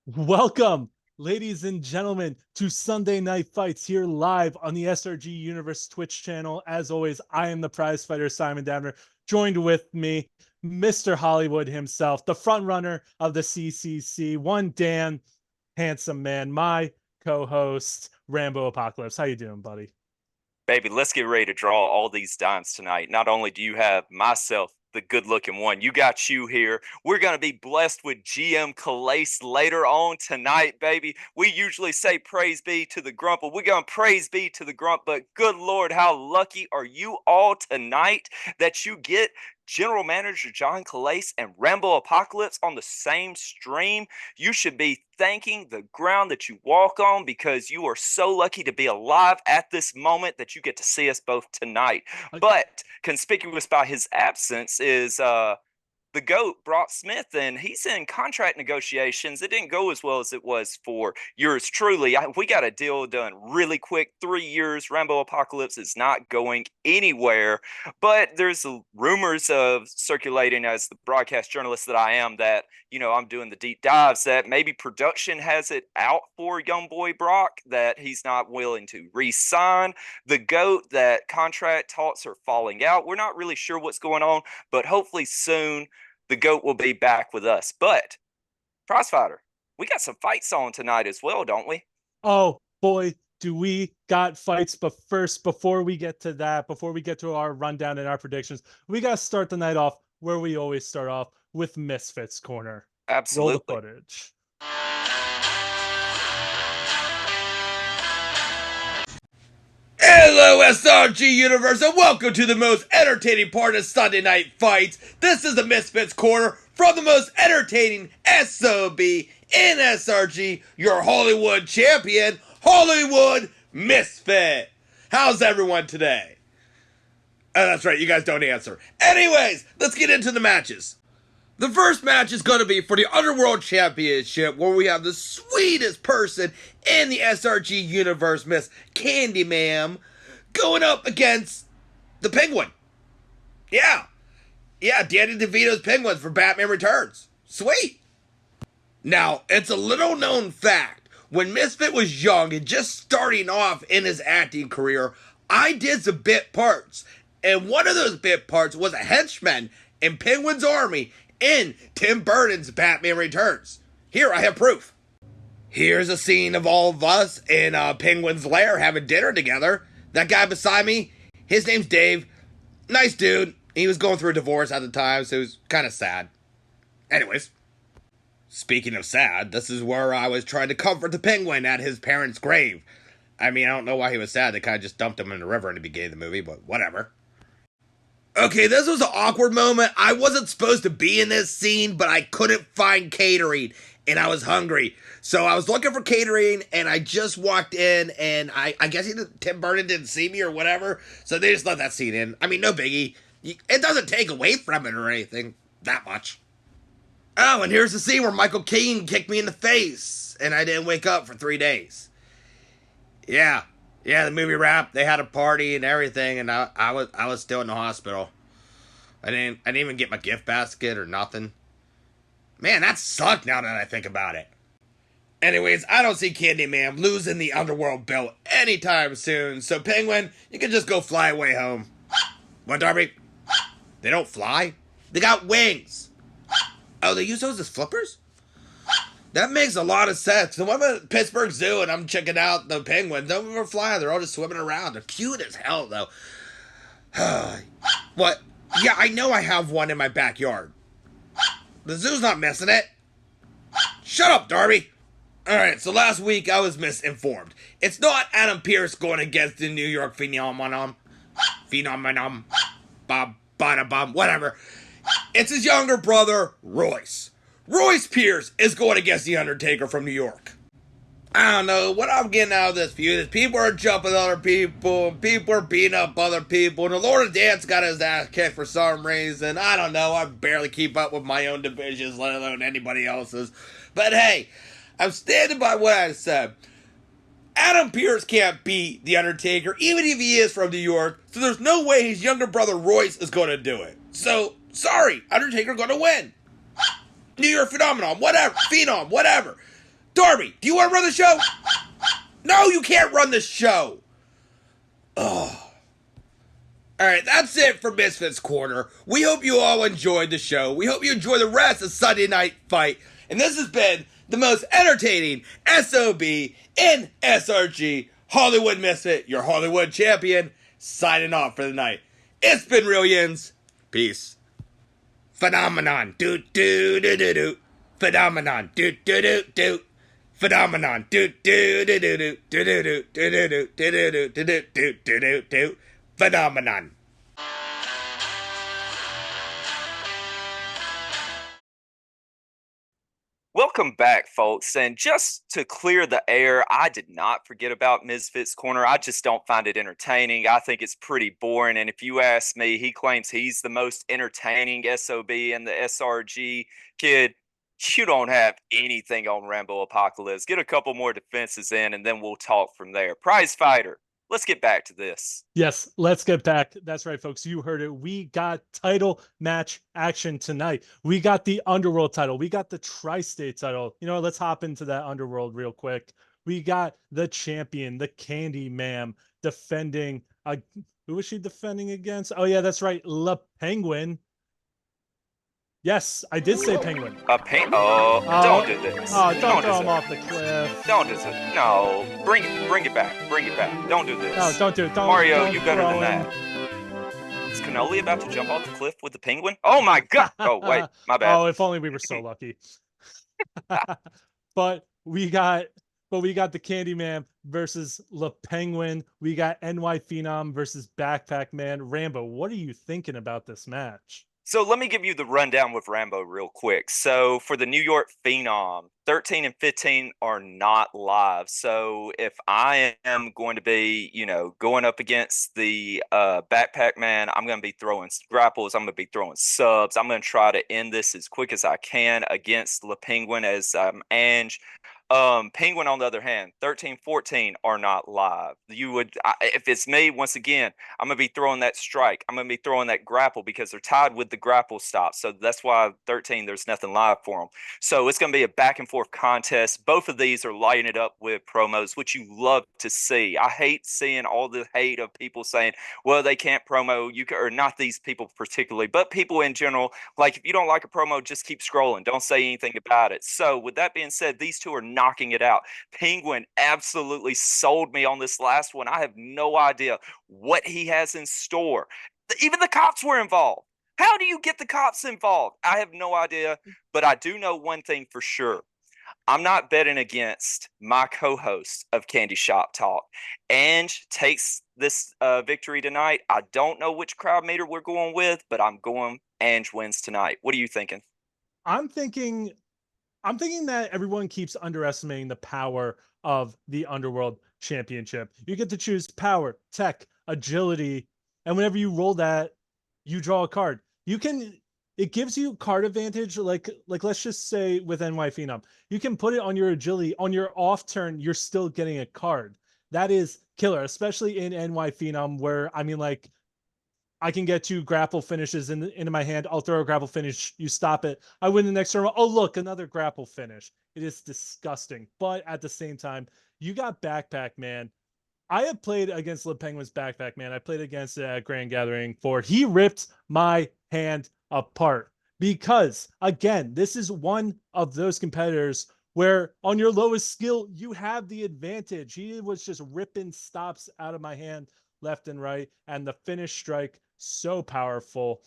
Welcome, ladies and gentlemen, to Sunday Night Fights here live on the SRG Universe Twitch channel. As always, I am the prize fighter, Simon Dabner, joined with me, Mr. Hollywood himself, the front runner of the CCC, one damn handsome man, my co-host, Rambo Apocalypse. How you doing, buddy? Baby, let's get ready to draw all these dimes tonight. Not only do you have myself, the good looking one, you got you here. We're going to be blessed with GM Calais later on tonight, baby. We usually say praise be to the grump, but we're going to praise be to the grump. But good Lord, how lucky are you all tonight that you get General Manager John Calais and Rambo Apocalypse on the same stream? You should be thanking the ground that you walk on because you are so lucky to be alive at this moment that you get to see us both tonight. But conspicuous by his absence is the GOAT, Brock Smith, and he's in contract negotiations. It didn't go as well as it was for yours truly. We got a deal done really quick, 3 years. Rambo Apocalypse is not going anywhere, but there's rumors of circulating as the broadcast journalist that I am that, I'm doing the deep dives that maybe production has it out for young boy Brock, that he's not willing to re-sign. The GOAT, that contract talks are falling out. We're not really sure what's going on, but hopefully soon the GOAT will be back with us. But, Prizefighter, we got some fights on tonight as well, don't we? Oh, boy, do we got fights. But first, before we get to that, before we get to our rundown and our predictions, we got to start the night off where we always start off, with Misfits Corner. Absolutely. Roll the footage. Hello, SRG Universe, and welcome to the most entertaining part of Sunday Night Fights. This is the Misfits Corner from the most entertaining SOB in SRG, your Hollywood champion, Hollywood Misfit. How's everyone today? Oh, that's right, you guys don't answer. Anyways, let's get into the matches. The first match is going to be for the Underworld Championship, where we have the sweetest person in the SRG universe, Miss Candyman, going up against the Penguin. Yeah, Danny DeVito's Penguins for Batman Returns. Sweet. Now, it's a little known fact. When Misfit was young and just starting off in his acting career, I did some bit parts. And one of those bit parts was a henchman in Penguin's army in Tim Burton's Batman Returns. Here, I have proof. Here's a scene of all of us in Penguin's lair having dinner together. That guy beside me, his name's Dave. Nice dude. He was going through a divorce at the time, so it was kind of sad. Anyways, speaking of sad, this is where I was trying to comfort the Penguin at his parents' grave. I mean, I don't know why he was sad. They kind of just dumped him in the river in the beginning of the movie, but whatever. Okay, this was an awkward moment. I wasn't supposed to be in this scene, but I couldn't find catering, and I was hungry. So I was looking for catering, and I just walked in, and I guess Tim Burton didn't see me or whatever, so they just let that scene in. I mean, no biggie. It doesn't take away from it or anything that much. Oh, and here's the scene where Michael Caine kicked me in the face, and I didn't wake up for 3 days. Yeah, the movie wrapped. They had a party and everything, and I was still in the hospital. I didn't even get my gift basket or nothing. Man, that sucked now that I think about it. Anyways, I don't see Candyman losing the Underworld belt anytime soon, so Penguin, you can just go fly away home. What, Darby? They don't fly? They got wings. Oh, they use those as flippers? That makes a lot of sense. So I'm at Pittsburgh Zoo and I'm checking out the penguins. None of them are flying. They're all just swimming around. They're cute as hell, though. What? Yeah, I know I have one in my backyard. The zoo's not missing it. Shut up, Darby. Alright, so last week I was misinformed. It's not Adam Pearce going against the New York Phenomenon. Whatever. It's his younger brother, Royce. Royce Pierce is going against The Undertaker from New York. I don't know, what I'm getting out of this feud is people are jumping other people, people are beating up other people, and the Lord of Dance got his ass kicked for some reason. I don't know, I barely keep up with my own divisions, let alone anybody else's. But hey, I'm standing by what I said. Adam Pearce can't beat The Undertaker, even if he is from New York, so there's no way his younger brother Royce is going to do it. So, sorry, Undertaker going to win. New York Phenomenon, whatever, Phenom, whatever. Darby, do you want to run the show? No, you can't run the show. Oh. Alright, that's it for Misfits Corner. We hope you all enjoyed the show. We hope you enjoy the rest of Sunday Night Fight. And this has been the most entertaining SOB in SRG. Hollywood Misfit, your Hollywood champion, signing off for the night. It's been Real Yins. Peace. Phenomenon. Do do do do do. Phenomenon. Do do do do. Phenomenon. Do do do do do do do do do do do do do do do do do. Phenomenon. Welcome back, folks. And just to clear the air, I did not forget about Misfits Corner. I just don't find it entertaining. I think it's pretty boring. And if you ask me, he claims he's the most entertaining SOB in the SRG. Kid, you don't have anything on Rambo Apocalypse. Get a couple more defenses in, and then we'll talk from there. Prize Fighter, let's get back to this. Yes, let's get back. That's right, folks. You heard it. We got title match action tonight. We got the Underworld title. We got the Tri-State title. You know, let's hop into that Underworld real quick. We got the champion, the Candy Ma'am, defending. Who was she defending against? Oh, yeah, that's right. Le Penguin. Yes, I did say Penguin. Don't do this. Oh, don't throw him off the cliff. Don't do this. No, bring it back. Bring it back. Don't do this. No, don't do it. Mario, don't you better than that. Is Cannoli about to jump off the cliff with the penguin? Oh my god! Oh wait, my bad. Oh, if only we were so lucky. But we got the Candyman versus Le Penguin. We got NY Phenom versus Backpack Man. Rambo, what are you thinking about this match? So let me give you the rundown with Rambo real quick. So for the New York Phenom, 13 and 15 are not live. So if I am going to be, going up against the Backpack Man, I'm going to be throwing grapples. I'm going to be throwing subs. I'm going to try to end this as quick as I can against Le Penguin as Ange. Penguin, on the other hand, 13, 14 are not live. If it's me, once again, I'm going to be throwing that strike. I'm going to be throwing that grapple because they're tied with the grapple stop. So that's why 13, there's nothing live for them. So it's going to be a back and forth contest. Both of these are lighting it up with promos, which you love to see. I hate seeing all the hate of people saying, well, they can't promo. Or not these people particularly, but people in general. Like, if you don't like a promo, just keep scrolling. Don't say anything about it. So with that being said, these two are knocking it out. Penguin absolutely sold me on this last one. I have no idea what he has in store. Even the cops were involved. How do you get the cops involved? I have no idea, but I do know one thing for sure. I'm not betting against my co-host of Candy Shop Talk. Ange takes this victory tonight. I don't know which crowd meter we're going with, but I'm going Ange wins tonight. What are you thinking? I'm thinking that everyone keeps underestimating the power of the Underworld Championship. You get to choose power, tech, agility, and whenever you roll that, you draw a card. It gives you card advantage, like let's just say with NY Phenom. You can put it on your agility. On your off turn, you're still getting a card. That is killer, especially in NY Phenom, where I can get 2 grapple finishes into my hand. I'll throw a grapple finish. You stop it. I win the next turn. Oh, look, another grapple finish. It is disgusting. But at the same time, you got Backpack Man. I have played against Le Penguin's Backpack Man. I played against it at Grand Gathering 4. He ripped my hand apart because, again, this is one of those competitors where on your lowest skill, you have the advantage. He was just ripping stops out of my hand left and right, and the finish strike, so powerful.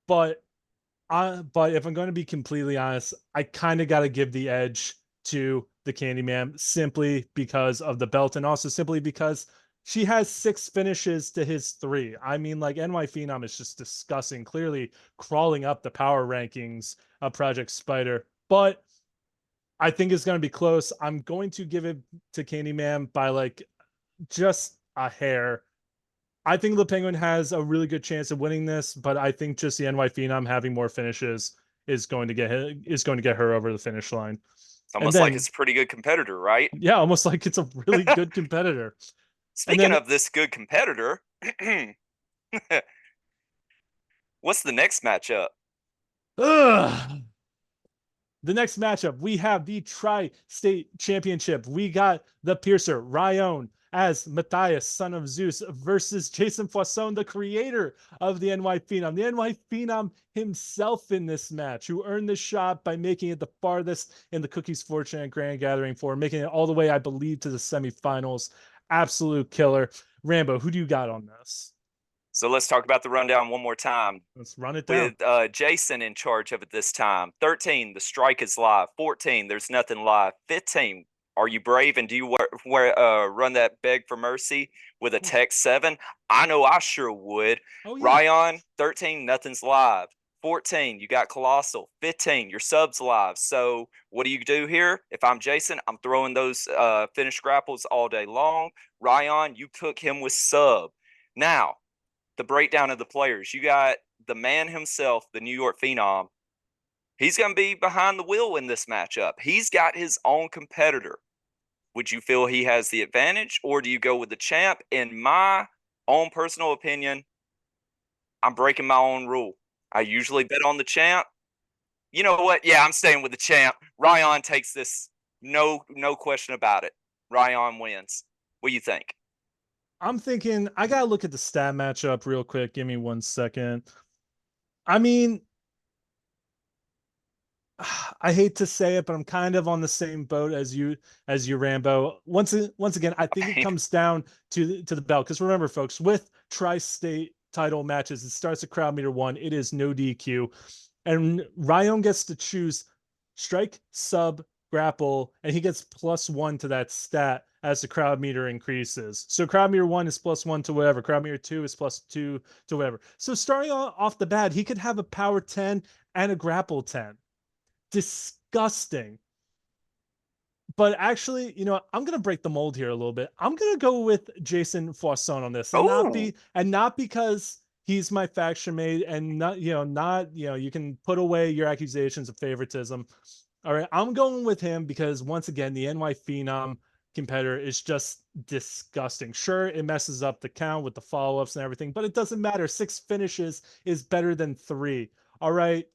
But if I'm going to be completely honest, I kind of got to give the edge to the Candyman simply because of the belt, and also simply because she has 6 finishes to his 3. I mean, like, NY Phenom is just disgusting, clearly crawling up the power rankings of Project Spider. But I think it's going to be close. I'm going to give it to Candyman by just a hair. I think the Penguin has a really good chance of winning this, but I think just the NY Phenom having more finishes is going to get her over the finish line. It's almost like it's a pretty good competitor, right? Yeah, almost like it's a really good competitor. Speaking of this good competitor, what's the next matchup? The next matchup, we have the Tri-State Championship. We got the Piercer, Ryan, as Matthias, son of Zeus, versus Jason Poisson, the creator of the NY Phenom. The NY Phenom himself in this match, who earned this shot by making it the farthest in the Cookies Fortunate Grand Gathering for making it all the way, I believe, to the semifinals. Absolute killer. Rambo, who do you got on this? So let's talk about the rundown one more time. Let's run it down. With Jason in charge of it this time. 13, the strike is live. 14, there's nothing live. 15, are you brave and do you run that beg for mercy with a tech 7? I know I sure would. Oh, yeah. Ryan, 13, nothing's live. 14, you got Colossal. 15, your sub's live. So what do you do here? If I'm Jason, I'm throwing those finished grapples all day long. Ryan, you cook him with sub. Now, the breakdown of the players. You got the man himself, the New York Phenom. He's going to be behind the wheel in this matchup. He's got his own competitor. Would you feel he has the advantage, or do you go with the champ? In my own personal opinion, I'm breaking my own rule. I usually bet on the champ. You know what? Yeah, I'm staying with the champ. Ryan takes this. No question about it. Ryan wins. What do you think? I'm thinking I gotta look at the stat matchup real quick. Give me 1 second. I mean, I hate to say it, but I'm kind of on the same boat as you, Rambo. Once again, I think it comes down to the belt. Because remember, folks, with tri-state title matches, it starts at crowd meter 1. It is no DQ, and Ryan gets to choose strike, sub, grapple, and he gets +1 to that stat as the crowd meter increases. So crowd meter 1 is +1 to whatever. Crowd meter 2 is +2 to whatever. So starting off the bat, he could have a power 10 and a grapple 10. Disgusting. But actually, I'm gonna break the mold here a little bit. I'm gonna go with Jason Poisson on this, and not because he's my faction mate, and not you can put away your accusations of favoritism. All right, I'm going with him because once again, the NY Phenom competitor is just disgusting. Sure, it messes up the count with the follow-ups and everything, but it doesn't matter. 6 finishes is better than 3. All right.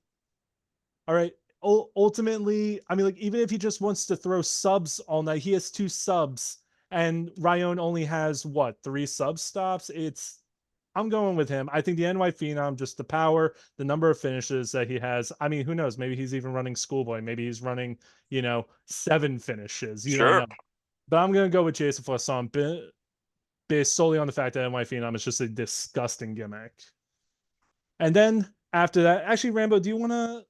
Ultimately, I mean, like, even if he just wants to throw subs all night, he has 2 subs, and Ryan only has 3 sub stops. I'm going with him. I think the NY Phenom, just the power, the number of finishes that he has. I mean, who knows? Maybe he's even running Schoolboy. Maybe he's running, 7 finishes. You don't know. But I'm going to go with Jason Poisson based solely on the fact that NY Phenom is just a disgusting gimmick. And then after that, actually, Rambo, do you want to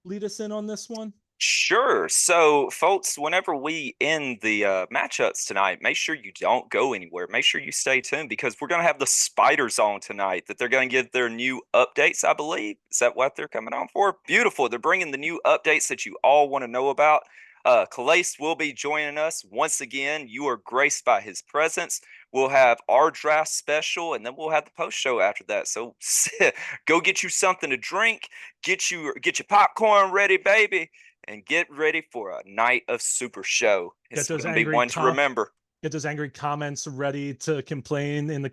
lead us in on this one? Sure. So, folks, whenever we end the matchups tonight, make sure you don't go anywhere. Make sure you stay tuned because we're going to have the Spiders on tonight that they're going to give their new updates, I believe. Is that what they're coming on for? Beautiful. They're bringing the new updates that you all want to know about. Calais will be joining us. Once again, you are graced by his presence. We'll have our draft special, and then we'll have the post show after that. So go get you something to drink, get your popcorn ready, baby, and get ready for a night of Super Show. It's going to be one to remember. Get those angry comments ready to complain in the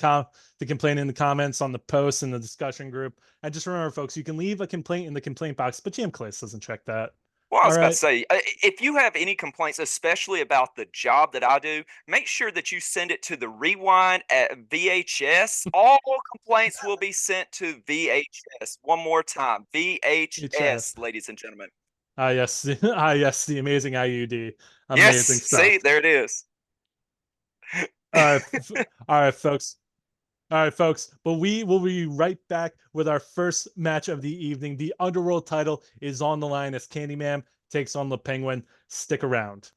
comments on the post in the discussion group. And just remember, folks, you can leave a complaint in the complaint box, but GM Calais doesn't check that. Well, I was about to say, if you have any complaints, especially about the job that I do, make sure that you send it to the Rewind at VHS. All complaints will be sent to VHS. One more time, VHS, ladies and gentlemen. Yes, the amazing IUD. Amazing stuff. See, there it is. All right, folks. But we will be right back with our first match of the evening. The Underworld title is on the line as Candyman takes on the Penguin. Stick around.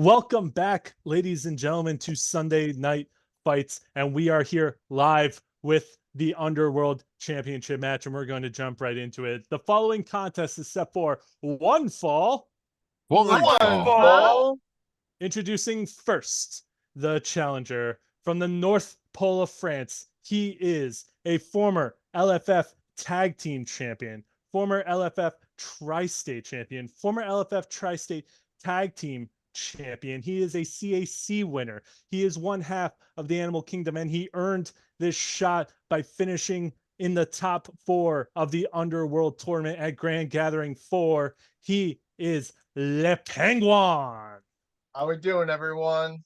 Welcome back, ladies and gentlemen, to Sunday Night Fights, and we are here live with the Underworld Championship match, and we're going to jump right into it. The following contest is set for one fall. One fall. Introducing first the challenger from the North Pole of France. He is a former LFF Tag Team Champion, former LFF Tri-State Champion, former LFF Tri-State Tag Team Champion. He is a CAC winner. He is one half of the Animal Kingdom, and he earned this shot by finishing in the top 4 of the Underworld tournament at Grand Gathering 4. He is Le Penguin. How we doing, everyone?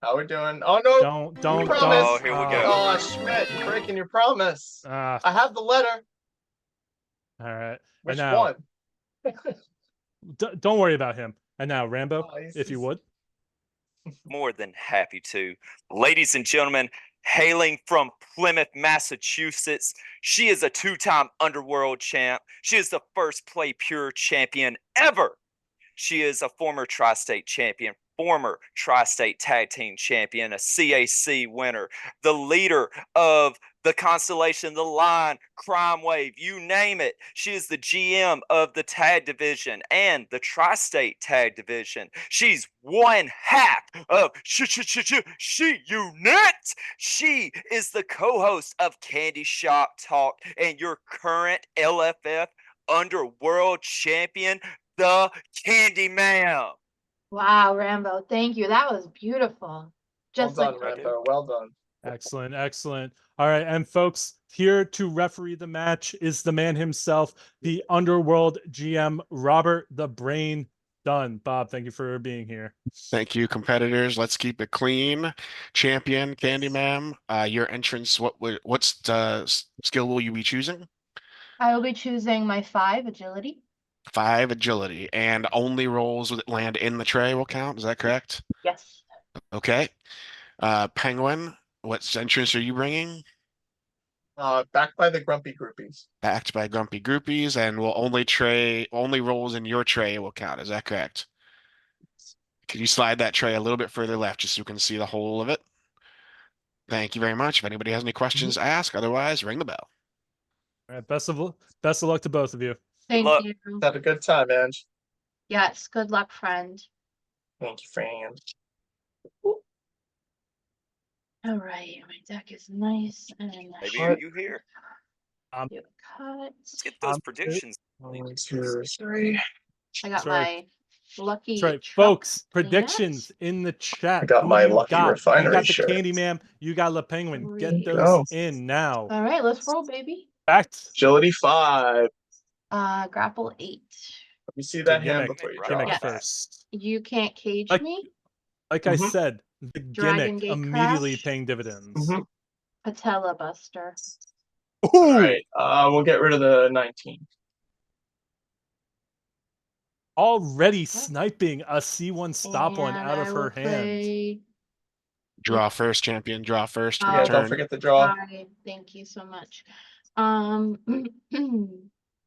How we doing? Oh no! Don't. Promise. Oh, here we go. Oh, Schmidt, you're breaking your promise. I have the letter. All right. Which now, one? Don't worry about him. And now, Rambo, Oh, if you would. More than happy to. Ladies and gentlemen, hailing from Plymouth, Massachusetts, she is a 2-time Underworld champ. She is the first Play Pure champion ever. She is a former Tri-State champion, former Tri-State Tag Team champion, a CAC winner, the leader of the Constellation, the Line, Crime Wave, you name it. She is the GM of the Tag Division and the Tri-State Tag Division. She's one half of She Unit. She is the co-host of Candy Shop Talk and your current LFF Underworld champion, the Candyman. Wow, Rambo, thank you. That was beautiful. Just Well done, like Rambo. Well done. Excellent, excellent. All right, and folks, here to referee the match is the man himself, the Underworld GM, Robert the Brain Dunn. Bob, thank you for being here. Thank you, competitors. Let's keep it clean. Champion, Candyman, your entrance, what's the skill will you be choosing? I will be choosing my 5 agility. 5 agility, and only rolls that land in the tray will count. Is that correct? Yes. Okay. Penguin, what entrance are you bringing? Backed by the grumpy groupies. Backed by Grumpy Groupies, and will only rolls in your tray will count. Is that correct? Could you slide that tray a little bit further left just so we can see the whole of it? Thank you very much. If anybody has any questions, ask. Otherwise, ring the bell. All right, best of luck to both of you. Thank luck. you. Have a good time, Ange. Yes, good luck, friend. Thank you, friend. All right, my deck is nice and Maybe What? you here. do a cut. Let's get those predictions. 1, 2, 3. I got That's right. my lucky. That's right, truck folks. peanut. Predictions in the chat. I got Who my you lucky got? refinery You got the shirt. Candyman. You got Le Penguin. There Get we those go. in now. All right, let's roll, baby. Fact. Agility 5. Grapple 8. Let me see that hand Gimmick, before you Right. draw. gimmick Yes. first. You can't cage Like- me. Like I Mhm. said, the Dragon gimmick Gate immediately Crash. paying dividends. Mhm. Patella Buster. Ooh, All right. We'll get rid of the 19. already sniping a C1 stop one And out of I her will hand. play Draw first, champion. Draw first. Oh. Yeah, Turn. don't forget the draw. 5. Thank you so much.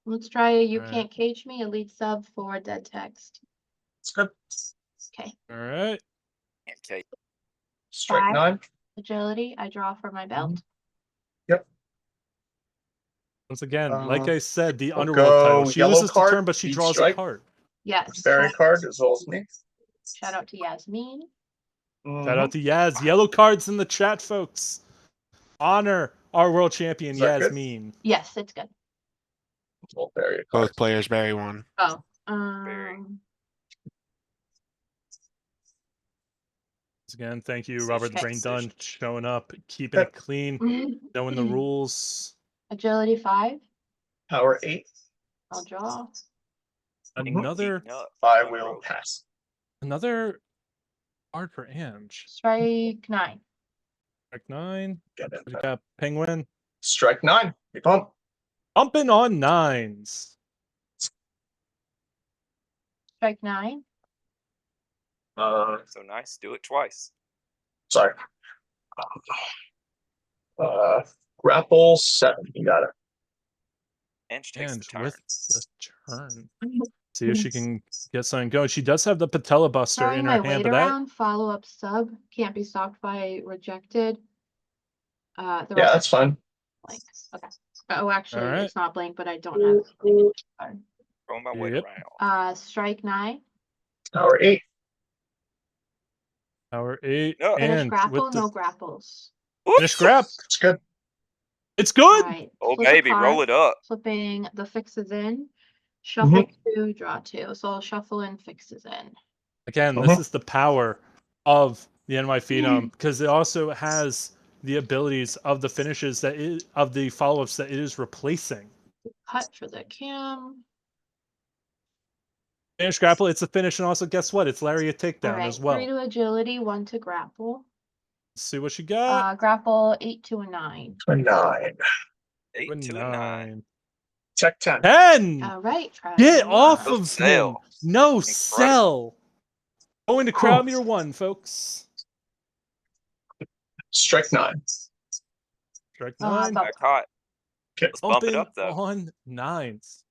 Let's try a You All right. Can't Cage Me, a lead sub for Dead Text. It's good. Okay. All right. Okay. Strike 5. 9. Agility, I draw for my belt. Once again, like I said, the we'll Underworld go title. She yellow loses the card, turn, but she deep draws strike. a card. Yes. Fairy card as well as me. Shout out to Yasmin. Shout out to Yaz. Yellow cards in the chat, folks. Honor our world champion, Is that good? Yasmin. Yes, it's good. We'll bury a card. Both players bury one. Oh. Very. Once again, thank you, Robert the Brain Dunn, showing up, keeping it clean, knowing the rules. Agility 5. Power 8. I'll draw. Another Heating up. 5 will pass. card for Ange. Strike 9. Strike 9. Get it. We got Penguin. Strike 9. We pump. Bumping on 9s. Strike 9. So nice. Do it twice. Sorry. Grapple 7. You got it. Ange takes And the turn. with the turn. See if she can get something going. She does have the patella buster Throwing in my her hand, weight but that around, follow up sub, can't be stopped by rejected. The Yeah, rest that's fine. blank. Okay. Oh, actually, Alright. it's not blank, but I don't have the card. Throwing my weight Yep. around. Strike 9. Power 8. power 8 No. Finish and grapple, with the no grapples. finish grab. It's good. It's good. Alright. Oh, flip a baby, roll card, it up. Flipping the fixes in. Shuffle 2, draw 2. So I'll shuffle in fixes in. Again, this is the power of the NY Phenom because it also has the abilities of the finishes of the follow-ups that it is replacing. Cut for the cam. Finish grapple, it's a finish, and also guess what? It's Lariat takedown Alright, as well. 3 to agility, 1 to grapple. Let's see what she got. Grapple 8 to a 9. A 9. 8 A to a 9. Check 10. 10. Alright, try Get one off more. No of sell. him. No Incredible. sell. Going to crowd meter 1, folks. Strike 9. Strike Uh, 9. but- Got caught. Okay. Let's bump it Bumping up, though. on 9s.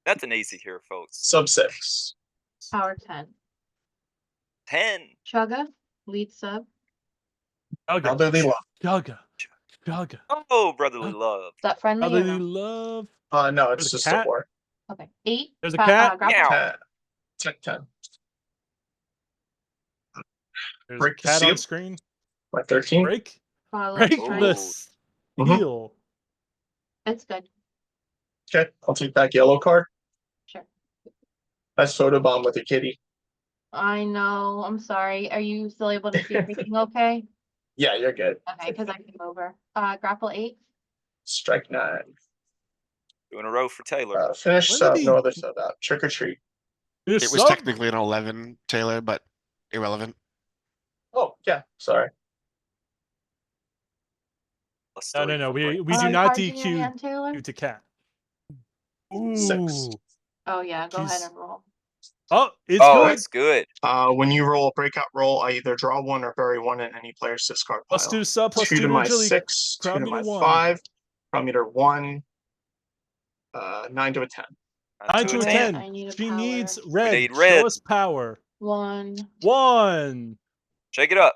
Nothing easy here, folks. Sub 6. Power 10. 10. Chugga, lead sub. Elderly love. Jugga. Jugga. Oh, brotherly love. Is that friendly or Brotherly no? love. No, There's it's a just a cat. war. Okay. 8. There's a cat. Grapple. Meow. 10. Check 10. There's Break a the cat on seal. screen. My 13. Break. Follow Break strike. the Mhm. steel. It's good. Okay, I'll take that yellow card. Sure. That's photobomb with a kitty. I know. I'm sorry. Are you still able to see everything okay? Yeah, you're good. Okay, because I came over. Grapple 8. Strike 9. 2 in a row for Taylor. Finish When sub, did he- no other sub out. Trick or treat. Finish It was sub? technically an 11, Taylor, but irrelevant. Oh, yeah, sorry. Let's No, three no, no. for We break. do Other not cards in your DQ hand, Taylor? you to cat. 6. Ooh. Oh yeah, go ahead Jeez. and roll. Oh, it's Oh, good. it's good. When you roll a breakout roll, I either draw 1 or bury 1 in any player's discard pile. Plus 2 to sub, plus 2 2 to to my agility. 6, 2 crowd to meter my 1. 5, crowd meter 1, 9 to a 10. 9 to a Alright, 10. I need a She power. needs red. need red. Show us power. 1, 1, Shake it up.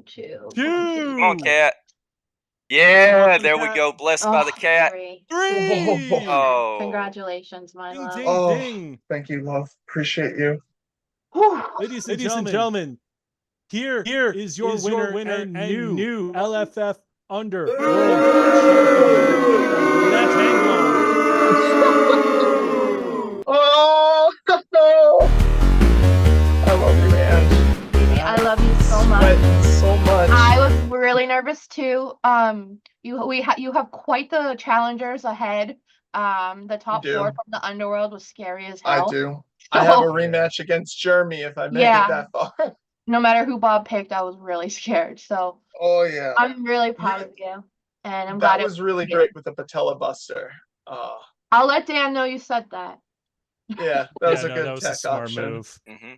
2. 2. Come on, cat. Yeah, the there we cat. go. Blessed by the cat. 3. 3. Oh. Congratulations, my Ding, love. ding, Oh. ding. Thank you, love. Appreciate you. Whew. Ladies and gentlemen, here is your winner and new LFF Underworld champion, Matt Anglon. Oh, I love you, man. Baby, I love you so much. Sweating so much. I was really nervous too. You have quite the challengers ahead. The top do. 4 from the Underworld was scary as I hell. do. I have a So, rematch against Jeremy if I make Yeah. it that far. no matter who Bob picked, I was really scared. So Oh yeah. I'm really proud of you, and I'm That glad was really you. great with the patella buster. I'll let Dan know you said that. Yeah, that was Yeah, a no, good that was tech a smart option. move. Mm-hmm.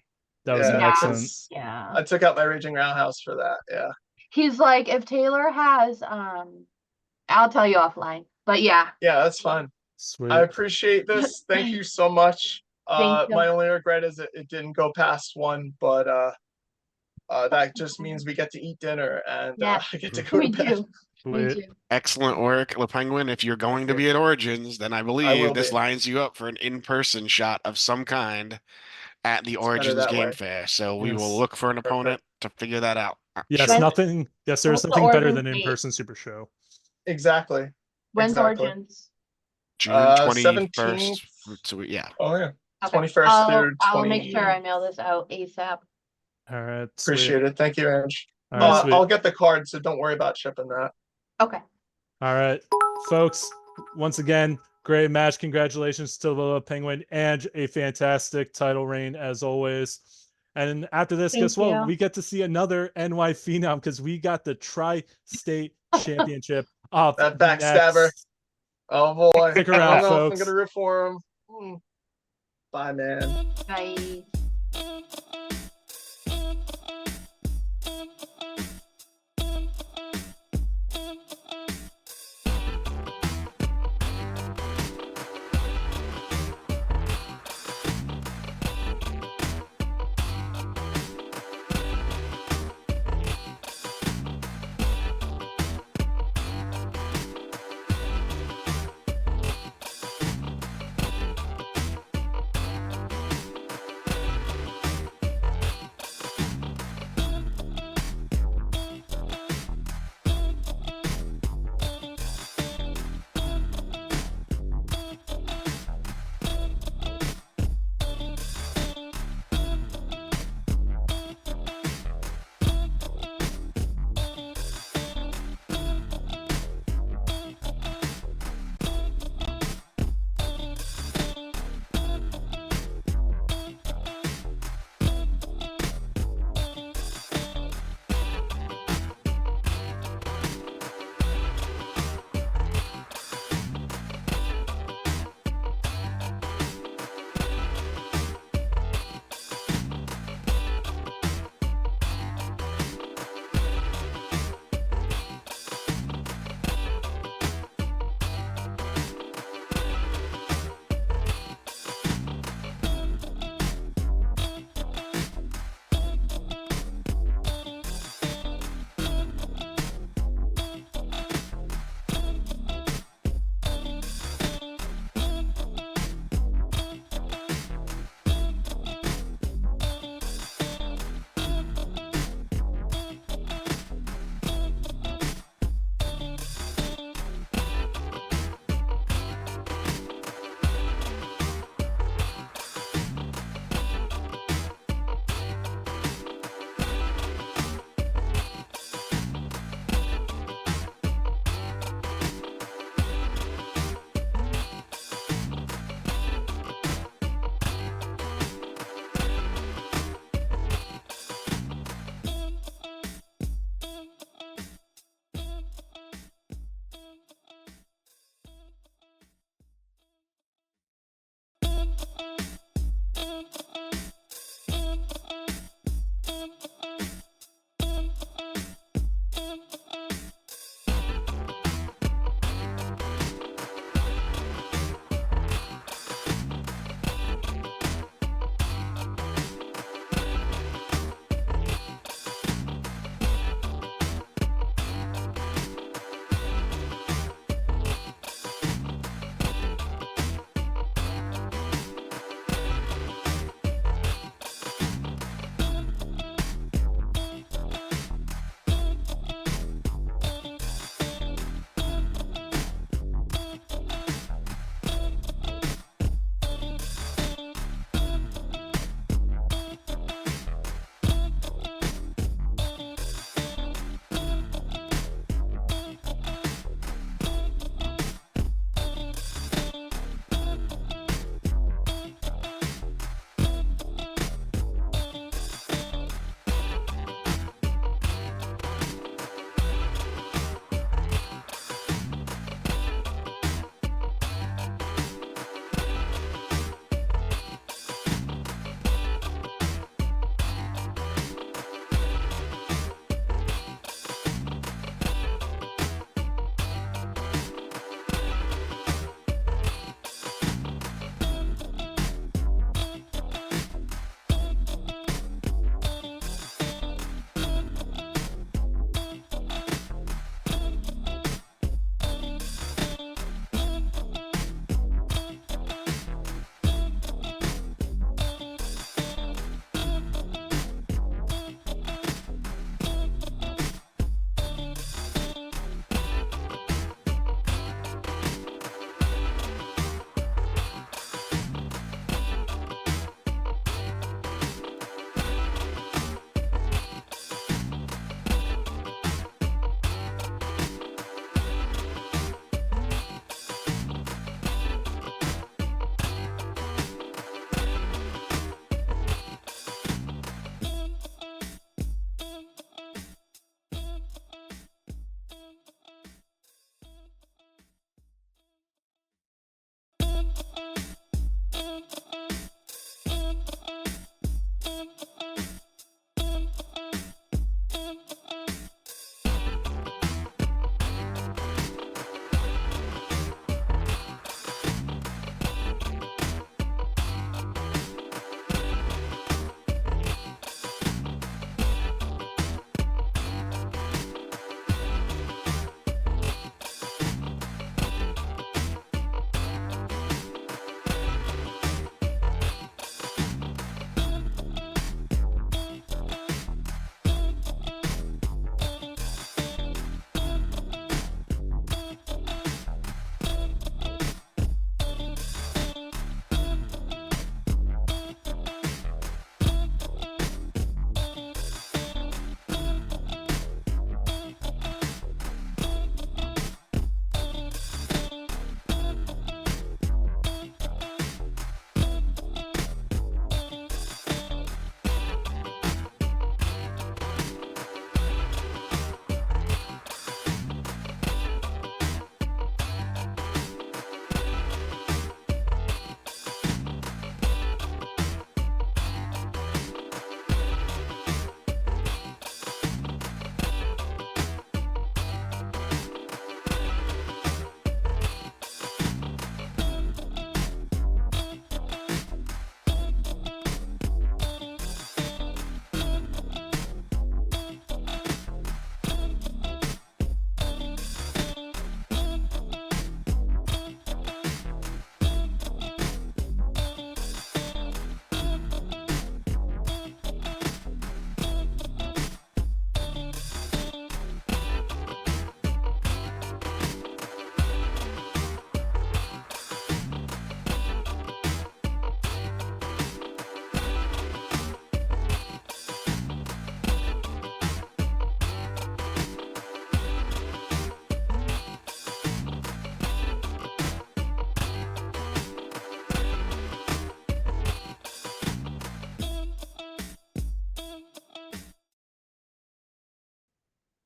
That was an Yeah, excellent. 'cause Yeah. I took out my raging roundhouse for that. Yeah. He's like, if Taylor has, I'll tell you offline. But yeah, Yeah, that's fine. Sweet. I appreciate this. Thank you so much. Thank you. My only regret is it didn't go past 1, but that just means we get to eat dinner and Yeah. I get to go we to bed. do. We Sweet. do. Excellent work, Le Penguin. If you're going to you. be at Origins, then I will believe this be. lines you up for an in-person shot of some kind at the better Origins that Game way. Fair. So we will Yes. look for an opponent to figure that out. Yes, When- nothing. Yes, there's what's the nothing better Origins than date? in-person Super Show. Exactly. When's Exactly. Origins? June 17th. 21st. So yeah. Oh yeah. Okay. 21st through I'll make 20. sure I mail this out ASAP. All right. Sweet. Appreciate it. Thank you, Ange. All right, sweet. I'll get the card, so don't worry about shipping that. Okay. All right, folks. Once again, great match. Congratulations to the Penguin and a fantastic title reign as always. And after this, Thank guess what? you. We get to see another NY Phenom because we got the Tri-State Championship up That backstabber. next. Oh boy. Stick I don't around, know if I'm folks. gonna root for him. Bye, man. Bye.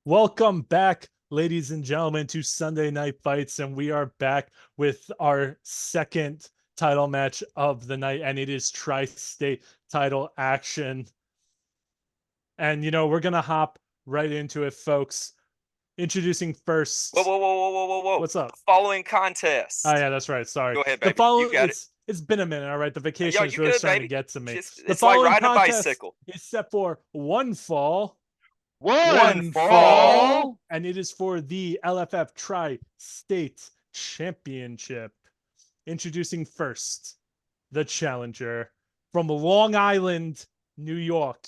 Welcome back, ladies and gentlemen, to Sunday Night Fights, and we are back with our second title match of the night, and it is Tri-State title action. And, we're going to hop right into it, folks. Introducing first. Whoa. What's up? The following contest. Oh, yeah, that's right. Sorry. Go ahead, baby. The following, You got it. It's been a minute, all right? The vacation Yo, is you really good, starting baby. to get to me. Just, The it's like following riding a contest bicycle. is set for one fall. One fall. And it is for the LFF Tri-State Championship. Introducing first, the challenger from Long Island, New York.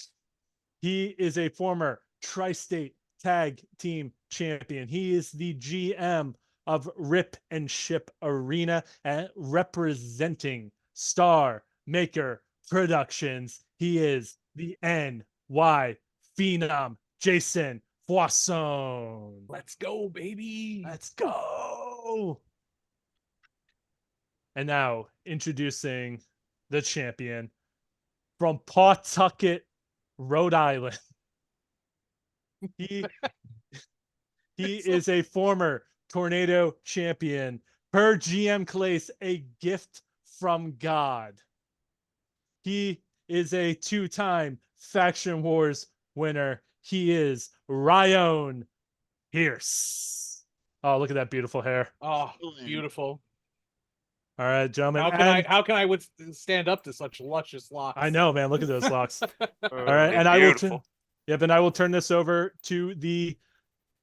He is a former Tri-State Tag Team Champion. He is the GM of Rip and Ship Arena and representing Star Maker Productions. He is the NY Phenom, Jason Poisson. Let's go, baby. Let's go. And now introducing the champion from Pawtucket, Rhode Island. He is a former Tornado champion. Per GM Clace, a gift from God. He is a two-time Faction Wars winner. He is Ryan Pierce. Oh, look at that beautiful hair. Oh, beautiful. All right, gentlemen. How can I stand up to such luscious locks? I know, man. Look at those locks. All right, and I will turn this over to the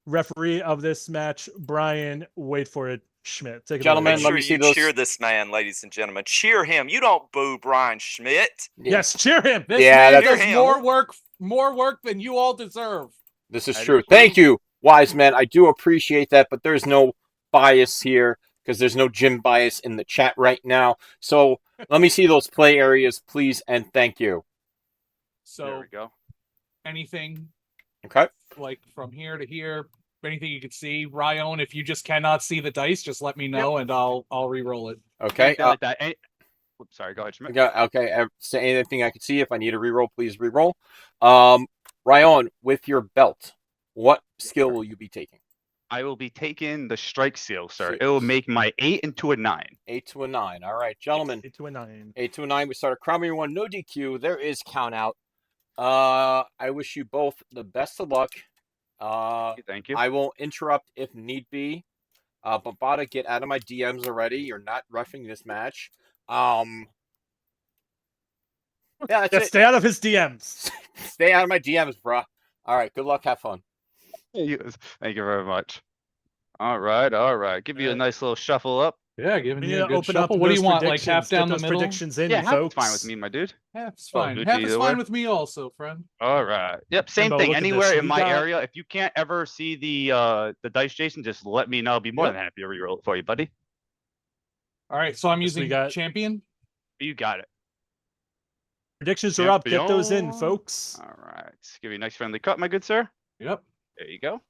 referee of this match, Brian. Wait for it, Schmidt. Take it Gentlemen, away. Make sure you cheer this man, ladies and gentlemen. Cheer him. You don't boo Brian Schmidt. Yes, cheer him. This man does more work than you all deserve. This is true. Thank you, wise man. I do appreciate that, but there's no bias here because there's no gym bias in the chat right now. So let me see those play areas, please, and thank you. So There we go. anything Okay. like from here to here, anything you could see, Ryan, if you just cannot see the dice, just let me know and I'll re-roll it. Okay. Like that. Sorry, go ahead, Schmidt. Okay. So anything I can see, if I need a reroll, please reroll. Ryan, with your belt, what skill will you be taking? I will be taking the strike seal, sir. Six. It will make my 8 into a 9. 8 to a 9. All right, gentlemen. 8 to a 9. 8 to a 9. We start a Crown one, no DQ. There is count out. I wish you both the best of luck. Thank you. I will interrupt if need be. Bavada, get out of my DMs already. You're not rushing this match. Yeah, that's it. Stay out of his DMs. Stay out of my DMs, bruh. All right, good luck. Have fun. Thank you very much. All right. Give you a nice little shuffle up. Yeah, giving We you need a to good open up shuffle. What do you those want? Like half predictions. Get down the those middle? predictions in, Yeah, half folks. is fine with me, my dude. Half's Oh, fine. good Half to is either fine way. with me also, friend. All right. Yep, same Jimbo, thing. look at this. Anywhere in We my got- area, if you can't ever see the dice, Jason, just let me know. I'll be more than happy to reroll it for you, buddy. All right, so I'm Yes, we using got- champion. You got it. Predictions are up. Get those in, Champion. folks. All right. Give you a nice friendly cut, my good sir. Yep. There you go.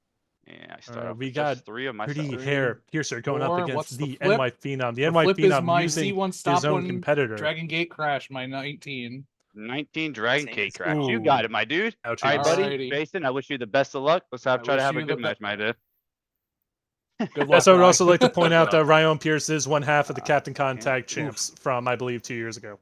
And I start off we with got just 3 of my Pretty stuff. hair piercer going up Four. against What's the the flip? NY Phenom. The The NY flip is Phenom my using C1 stop his own one competitor. Dragon Gate Crash, my 19. 19 Dragon Same Cake as Crash. You Ooh. got it, my dude. Ouchie. All right, buddy. Alrighty. Jason, I wish you the best of luck. Let's I try to wish have a you good the match, my dude. Good luck. Yes, I would Ryan. also like to point out that Ryan Pierce is one half of the Captain Contact Oof. champs from, I believe, 2 years ago.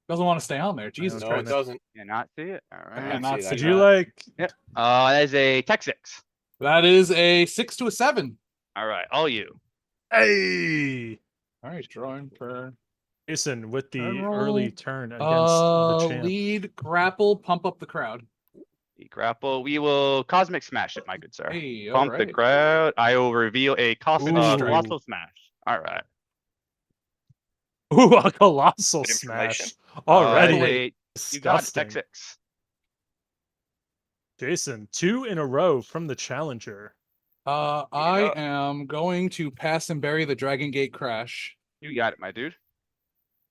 Doesn't want to stay on there. Jesus No, Christ. it doesn't. Cannot see it. All I right. cannot see see Did that. you that. like? Yep. That is a Tech 6. That is a 6 to a 7. All right. All you. Hey, All right, drawing for Jason with the Turn roll. early turn against the champ. lead, grapple, pump up the crowd. The grapple. We will Cosmic Smash it, my good sir. Hey, Pump the alright. crowd. I will reveal a Ooh. Colossal Smash. All right. Ooh, a colossal Good information. smash That already. is you got it, Tech Disgusting. 6. Jason, 2 in a row from the challenger. I am going to pass and bury the Dragon Gate Crash. You got it, my dude.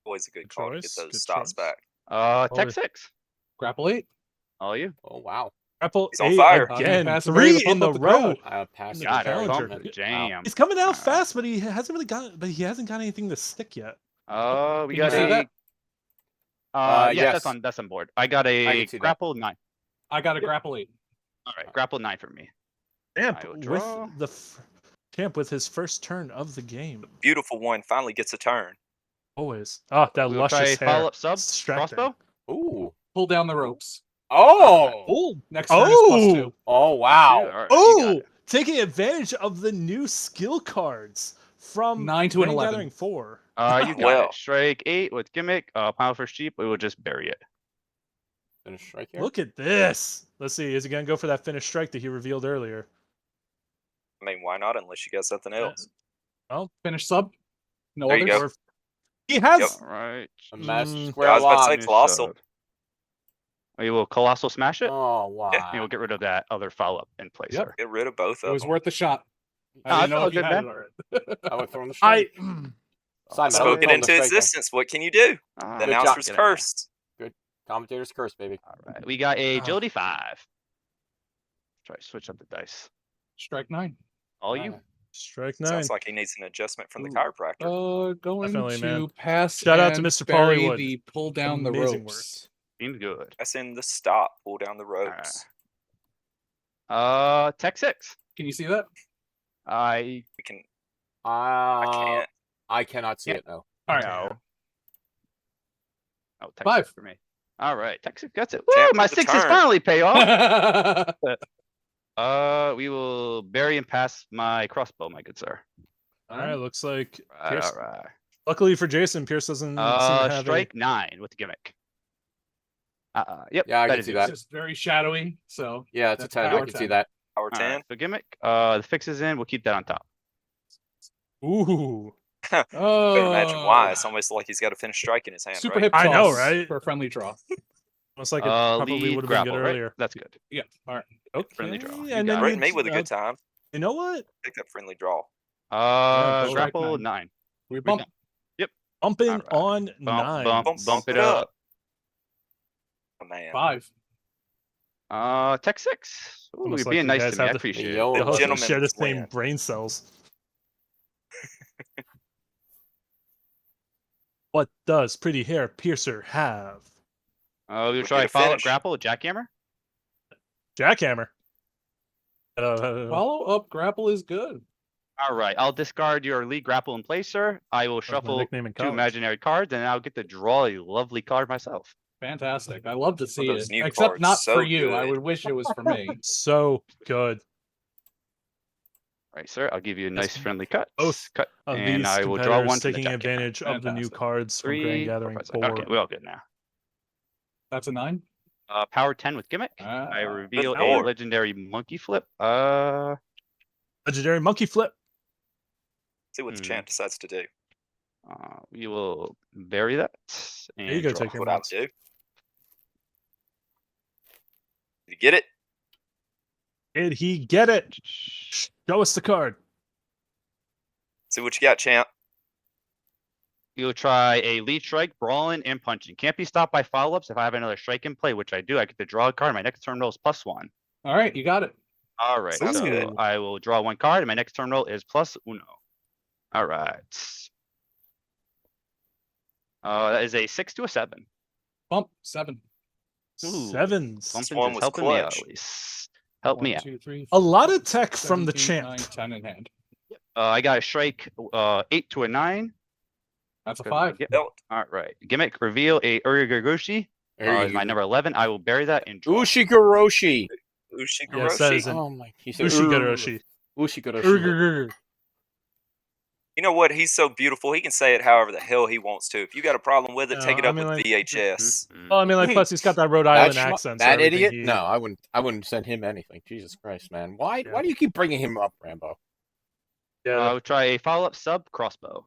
Always a good Good call to get choice, those good stops choice. back. Tech Oh. 6. Grapple 8. All you. Oh, wow. Grapple He's on 8 fire. again. Pass and bury the 3 in pump the up the row. crowd. I'll pass The it. Got it. challenger. Pump the jam. He's coming out Alright. fast, but he hasn't really got. But he hasn't got anything to stick yet. We Can you got see a. that? Yeah, yes. that's on board. I got a can see that. grapple 9. I got a grapple 8. All right, grapple 9 for me. Champ I will with draw. the champ with his first turn of the game. Beautiful one finally gets a turn. Always. Ah, that We'll try luscious a hair. follow-up sub Distracting. crossbow. Ooh. Pull down the ropes. Oh. Oh, Next turn is +2. Oh, All wow. right, you got oh! it. Taking advantage of the new skill cards from 9 to an Grand 11. Gathering 4. You got Well. it. Strike 8 with gimmick. Pile for sheep. We will just bury it. Finish strike here. Look at this. Let's see. Is he gonna go for that finish strike that he revealed earlier? I mean, why not? Unless you got something else. Well, Finish sub. No There you others. go. or he has. All right. A master Mm, square I was about to say lock. Finish colossal. sub. We will colossal smash it. Oh, And wow. we'll get rid of that other follow-up in place. Yep. Sir. Get rid of both It of was them. worth the shot. Oh, I didn't that's know all if you good, had man. it already. I would throw in the I. strike. Simon, Spoke it throw in the into strike then. existence. What can you do? Ah, The Good job. announcer's Get in there. cursed. Commentator's curse, baby. All right. We got a Ah. agility 5. Try to switch up the dice. Strike 9. All you. Strike 9. Sounds like he needs an adjustment from the Ooh. chiropractor. Going Definitely, to man. pass. Shout out to and Mr. bury Pollywood. the pull down the Amazing ropes. Seems good. That's in the stop. Pull down the ropes. Tech 6. Can you see that? I We can. I can't. I cannot see Yeah. it, no. All right. no. Oh, Tech 5. 6 for me. All right, Tech 6 gets it. Woo! Champ My with the 6s turn. finally pay off. All We will bury and pass my crossbow, my good sir. All right. Looks like. All Pierce, right. luckily for Jason, Pierce doesn't seem to have Strike 9 with the gimmick. Yep. Yeah, I that can is see it. that. It's just very shadowy. So Yeah, it's a That's 10. I power can 10. see that. Power All 10. right, so gimmick. The fix is in. We'll keep that on top. a. Ooh. Couldn't imagine why. It's almost like he's got a finish strike in his hand, super right? hip I know, toss right? for a friendly draw. Almost like it probably Lead would have been good grapple, right? earlier. That's good. Yeah. All right. Okay. friendly draw. You And got then it. Threaten me you'd, with a good time. You know what? Pick that friendly draw. go Grapple strike 9. We bump. Bumping Alright. on Bump, 9. bump it up. Oh, man. 5. Tech 6. Ooh, Almost you're like being you nice guys to me. I have the- appreciate Yo, it. The hosts gentleman's share the same win. brain cells. What does Pretty Hair Piercer have? We'll We'll try get a follow finish. grapple with jackhammer. Jackhammer. Follow up grapple is good. All right, I'll discard your lead grapple in place, sir. I will That's my shuffle nickname in 2 college. imaginary cards, and I'll get to draw a lovely card myself. Fantastic. I love to see those it. new Except cards, not so for you. I good. would wish it was for me. So good. All right, sir. I'll give you a nice friendly cut. Both Cut, Of and these I will draw competitors one from the taking jackhammer. advantage of the new Fantastic. cards from 3, Grand 4, Gathering 5, 4. 6. Okay, we're all good now. That's a 9. Power 10 with gimmick. I Ah, reveal a lord. legendary monkey flip. Legendary Monkey Flip. See what the Hmm. champ decides to do. We will bury that. And There you go, draw. take your What I'll moves. do. You get it? Did he get it? Show us the card. See what you got, champ. You'll try a lead strike, brawling, and punching. Can't be stopped by follow-ups. If I have another strike in play, which I do, I get to draw a card. My next turn roll is +1. all right, you got it. All right, Sounds so good. I will draw 1 card, and my next turn roll is +1. All right. That is a 6 to a 7. Bump 7. Ooh, Sevens. Something one just was helping me out clutch. at least. Help me 1, out. 2, 3, A lot 4, of tech from the 17, champ. 9, 10 in hand. I got a strike 8 to a 9. That's a Good. 5. Yep. Belt. All right. Gimmick reveal a Urigoroshi. Is my number 11. I will bury that in draw. Ushigoroshi. Ushigoroshi. Yes, that is an Oh my. He said Ushigoroshi. Ushigoroshi. Urgh. You know what? He's so beautiful. He can say it however the hell he wants to. If you got a problem with it, take it I up mean, with like- VHS. Well, I mean, like, plus he's got that Rhode Island That accent. so that everything idiot? he- No, I wouldn't send him anything. Jesus Christ, man. Why Yeah. why do you keep bringing him up, Rambo? Yeah. I will try a follow-up sub crossbow.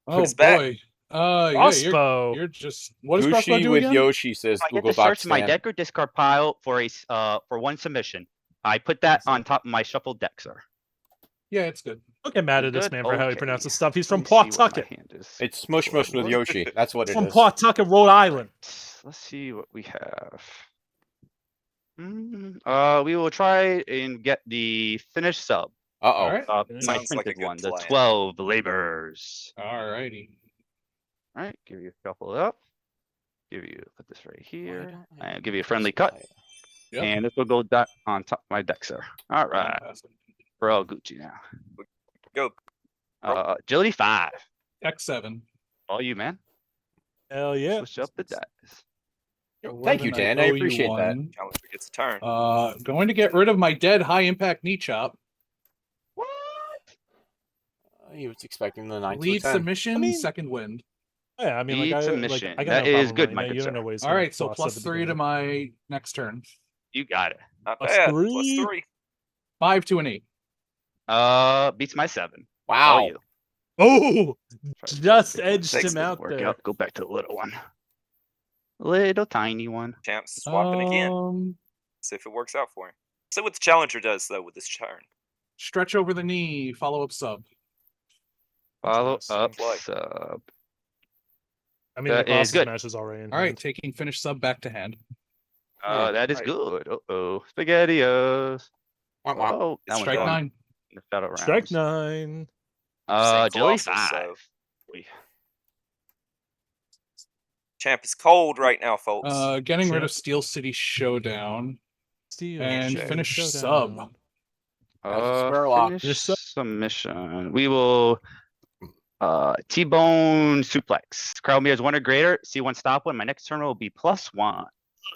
Oh It's back. boy. Yeah, Crossbow. you're just. What does crossbow Gucci do with again? Yoshi says I get Google to Doc search my stand. deck or discard pile for for 1 submission. I put that on top of my shuffled deck, sir. Yeah, it's good. Don't get mad at this Good? man for how he Okay. pronounces stuff. He's Let from me see what my Pawtucket. hand is. It's Smush Mush with Yoshi. That's what it From is. Pawtucket, Rhode Island. Let's see what we have. We will try and get the finished sub. Uh-oh. All right. My Sounds like a printed good one, the plan. 12 laborers. All righty. All right, give you a shuffle up. Give you put this right Why here. don't I And give you a friendly cut. Yep. And this will go on top of my deck, sir. All right. Fantastic. We're all Gucci now. Go. Agility 5. X7. All you, man. Hell yeah. Switch up the dice. Thank you, 11, Dan. I owe you appreciate that. one. Challenger gets a turn. Going to get rid of my dead high impact knee chop. What? He was expecting the 9 to Lead 10. submission, I mean- second wind. Yeah, I mean, Lead like, submission. I got That no is problem good, with it. my You good don't sir. know ways All right, so +3 to my next turn. You got it. Not Plus bad. three. +3. 5 to an 8. Beats my 7. Wow. All you. Oh, Try to just figure out edged things him didn't out work there. Go back to the little one. Little tiny one. Champ's swapping again. See if it works out for him. See what the Challenger does, though, with this turn. Stretch over the knee, follow up sub. Follow Interesting. up Play. sub. I mean, That the is boss's good. match is already in All right, hand. taking finish sub back to hand. Yeah, That is right. good. Uh-oh. SpaghettiOs. Womp womp. Oh, that one's Strike done. 9. In the battle rounds. Strike 9. Agility Colossal, 5. so- Champ is cold right now, folks. Getting rid Champ. of Steel City Showdown Steel and check. finish Showdown. sub. Square lock. Finish Just so- submission. We will T-bone suplex. Crowd me as 1 or greater. See 1 stop 1. My next turn will be +1.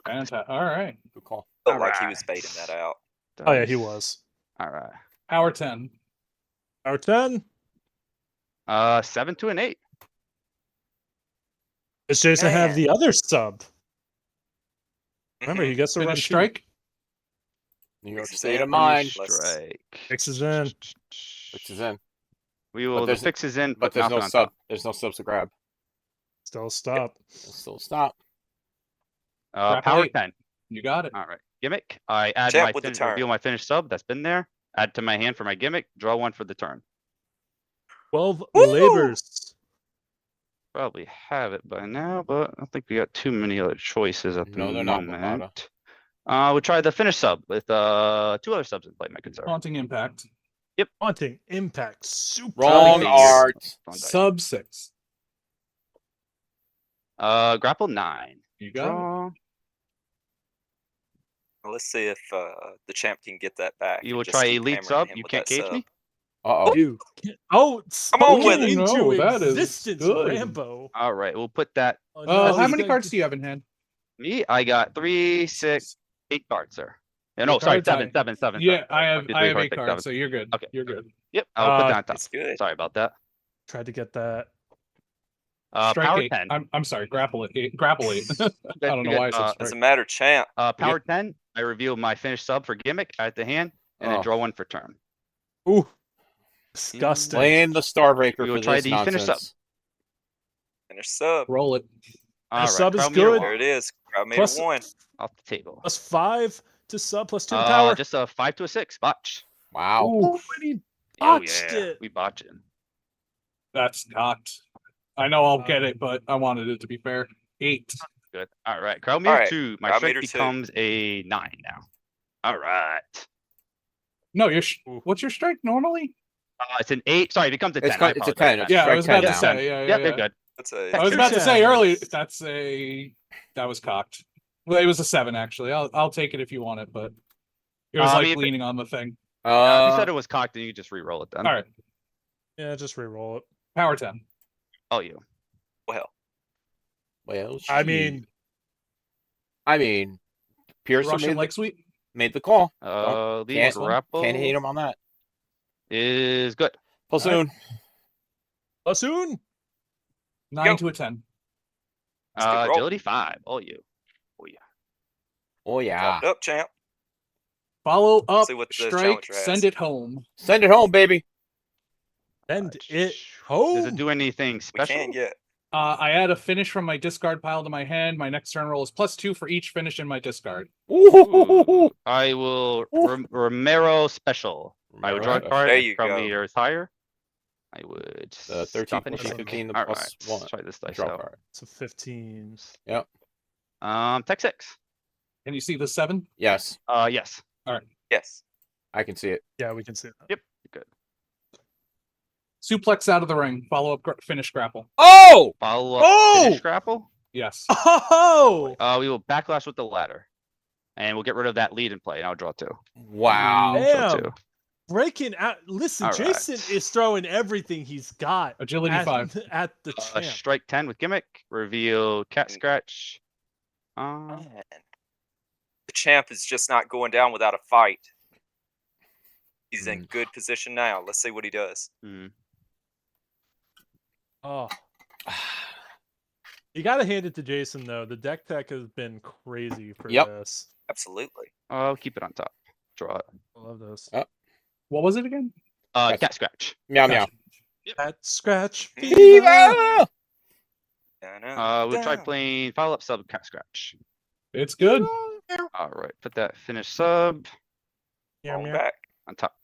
Fantastic. All right. Good call. Felt like he Alright. was baiting that out. Oh yeah, he was. All right. Power 10. Our 10. 7 to an 8. It's Jason have Man. the other sub. Remember, Mhm. he gets to run Finish two. strike. New York Mixes State in. of mind. Let's- Strike. Fixes in. Fixes in. We will there's- fix is in, But put there's Malcolm no on sub. top. There's no subs to grab. Still stop. Still stop. Power Grapple 10. You got it. All right. Gimmick. I add Champ my with the turn. reveal my finished sub. That's been there. Add to my hand for my gimmick. Draw 1 for the turn. 12 labors. Probably have it by now, but I don't think we got too many other choices at the No, they're not, moment. We'll try the finish sub with 2 other subs in play, my good sir. Haunting Impact. Haunting Impact. Super. Wrong Fingers. art. Wrong dice. Sub 6. Grapple 9. You got it. Draw. Let's see if the champ can get that back. You and will just try keep elite hammering sub. him You with can't that cage sub. me. Uh-oh. Dude. Oh, Come on with spoken it. No, into that is existence, good. Rambo. All right, we'll put that. Oh, no, How he's many gonna cards get- do you have in hand? Me, I got 3, 6, 8 cards, sir. Yeah, no, Eight sorry, cards, I- 7. Yeah, sorry. I have 1, 2, 3, I have 4, 8 6, cards, 7. so you're good. Okay. You're good. Yep, I'll put that on top. It's good. Sorry about that. Tried to get that. Strike Power 8. 10. I'm sorry, grapple 8. Grapple 8. I don't know why I said Doesn't strike. matter, champ. Power 10. I reveal my finished sub for gimmick at the hand, and then Oh. draw 1 for turn. Ooh. Disgusting. Playing the Starbreaker We will for try this the finish sub. nonsense. Finish sub. Roll it. All sub is crowd meter good. There it is. Crowd made Plus- a 1. off the table. Plus 5 to sub, plus 2 to power. Just a 5 to a 6. Botch. Wow. Ooh, and he Oh botched yeah, it. we botched it. That's not. I know I'll get it, but I wanted it to be fair. 8. Good. All right, crowd meter right, 2. My crowd strike meter 2. becomes a 9 now. All right. No, what's your strike normally? It's an 8. Sorry, it becomes a 10. It's I a apologize. 10. It's Yeah, I strike was about 10 to now. say. Yeah, Yep, yeah. you're good. That's a I was about to say Extra earlier. chance. That was cocked. Well, it was a 7 actually. I'll take it if you want it, but it was like if it- leaning on the thing. If you said it was cocked, then you just re-roll it then. All right, Yeah, just re-roll it. power 10. Oh, you. well. Well, I shit. mean, Pearson Russian made, leg sweep. made the call. Lead Can't, grapple can't hate him on that. is good. Platoon. Platoon. 9 Yo. to a 10. Let's get roll. Agility 5. Oh, you. Oh, yeah. Oh, yeah. Chopped up, champ. Follow up. See what the Strike. challenger has. Send it home. Send it home, baby. Send it Does home. it do anything We special? can't get. I add a finish from my discard pile to my hand. My next turn roll is +2 for each finish in my discard. Ooh, I will Romero special. I would draw a Romero. card. There if you crowd go. meter is higher. I would 13, stop 14, finishing. 15, the All plus right, one. let's try this dice Draw out. card. It's a 15. Tech 6. Can you see the 7? Yes, Yes. Yes. I can see it. Yeah, we can see that. Yep. Good. Suplex out of the ring. Follow up. Finish grapple. Oh! Follow up. Oh! Finish grapple. Yes. Oh! We will backlash with the ladder. And we'll get rid of that lead and play, and I'll draw 2. Wow. Draw Damn. 2. Breaking out. Listen, All Jason right. is throwing everything he's got Agility at, 5. at the champ. Strike 10 with gimmick. Reveal cat scratch. Man. The champ is just not going down without a fight. He's in good position now. Let's see what he does. Oh. You gotta hand it to Jason though. The deck tech has been crazy for this. Absolutely. Oh, keep it on top. Draw it. I love this. What was it again? Cat scratch. Meow meow. That scratch. Viva! We'll try playing follow-up sub cat scratch. It's good. All right, put that finish sub Yeah, Roll yeah. back. on top.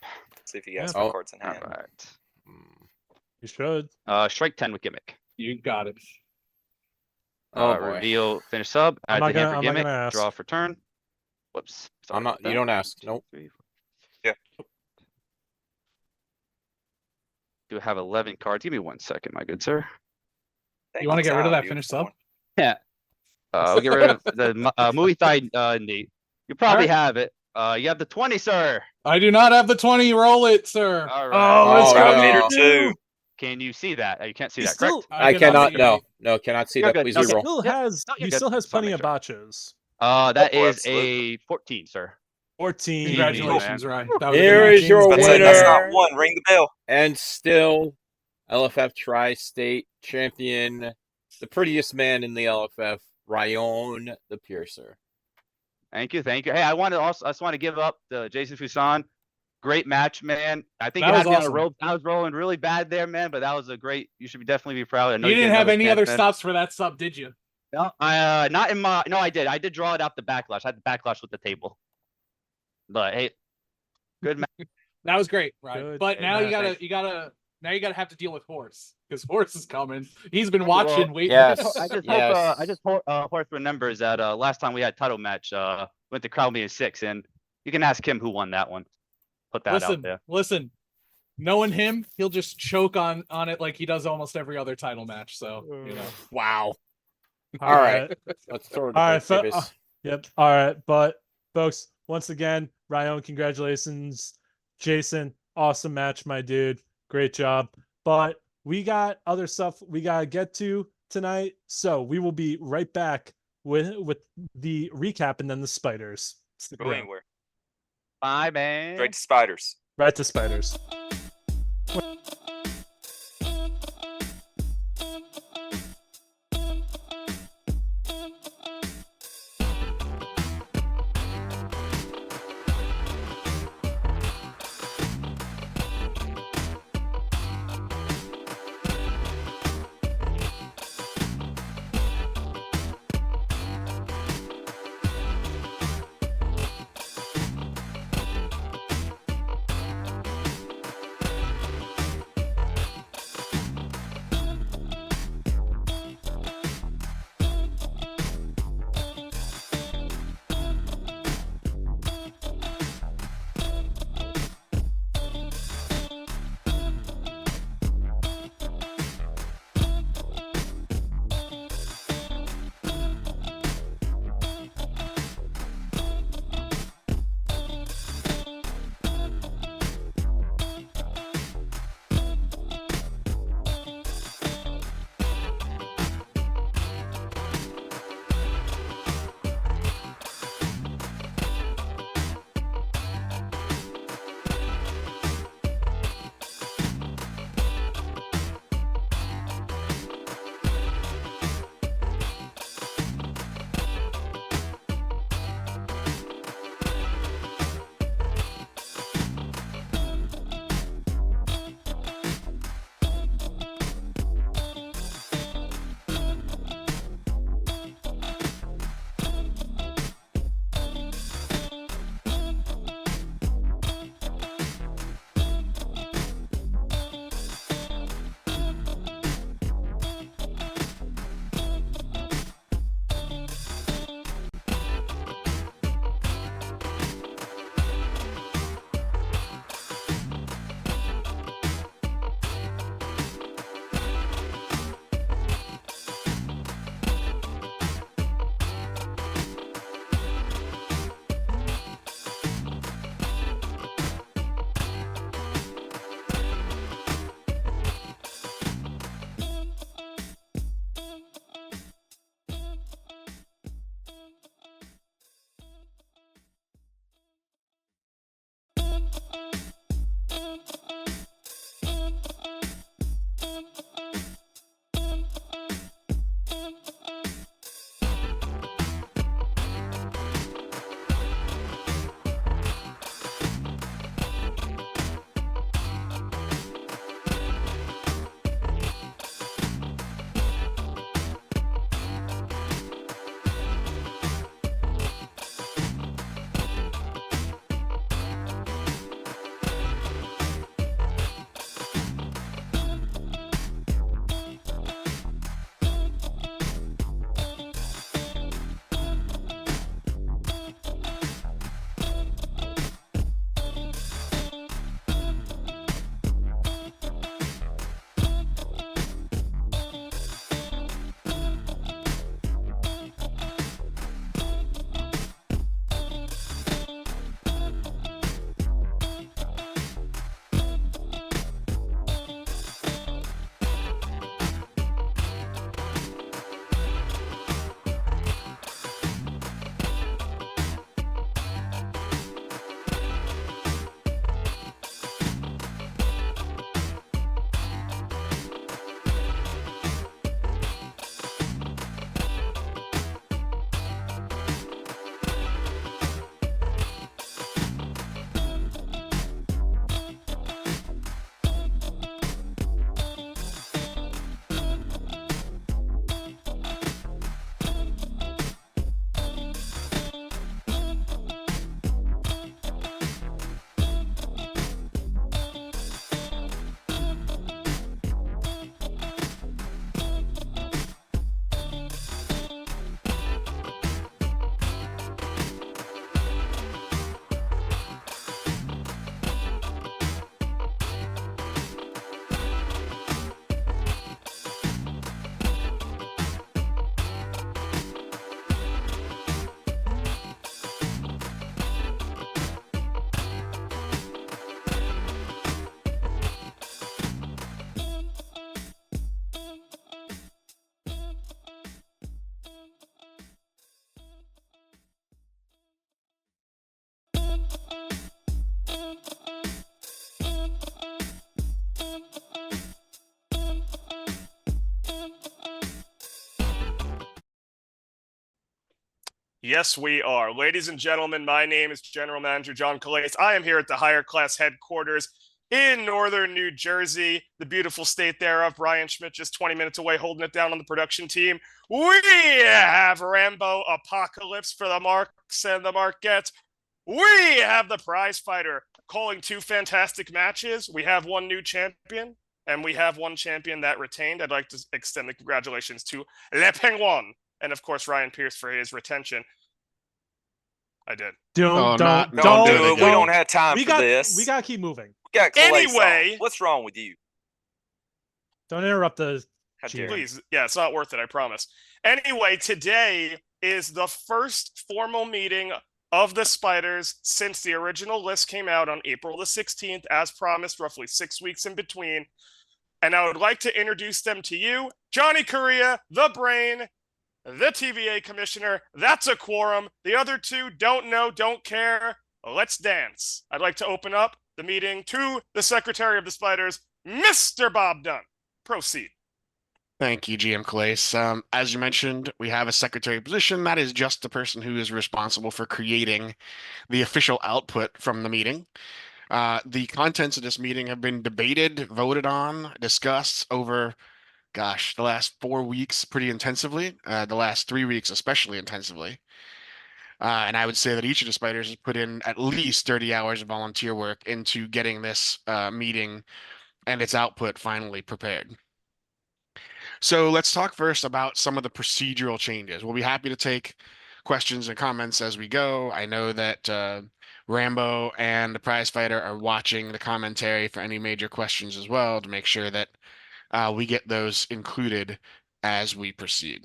See if he has Yeah. more cards in All hand. right. You should. Strike 10 with gimmick. You got it. Oh, boy. Reveal finish sub. I'm Add not the hand gonna- for I'm not gimmick. gonna ask. Draw for turn. Whoops. Sorry I'm not. about You that. don't ask. Nope. 3, 4. Yeah. Do have 11 cards. Give me 1 second, my good sir. Take You want to your get rid of time, that dude. finish Come sub? on. Yeah. We'll get rid of the Muay Thai Nate. You probably have it. You have the 20, sir. I do not have the 20. Roll it, sir. All right. Oh, let's Oh, go. no. Meter 2. Can you see that? You can't see He that, still, correct? I cannot. see No. it. No. Cannot see You're that. good. Please Okay. reroll. still Yep. has No, you're he good. still has Just wanna plenty make of sure. botches. That Oh, is absolutely. a 14, sir. 14. Congratulations, Ryan. That was a Here good is match. your That's winner. not one. Ring the bell. And still, LFF Tri-State champion, the prettiest man in the LFF, Ryan the Piercer. Thank you, thank you. Hey, I just want to give up to Jason Fuson. Great match, man. I think That you was had me on a awesome. rope. I was rolling really bad there, man, but that was a great. You should definitely be proud. I know You get didn't have another any chance, other man. stops for that sub, did you? No, not in my. No, I did. I did draw it out the backlash. I had the backlash with the table. But hey, good match. That was great, Ryan. Good. But Hey, now man, you gotta have to deal with Horse because Horse is coming. He's been watching, Well, waiting. Yes. I just Yes. hope. I just hope Horse remembers that last time we had title match. Went to Crowd Meeting 6, and you can ask him who won that one. Put that out there. Listen. Knowing him, he'll just choke on it like he does almost every other title match. So you know. Wow. All right. Let's throw it. All right, Davis. Yep. All right. But folks, once again, Ryan, congratulations. Jason, awesome match, my dude. Great job. But we got other stuff we gotta get to tonight. So we will be right back with the recap and then the spiders. Stick Go around. anywhere. Bye, man. Straight to spiders. Right to spiders. Yes, we are. Ladies and gentlemen, my name is General Manager John Calais. I am here at the Higher Class headquarters in northern New Jersey, the beautiful state thereof. Brian Schmidt just 20 minutes away holding it down on the production team. We have Rambo Apocalypse for the Marks and the Marquettes. We have the prize fighter calling 2 fantastic matches. We have 1 new champion, and we have 1 champion that retained. I'd like to extend the congratulations to Le Penguin. And of course, Ryan Pierce for his retention. I did. Oh, Don't Don't do do it. it We again. don't have time We for got this. we gotta keep moving. We got Calais Anyway- on. What's wrong with you? Don't interrupt the How dare cheer. you? Please, yeah, it's not worth it, I promise. Anyway, today is the first formal meeting of the Spiders since the original list came out on April the 16th, as promised, roughly 6 weeks in between. And I would like to introduce them to you, Johnny Correa, the Brain, the TVA Commissioner. That's a quorum. The other 2 don't know, don't care. Let's dance. I'd like to open up the meeting to the Secretary of the Spiders, Mr. Bob Dunn. Proceed. Thank you, GM Calais. As you mentioned, we have a secretary position. That is just the person who is responsible for creating the official output from the meeting. The contents of this meeting have been debated, voted on, discussed over, gosh, the last 4 weeks pretty intensively, the last 3 weeks especially intensively. And I would say that each of the Spiders has put in at least 30 hours of volunteer work into getting this meeting and its output finally prepared. So let's talk first about some of the procedural changes. We'll be happy to take questions and comments as we go. I know that Rambo and the prize fighter are watching the commentary for any major questions as well to make sure that we get those included as we proceed.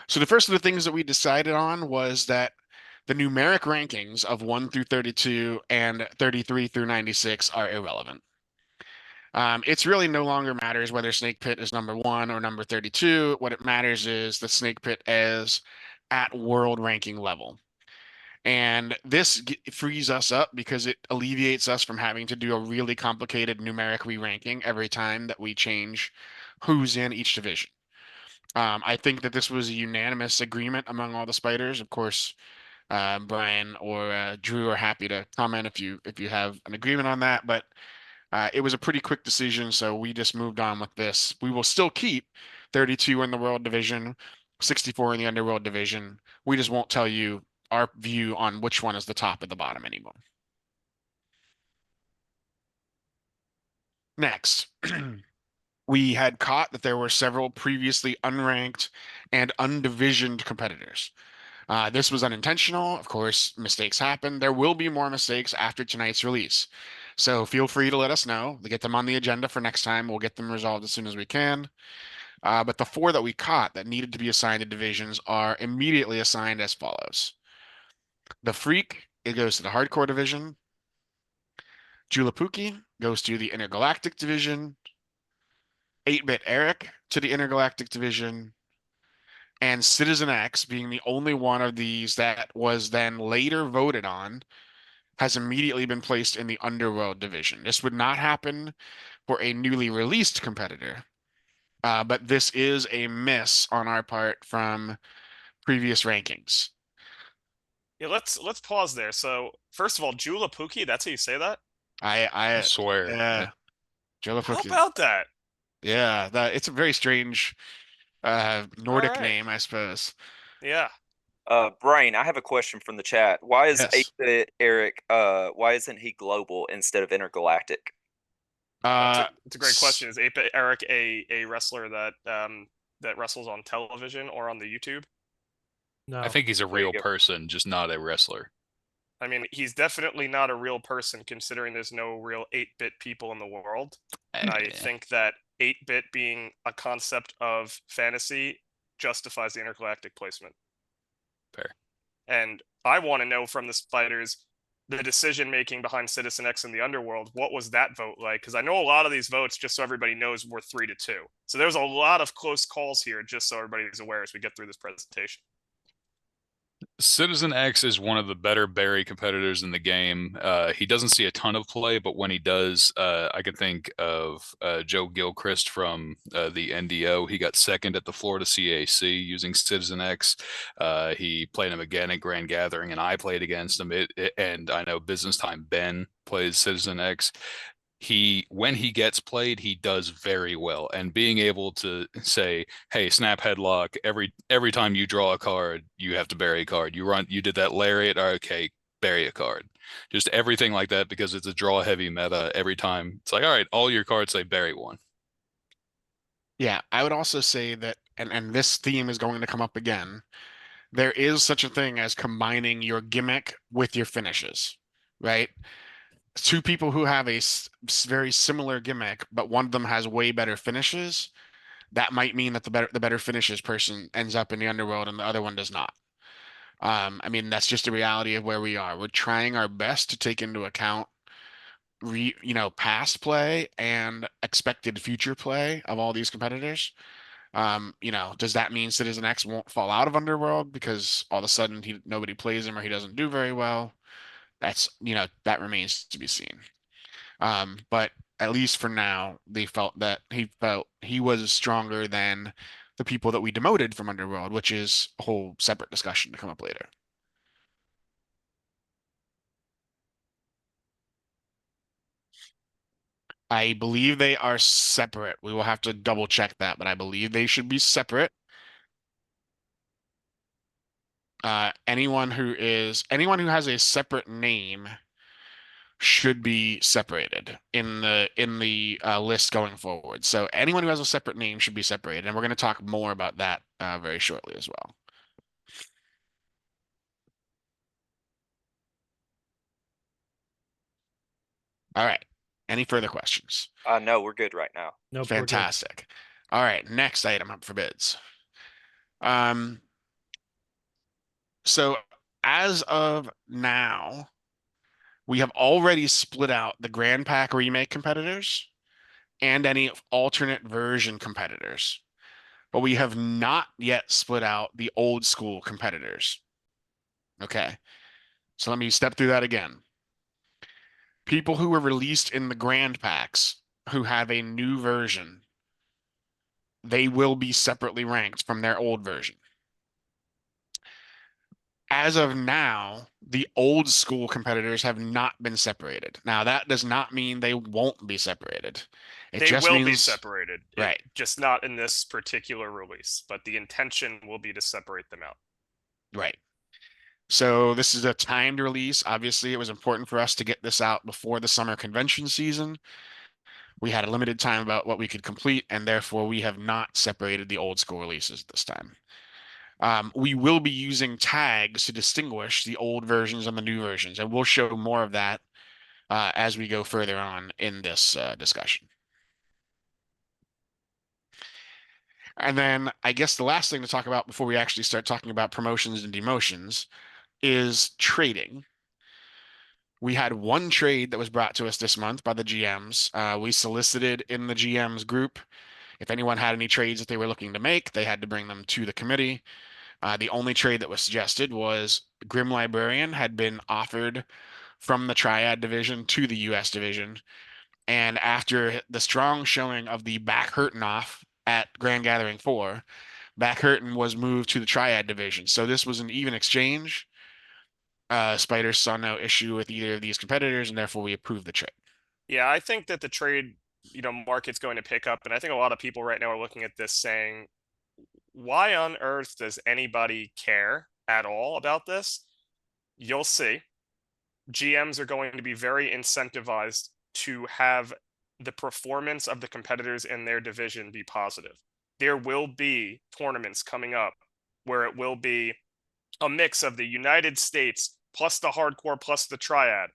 So the first of the things that we decided on was that the numeric rankings of 1 through 32 and 33 through 96 are irrelevant. It's really no longer matters whether Snake Pit is number 1 or number 32. What it matters is the Snake Pit is at world ranking level. And this frees us up because it alleviates us from having to do a really complicated numeric re-ranking every time that we change who's in each division. I think that this was a unanimous agreement among all the Spiders. Of course, Brian or Drew are happy to comment if you have an agreement on that, but it was a pretty quick decision, so we just moved on with this. We will still keep 32 in the World Division, 64 in the Underworld Division. We just won't tell you our view on which one is the top and the bottom anymore. Next, we had caught that there were several previously unranked and undivisioned competitors. This was unintentional. Of course, mistakes happen. There will be more mistakes after tonight's release. So feel free to let us know. To get them on the agenda for next time. We'll get them resolved as soon as we can. But the 4 that we caught that needed to be assigned to divisions are immediately assigned as follows. The Freak, it goes to the Hardcore Division. Julapuki goes to the Intergalactic Division. 8-Bit Eric to the Intergalactic Division. And Citizen X, being the only one of these that was then later voted on, has immediately been placed in the Underworld Division. This would not happen for a newly released competitor, but this is a miss on our part from previous rankings. Yeah, let's pause there. So, first of all, Julapuki, that's how you say that? I swear. Yeah. How Julapuki. about that? Yeah, it's a very strange Nordic Alright. name, I suppose. Yeah. Brain, I have a question from the chat. Why is Yes. 8-Bit Eric, why isn't he global instead of intergalactic? It's a great question. Is 8-Bit Eric a wrestler that that wrestles on television or on the YouTube? No. I think he's a There you real go. person, just not a wrestler. I mean, he's definitely not a real person considering there's no real 8-bit people in the world. And I think that 8-bit being a concept of fantasy justifies the intergalactic placement. Fair. And I want to know from the Spiders the decision making behind Citizen X in the Underworld. What was that vote like? Because I know a lot of these votes, just so everybody knows, were 3-2. So there's a lot of close calls here, just so everybody is aware as we get through this presentation. Citizen X is one of the better Barry competitors in the game. He doesn't see a ton of play, but when he does, I can think of Joe Gilchrist from the NDO. He got second at the Florida CAC using Citizen X. He played him again at Grand Gathering, and I played against him. And I know Business Time Ben plays Citizen X. When he gets played, he does very well. And being able to say, hey, snap headlock, every time you draw a card, you have to bury a card. You did that lariat, okay, bury a card. Just everything like that, because it's a draw heavy meta. Every time it's like, all right, all your cards say bury one. Yeah, I would also say that, and this theme is going to come up again. There is such a thing as combining your gimmick with your finishes, right? Two people who have a very similar gimmick, but one of them has way better finishes, that might mean that the better finishes person ends up in the underworld and the other one does not. I mean, that's just the reality of where we are. We're trying our best to take into account past play and expected future play of all these competitors. Does that mean Citizen X won't fall out of Underworld because all of a sudden nobody plays him or he doesn't do very well? That remains to be seen. But at least for now, they felt he was stronger than the people that we demoted from Underworld, which is a whole separate discussion to come up later. I believe they are separate. We will have to double check that, but I believe they should be separate. Anyone who has a separate name should be separated in the list going forward. So anyone who has a separate name should be separated, and we're going to talk more about that very shortly as well. All right. Any further questions? No, we're good right now. Nope, Fantastic. All right, next item up for bids. So as of now, we have already split out the Grand Pack remake competitors and any alternate version competitors, but we have not yet split out the old school competitors. Okay, so let me step through that again. People who were released in the Grand Packs who have a new version, they will be separately ranked from their old version. As of now, the old school competitors have not been separated. Now, that does not mean they won't be separated. They just will be means separated. Right. Just not in this particular release, but the intention will be to separate them out. Right. So this is a timed release. Obviously, it was important for us to get this out before the summer convention season. We had a limited time about what we could complete, and therefore we have not separated the old school releases this time. We will be using tags to distinguish the old versions and the new versions, and we'll show more of that as we go further on in this discussion. And then I guess the last thing to talk about before we actually start talking about promotions and demotions is trading. We had one trade that was brought to us this month by the GMs. We solicited in the GMs group if anyone had any trades that they were looking to make, they had to bring them to the committee. The only trade that was suggested was Grim Librarian had been offered from the Triad division to the US division. And after the strong showing of the Back Hurtin off at Grand Gathering 4, Back Hurtin was moved to the Triad division. So this was an even exchange. Spider saw no issue with either of these competitors, and therefore we approved the trade. Yeah, I think that the trade, market's going to pick up, and I think a lot of people right now are looking at this saying, why on earth does anybody care at all about this? You'll see. GMs are going to be very incentivized to have the performance of the competitors in their division be positive. There will be tournaments coming up where it will be a mix of the United States plus the hardcore plus the triad.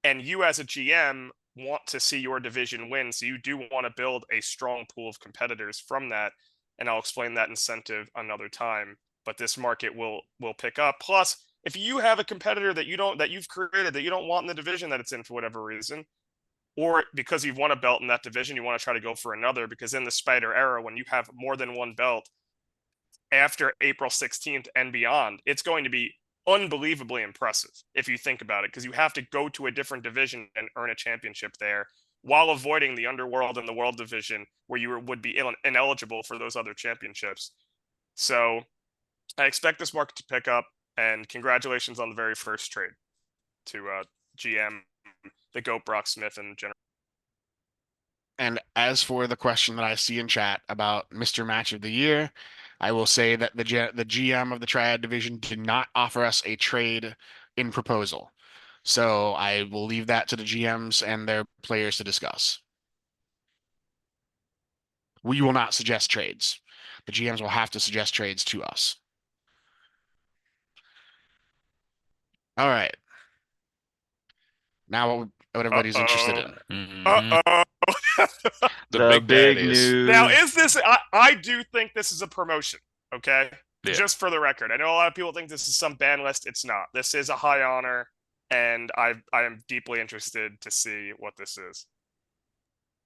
And you as a GM want to see your division win. So you do want to build a strong pool of competitors from that. And I'll explain that incentive another time. But this market will pick up. Plus, if you have a competitor that you've created that you don't want in the division that it's in for whatever reason, or because you've won a belt in that division, you want to try to go for another, because in the Spider era, when you have more than one belt after April 16th and beyond, it's going to be unbelievably impressive if you think about it, because you have to go to a different division and earn a championship there while avoiding the Underworld and the World Division where you would be ineligible for those other championships. So I expect this market to pick up, and congratulations on the very first trade to GM, the GOAT Brock Smith, and General. And as for the question that I see in chat about Mr. Match of the Year, I will say that the GM of the Triad division did not offer us a trade in proposal. So I will leave that to the GMs and their players to discuss. We will not suggest trades. The GMs will have to suggest trades to us. All right. Now what everybody's interested in. Uh-oh. The big news. Now, is this... I do think this is a promotion, okay? Yeah. Just for the record. I know a lot of people think this is some ban list. It's not. This is a high honor, and I am deeply interested to see what this is.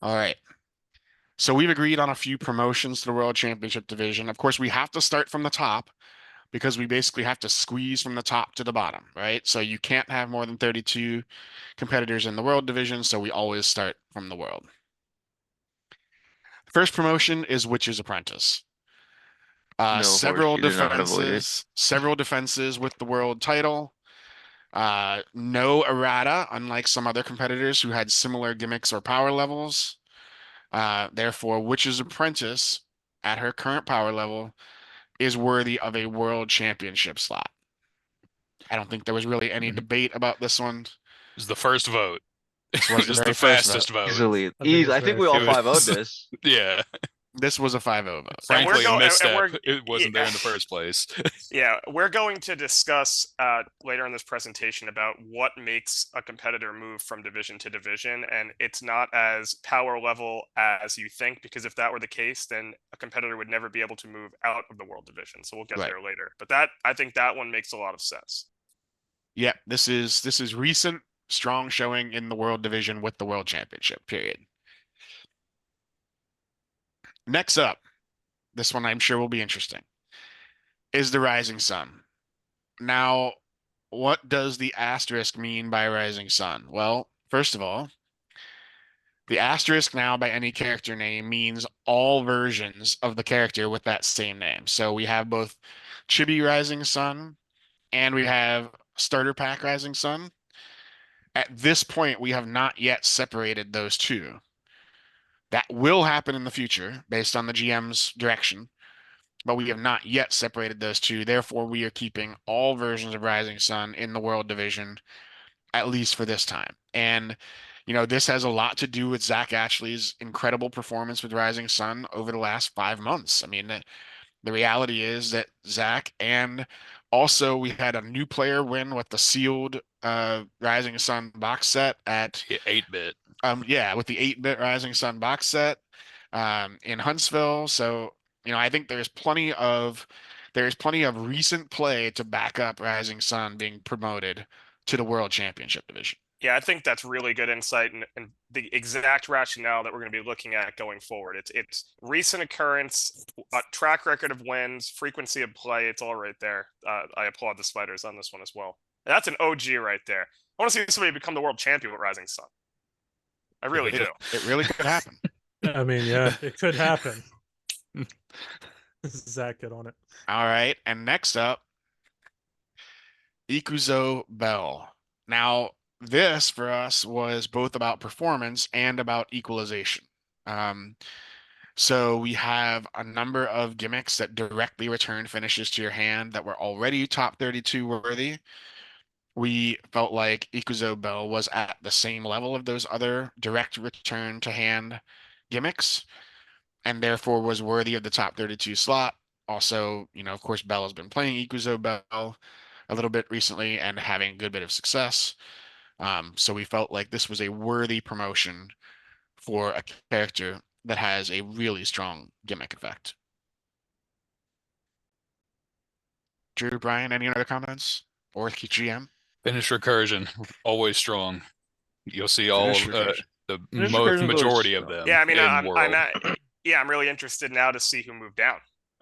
All right. So we've agreed on a few promotions to the World Championship division. Of course, we have to start from the top because we basically have to squeeze from the top to the bottom, right? So you can't have more than 32 competitors in the World division, so we always start from the World. First promotion is Witch's Apprentice. Several defenses with the world title. No errata, unlike some other competitors who had similar gimmicks or power levels. Therefore, Witch's Apprentice, at her current power level, is worthy of a world championship slot. I don't think there was really any debate about this one. It was the first vote. This was the fastest vote. Easily. I think we all 5-0'd this. Yeah. This was a 5-0 vote. Frankly, a misstep. It wasn't there in the first place. Yeah, we're going to discuss later in this presentation about what makes a competitor move from division to division, and it's not as power level as you think, because if that were the case, then a competitor would never be able to move out of the world division. So we'll get there later. But I think that one makes a lot of sense. Yeah, this is recent strong showing in the world division with the world championship, period. Next up, this one I'm sure will be interesting, is the Rising Sun. Now, what does the asterisk mean by Rising Sun? Well, first of all, the asterisk now by any character name means all versions of the character with that same name. So we have both Chibi Rising Sun and we have Starter Pack Rising Sun. At this point, we have not yet separated those two. That will happen in the future based on the GM's direction, but we have not yet separated those two. Therefore, we are keeping all versions of Rising Sun in the World Division, at least for this time. And, you know, this has a lot to do with Zach Ashley's incredible performance with Rising Sun over the last 5 months. I mean, the reality is that Zach, and also we had a new player win with the sealed Rising Sun box set at 8-bit. With the 8-bit Rising Sun box set in Huntsville. So, you know, I think there's plenty of recent play to back up Rising Sun being promoted to the World Championship division. Yeah, I think that's really good insight and the exact rationale that we're going to be looking at going forward. It's recent occurrence, track record of wins, frequency of play. It's all right there. I applaud the Spiders on this one as well. That's an OG right there. I want to see somebody become the world champion with Rising Sun. I really do. It really could happen. I mean, yeah, it could happen. Zach, get on it. All right, and next up, Ikuzo Bell. Now, this for us was both about performance and about equalization. So we have a number of gimmicks that directly return finishes to your hand that were already top 32 worthy. We felt like Ikuzo Bell was at the same level of those other direct return to hand gimmicks, and therefore was worthy of the top 32 slot. Also, you know, of course, Bell has been playing Ikuzo Bell a little bit recently and having a good bit of success. So we felt like this was a worthy promotion for a character that has a really strong gimmick effect. Drew, Brian, any other comments? Or GM? Finish recursion, always strong. You'll see all the majority of them. Yeah, I mean, I'm I'm really interested now to see who moved down.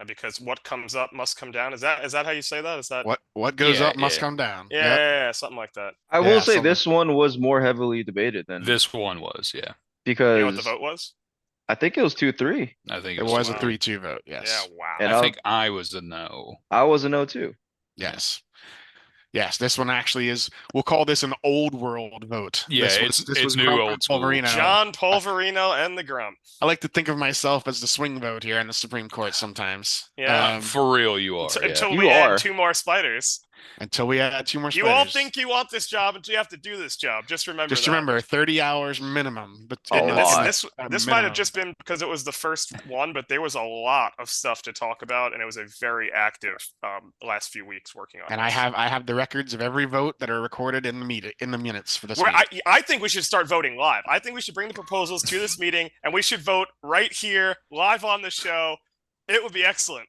because what comes up must come down. Is that how you say that? Is that What goes Yeah, up must yeah. come down. yeah, Yep. yeah, something like that. I Yeah, will say something. this one was more heavily debated than This one was, yeah. You know what the because vote was? I think it was 2-3, I think It it was a wow. 3-2 vote. Yeah, Yes. wow. and I think I was a no. I was a no too. Yes. Yes. This one actually is. We'll call this an old world vote. Yeah, this it's was new Grump old and school. Polverino. John Polverino and the Grump. I like to think of myself as the swing vote here in the Supreme Court sometimes. Yeah. For real, you are. Yeah. Until You we are. add 2 more spiders. Until we add 2 more You spiders. all think you want this job until you have to do this job. Just remember Just that. remember, 30 hours minimum. But A lot. This might have just been because it was the first one, but there was a lot of stuff to talk about, and it was a very active last few weeks working on. And this. I have the records of every vote that are recorded in the minutes for this meeting. I think we should start voting live. I think we should bring the proposals to this meeting, and we should vote right here, live on the show. It would be excellent.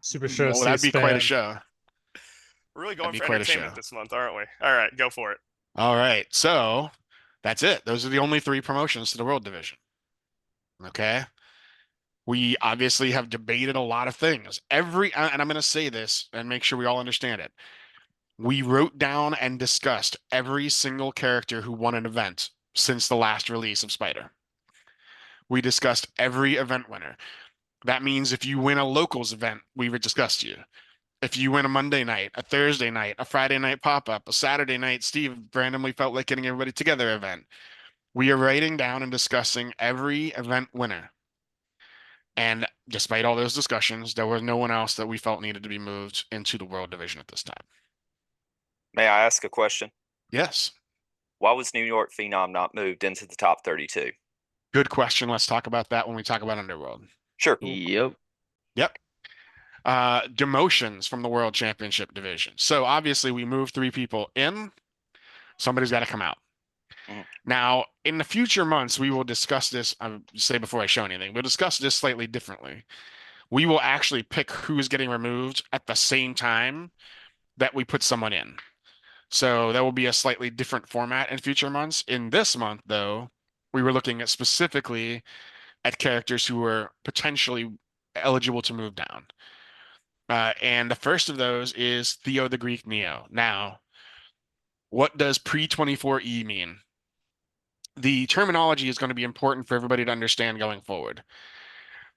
Super show. Well, that'd be quite a show. We're really going That'd be for quite a entertainment show. this month, aren't we? All right, go for it. All right, so that's it. Those are the only 3 promotions to the World Division. Okay. We obviously have debated a lot of things. And I'm going to say this and make sure we all understand it. We wrote down and discussed every single character who won an event since the last release of Spider. We discussed every event winner. That means if you win a locals event, we've discussed you. If you win a Monday night, a Thursday night, a Friday night pop-up, a Saturday night, Steve randomly felt like getting everybody together event. We are writing down and discussing every event winner. And despite all those discussions, there was no one else that we felt needed to be moved into the World Division at this time. May I ask a question? Yes. Why was New York Phenom not moved into the top 32? Good question. Let's talk about that when we talk about Underworld. Sure. Yep. Demotions from the World Championship division. So obviously we moved 3 people in. Somebody's got to come out. Now, in the future months, we will discuss this. I'll say before I show anything, we'll discuss this slightly differently. We will actually pick who's getting removed at the same time that we put someone in. So that will be a slightly different format in future months. In this month, though, we were looking at specifically at characters who were potentially eligible to move down. And the first of those is Theo the Greek Neo. Now, what does pre-24E mean? The terminology is going to be important for everybody to understand going forward.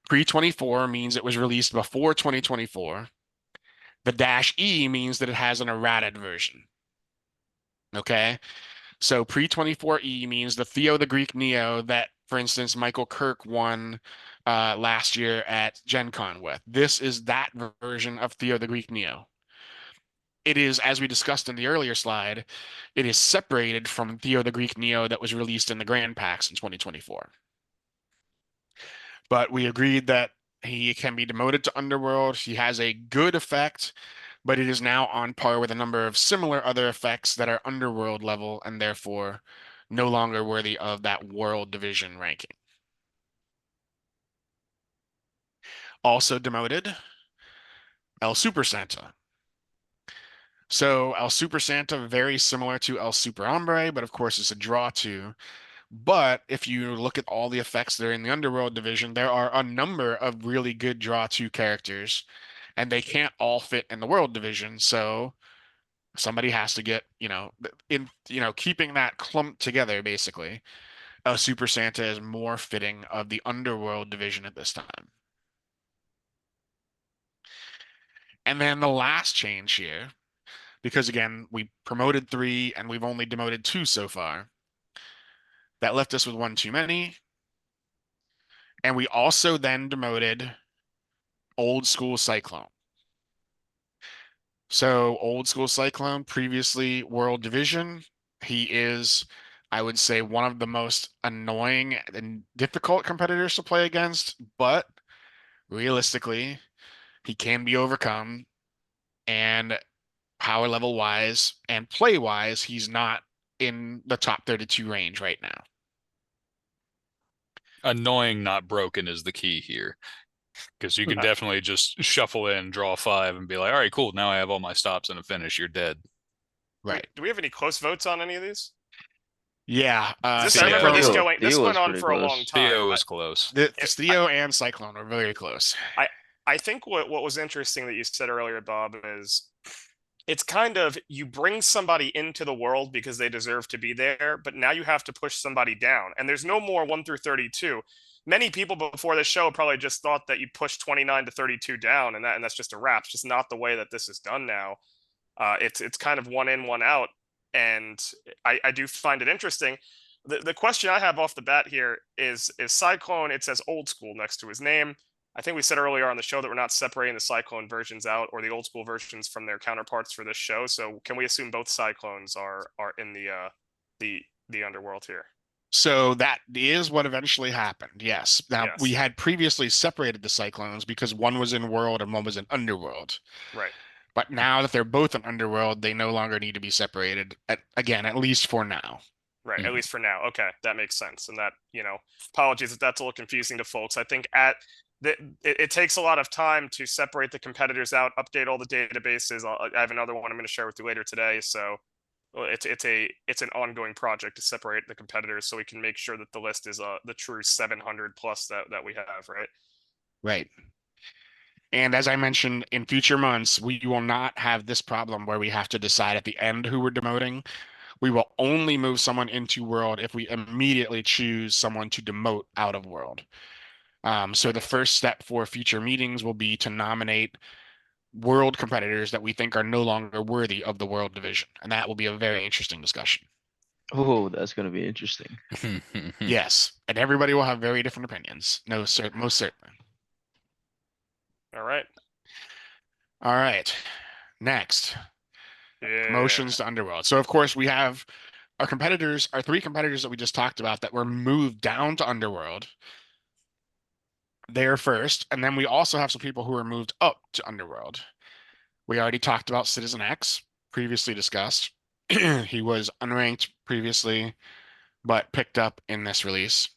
Pre-24 means it was released before 2024. The -E means that it has an errated version. Okay? So pre-24E means the Theo the Greek Neo that, for instance, Michael Kirk won last year at Gen Con with. This is that version of Theo the Greek Neo. It is, as we discussed in the earlier slide, it is separated from Theo the Greek Neo that was released in the Grand Packs in 2024. But we agreed that he can be demoted to Underworld. He has a good effect, but it is now on par with a number of similar other effects that are Underworld level and therefore no longer worthy of that World Division ranking. Also demoted, El Super Santa. So El Super Santa, very similar to El Super Hombre, but of course it's a draw too. But if you look at all the effects that are in the Underworld division, there are a number of really good draw 2 characters, and they can't all fit in the World division. So somebody has to get, keeping that clumped together, basically. A Super Santa is more fitting of the Underworld division at this time. And then the last change here, because again, we promoted 3 and we've only demoted 2 so far. That left us with 1 too many. And we also then demoted Old School Cyclone. So Old School Cyclone, previously World Division. He is, I would say, one of the most annoying and difficult competitors to play against, but realistically, he can be overcome. And power level wise and play wise, he's not in the top 32 range right now. Annoying, not broken is the key here. Because you can definitely just shuffle in, draw 5, and be like, all right, cool, now I have all my stops and a finish. You're dead. Right. Do we have any close votes on any of these? Yeah. I remember this going. This went on for a long time. Theo was close. Theo and Cyclone are very close. I think what was interesting that you said earlier, Bob, is it's kind of you bring somebody into the world because they deserve to be there, but now you have to push somebody down. And there's no more 1 through 32. Many people before the show probably just thought that you push 29 to 32 down and that's just a wrap. It's just not the way that this is done now. It's kind of one in, one out. And I do find it interesting. The question I have off the bat here is Cyclone, it says old school next to his name. I think we said earlier on the show that we're not separating the Cyclone versions out or the old school versions from their counterparts for this show. So can we assume both Cyclones are in the underworld here? So that is what eventually happened. Yes. Now Yes. we had previously separated the Cyclones because one was in world and one was in underworld. Right. But now that they're both in underworld, they no longer need to be separated. Again, at least for now. Right. At least for now. Okay, that makes sense. And that, apologies if that's a little confusing to folks. I think it takes a lot of time to separate the competitors out, update all the databases. I have another one I'm going to share with you later today. So it's an ongoing project to separate the competitors so we can make sure that the list is the true 700 plus that we have, right? Right. And as I mentioned, in future months, we will not have this problem where we have to decide at the end who we're demoting. We will only move someone into world if we immediately choose someone to demote out of world. So the first step for future meetings will be to nominate world competitors that we think are no longer worthy of the world division. And that will be a very interesting discussion. Oh, that's gonna be interesting. Yes. And everybody will have very different opinions. No, most certainly. All right. All right. Next. Yeah. Promotions to Underworld. So of course we have our three competitors that we just talked about that were moved down to Underworld. They're first, and then we also have some people who were moved up to Underworld. We already talked about Citizen X, previously discussed. He was unranked previously, but picked up in this release.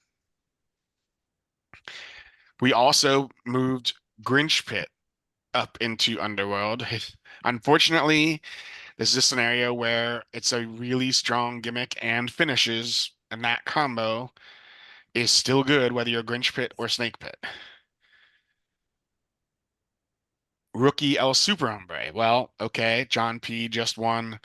We also moved Grinch Pit up into Underworld. Unfortunately, this is a scenario where it's a really strong gimmick and finishes, and that combo is still good whether you're Grinch Pit or Snake Pit. Rookie El Super Hombre. Well, okay, John P just won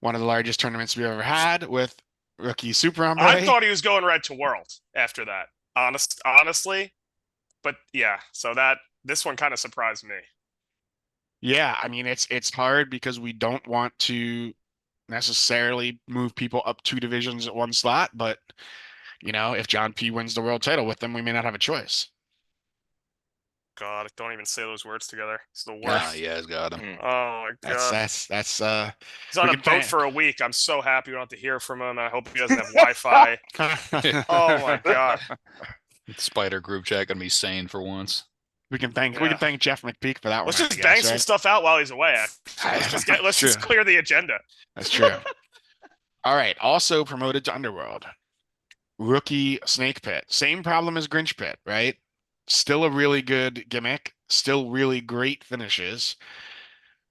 one of the largest tournaments we've ever had with Rookie Super Hombre. I thought he was going right to world after that. Honestly, but yeah. So this one kind of surprised me. Yeah, I mean it's hard because we don't want to necessarily move people up 2 divisions at one slot, but if John P wins the world title with them, we may not have a choice. God, don't even say those words together. It's the worst. Yeah, it's got him. Oh my God. That's He's on a boat for a week. I'm so happy we don't have to hear from him. I hope he doesn't have Wi-Fi. Oh my God. Spider group chat gonna be sane for once. We can thank Jeff McPeak for that one. Let's just bang some stuff out while he's away. Let's just clear the agenda. That's true. All right. Also promoted to Underworld. Rookie Snake Pit. Same problem as Grinch Pit, right? Still a really good gimmick. Still really great finishes.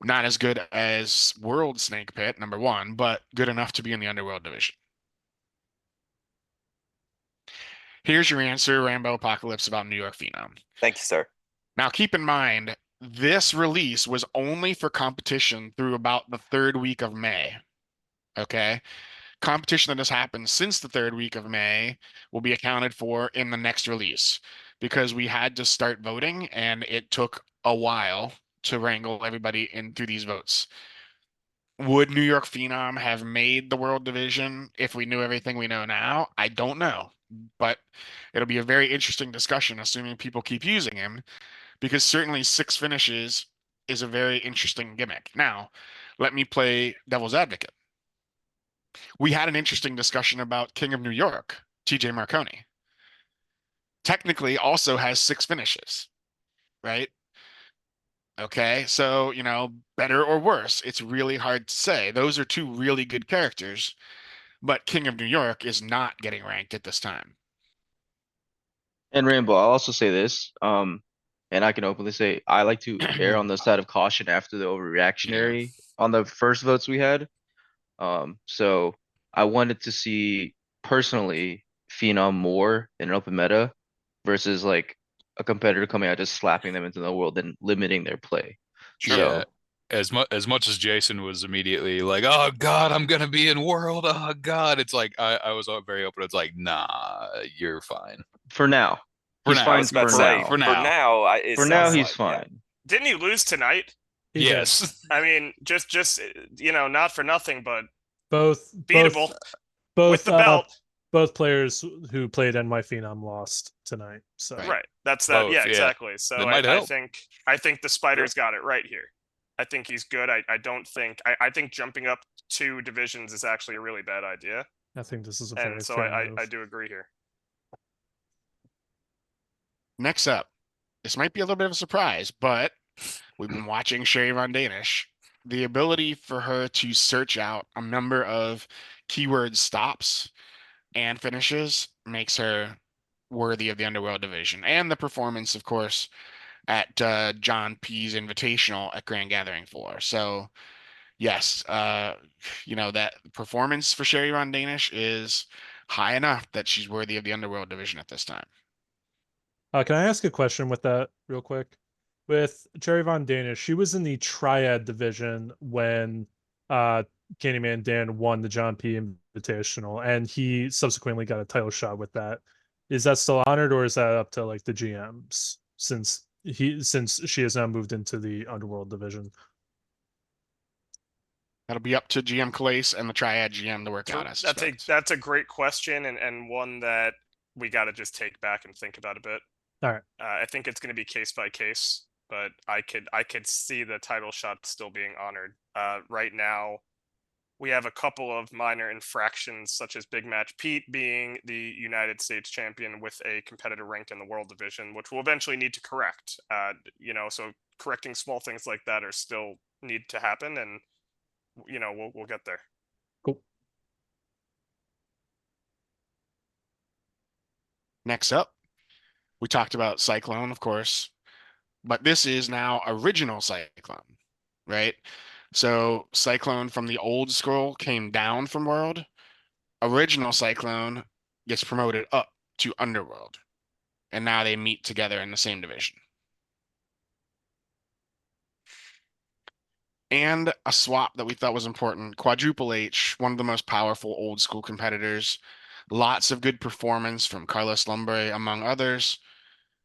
Not as good as World Snake Pit, number 1, but good enough to be in the Underworld division. Here's your answer, Rambo Apocalypse, about New York Phenom. Thank you, sir. Now, keep in mind, this release was only for competition through about the 3rd week of May. Okay? Competition that has happened since the 3rd week of May will be accounted for in the next release because we had to start voting and it took a while to wrangle everybody in through these votes. Would New York Phenom have made the world division if we knew everything we know now? I don't know, but it'll be a very interesting discussion assuming people keep using him because certainly 6 finishes is a very interesting gimmick. Now, let me play devil's advocate. We had an interesting discussion about King of New York, TJ Marconi. Technically also has 6 finishes, right? Okay, so, better or worse, it's really hard to say. Those are 2 really good characters, but King of New York is not getting ranked at this time. And Rambo, I'll also say this, and I can openly say I like to err on the side of caution after the overreactionary on the first votes we had. So I wanted to see personally Phenom more in an open meta versus like a competitor coming out just slapping them into the world and limiting their play. Yeah. So As much as Jason was immediately like, "Oh God, I'm gonna be in World. Oh God," it's like I was very open. It's like, nah, you're fine for now, for he's now. I fine was about for to say, now. For for now, it For now, sounds he's like, yeah. fine. Didn't he lose tonight? He did. Yes. I mean, just not for nothing, but Both beatable both with the belt. both players who played NY Phenom lost tonight. So Right. That's that. Both, Yeah, yeah. exactly. So That might I help. think the Spiders got it right here. I think he's good. I don't think I think jumping up 2 divisions is actually a really bad idea. I think this is a very And so fair I move. do agree here. Next up, this might be a little bit of a surprise, but we've been watching Sherry Von Danish. The ability for her to search out a number of keyword stops and finishes makes her worthy of the Underworld division. And the performance, of course, at John P's Invitational at Grand Gathering 4. So, yes, that performance for Sherry Von Danish is high enough that she's worthy of the Underworld division at this time. Can I ask a question with that real quick? With Cherry Von Danish, she was in the Triad division when Candyman Dan won the John P Invitational, and he subsequently got a title shot with that. Is that still honored, or is that up to like the GMs since she has now moved into the Underworld division? That'll be up to GM Calais and the Triad GM to work out. I suspect. That's a great question and one that we got to just take back and think about a bit. All right. I think it's going to be case by case, but I could see the title shot still being honored. Right now, we have a couple of minor infractions, such as Big Match Pete being the United States champion with a competitor rank in the World Division, which we'll eventually need to correct. So correcting small things like that are still need to happen, and we'll get there. Cool. Next up, we talked about Cyclone, of course, but this is now original Cyclone, right? So Cyclone from the old scroll came down from World. Original Cyclone gets promoted up to Underworld, and now they meet together in the same division. And a swap that we thought was important, Quadruple H, one of the most powerful old school competitors. Lots of good performance from Carlos Lumbre, among others.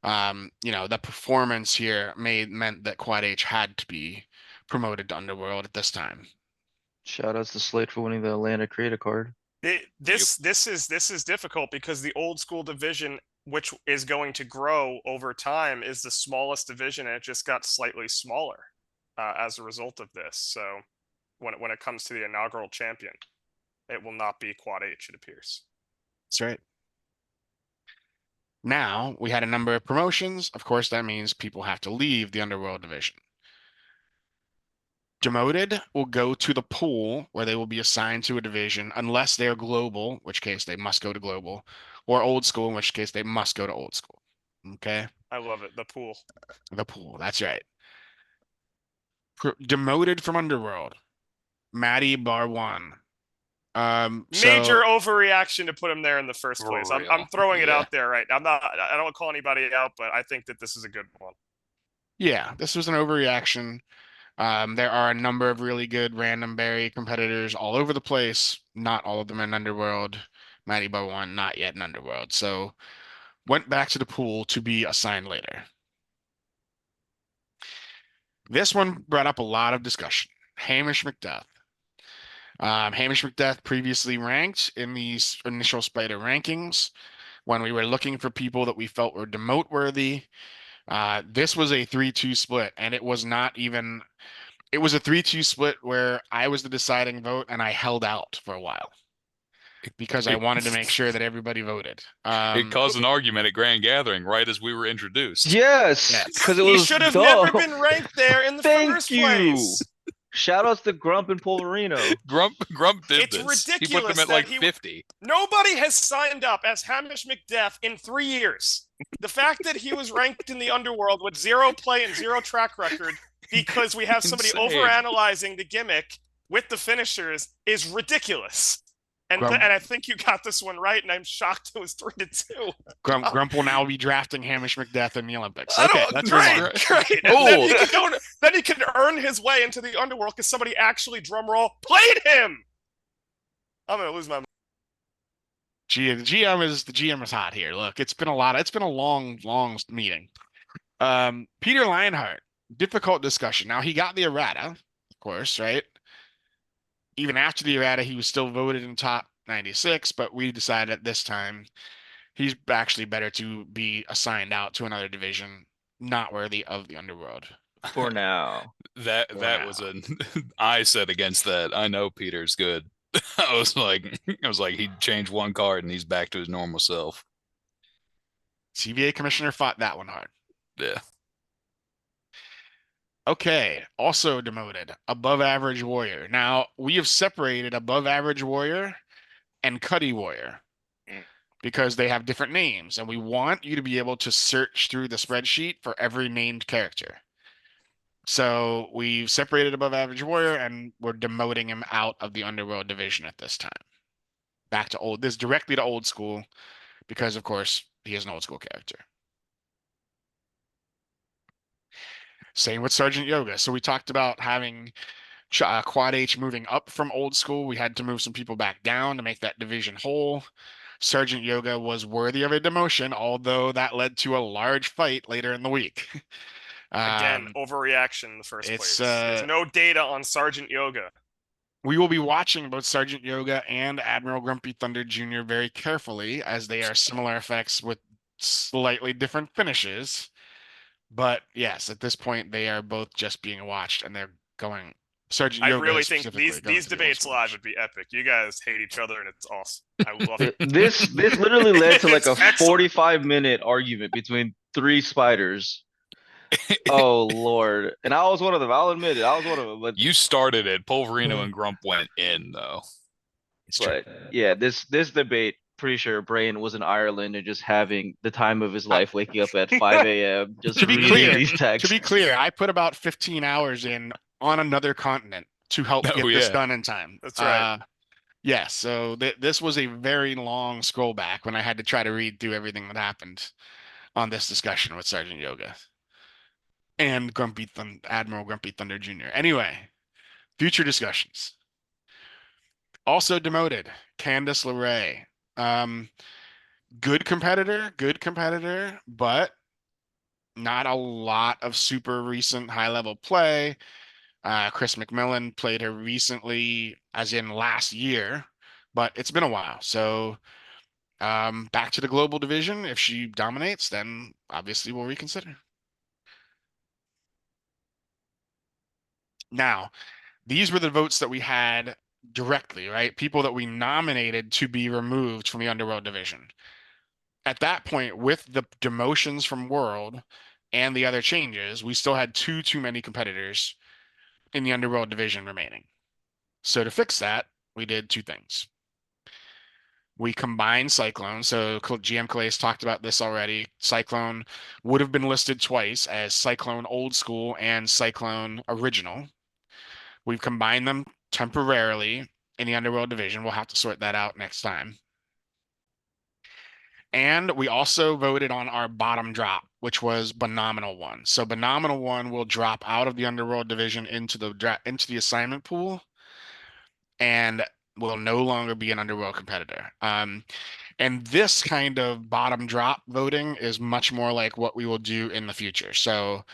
The performance here meant that Quad H had to be promoted to Underworld at this time. Shout outs to Slate for winning the Atlanta Creator card. This is difficult because the old school division, which is going to grow over time, is the smallest division, and it just got slightly smaller as a result of this. So when it comes to the inaugural champion, it will not be Quad H, it appears. That's right. Now, we had a number of promotions. Of course, that means people have to leave the Underworld division. Demoted will go to the pool where they will be assigned to a division unless they're global, in which case they must go to global, or old school, in which case they must go to old school. Okay? I love it. The pool. The pool, that's right. Demoted from Underworld, Maddie Barwan. Major overreaction to put him there in the first place. I'm throwing it out there, right? I don't want to call anybody out, but I think that this is a good one. Yeah, this was an overreaction. There are a number of really good random berry competitors all over the place. Not all of them in Underworld. Maddie Barwan, not yet in Underworld. So went back to the pool to be assigned later. This one brought up a lot of discussion. Hamish McDuff. Hamish McDuff previously ranked in these initial Spider rankings when we were looking for people that we felt were demote worthy. This was a 3-2 split, and it was a 3-2 split where I was the deciding vote and I held out for a while because I wanted to make sure that everybody voted. It caused an argument at Grand Gathering right as we were introduced. Yes, because it was He should have never been ranked there in the first place. Shout outs to Grump and Polverino. Grump did It's this. ridiculous. He put them at like 50. Nobody has signed up as Hamish McDuff in 3 years. The fact that he was ranked in the Underworld with 0 play and 0 track record because we have somebody Insane. overanalyzing the gimmick with the finishers is ridiculous. And I think you got this one right, and I'm shocked it was 3-2. Grump will now be drafting Hamish McDeath in the Olympics. I Okay, don't- let's great, move on. great. And then he can earn his way into the underworld because somebody actually, drumroll, played him. I'm gonna lose my mind. The GM is hot here. Look, it's been a long meeting. Peter Lionheart, difficult discussion. Now he got the errata, of course, right? Even after the errata, he was still voted in top 96, but we decided at this time he's actually better to be assigned out to another division, not worthy of the underworld. For now. That was I said against that. I know Peter's good. I was like he changed one card and he's back to his normal self. CBA commissioner fought that one hard. Yeah. Okay, also demoted, above average warrior. Now, we have separated above average warrior and Cuddy warrior because they have different names, and we want you to be able to search through the spreadsheet for every named character. So we've separated above average warrior, and we're demoting him out of the underworld division at this time. Back to directly to old school, because of course he is an old school character. Same with Sergeant Yoga. So we talked about having Quad H moving up from old school. We had to move some people back down to make that division whole. Sergeant Yoga was worthy of a demotion, although that led to a large fight later in the week. Again, overreaction in the first place. There's no data on Sergeant Yoga. We will be watching both Sergeant Yoga and Admiral Grumpy Thunder Jr. very carefully, as they are similar effects with slightly different finishes. But yes, at this point, they are both just being watched, and they're going. Sergeant Yoga. I really think these debates live would be epic. You guys hate each other, and it's awesome. I love it. This literally led to like a It's excellent. 45-minute argument between 3 spiders. Oh Lord! And I was one of them. I'll admit it. I was one of them. But You started it. Pulverino and Grump went in though. yeah, this debate. Pretty sure Brain was in Ireland and just having the time of his life, waking up at 5 a.m. just To be reading clear, these texts. I put about 15 hours in on another continent to help get this done in time. That's right. Yeah, so this was a very long scroll back when I had to try to read through everything that happened on this discussion with Sergeant Yoga and Admiral Grumpy Thunder Jr. Anyway, future discussions. Also demoted, Candice LeRae. Good competitor, but not a lot of super recent high level play. Chris McMillan played her recently, as in last year, but it's been a while. So back to the global division. If she dominates, then obviously we'll reconsider. Now, these were the votes that we had directly, right? People that we nominated to be removed from the Underworld division. At that point, with the demotions from World and the other changes, we still had too many competitors in the Underworld division remaining. So to fix that, we did 2 things. We combined Cyclone. So GM Calais talked about this already. Cyclone would have been listed twice as Cyclone Old School and Cyclone Original. We've combined them temporarily in the Underworld division. We'll have to sort that out next time. And we also voted on our bottom drop, which was Phenomenal 1. So Phenomenal 1 will drop out of the Underworld division into the assignment pool and will no longer be an Underworld competitor. And this kind of bottom drop voting is much more like what we will do in the future. So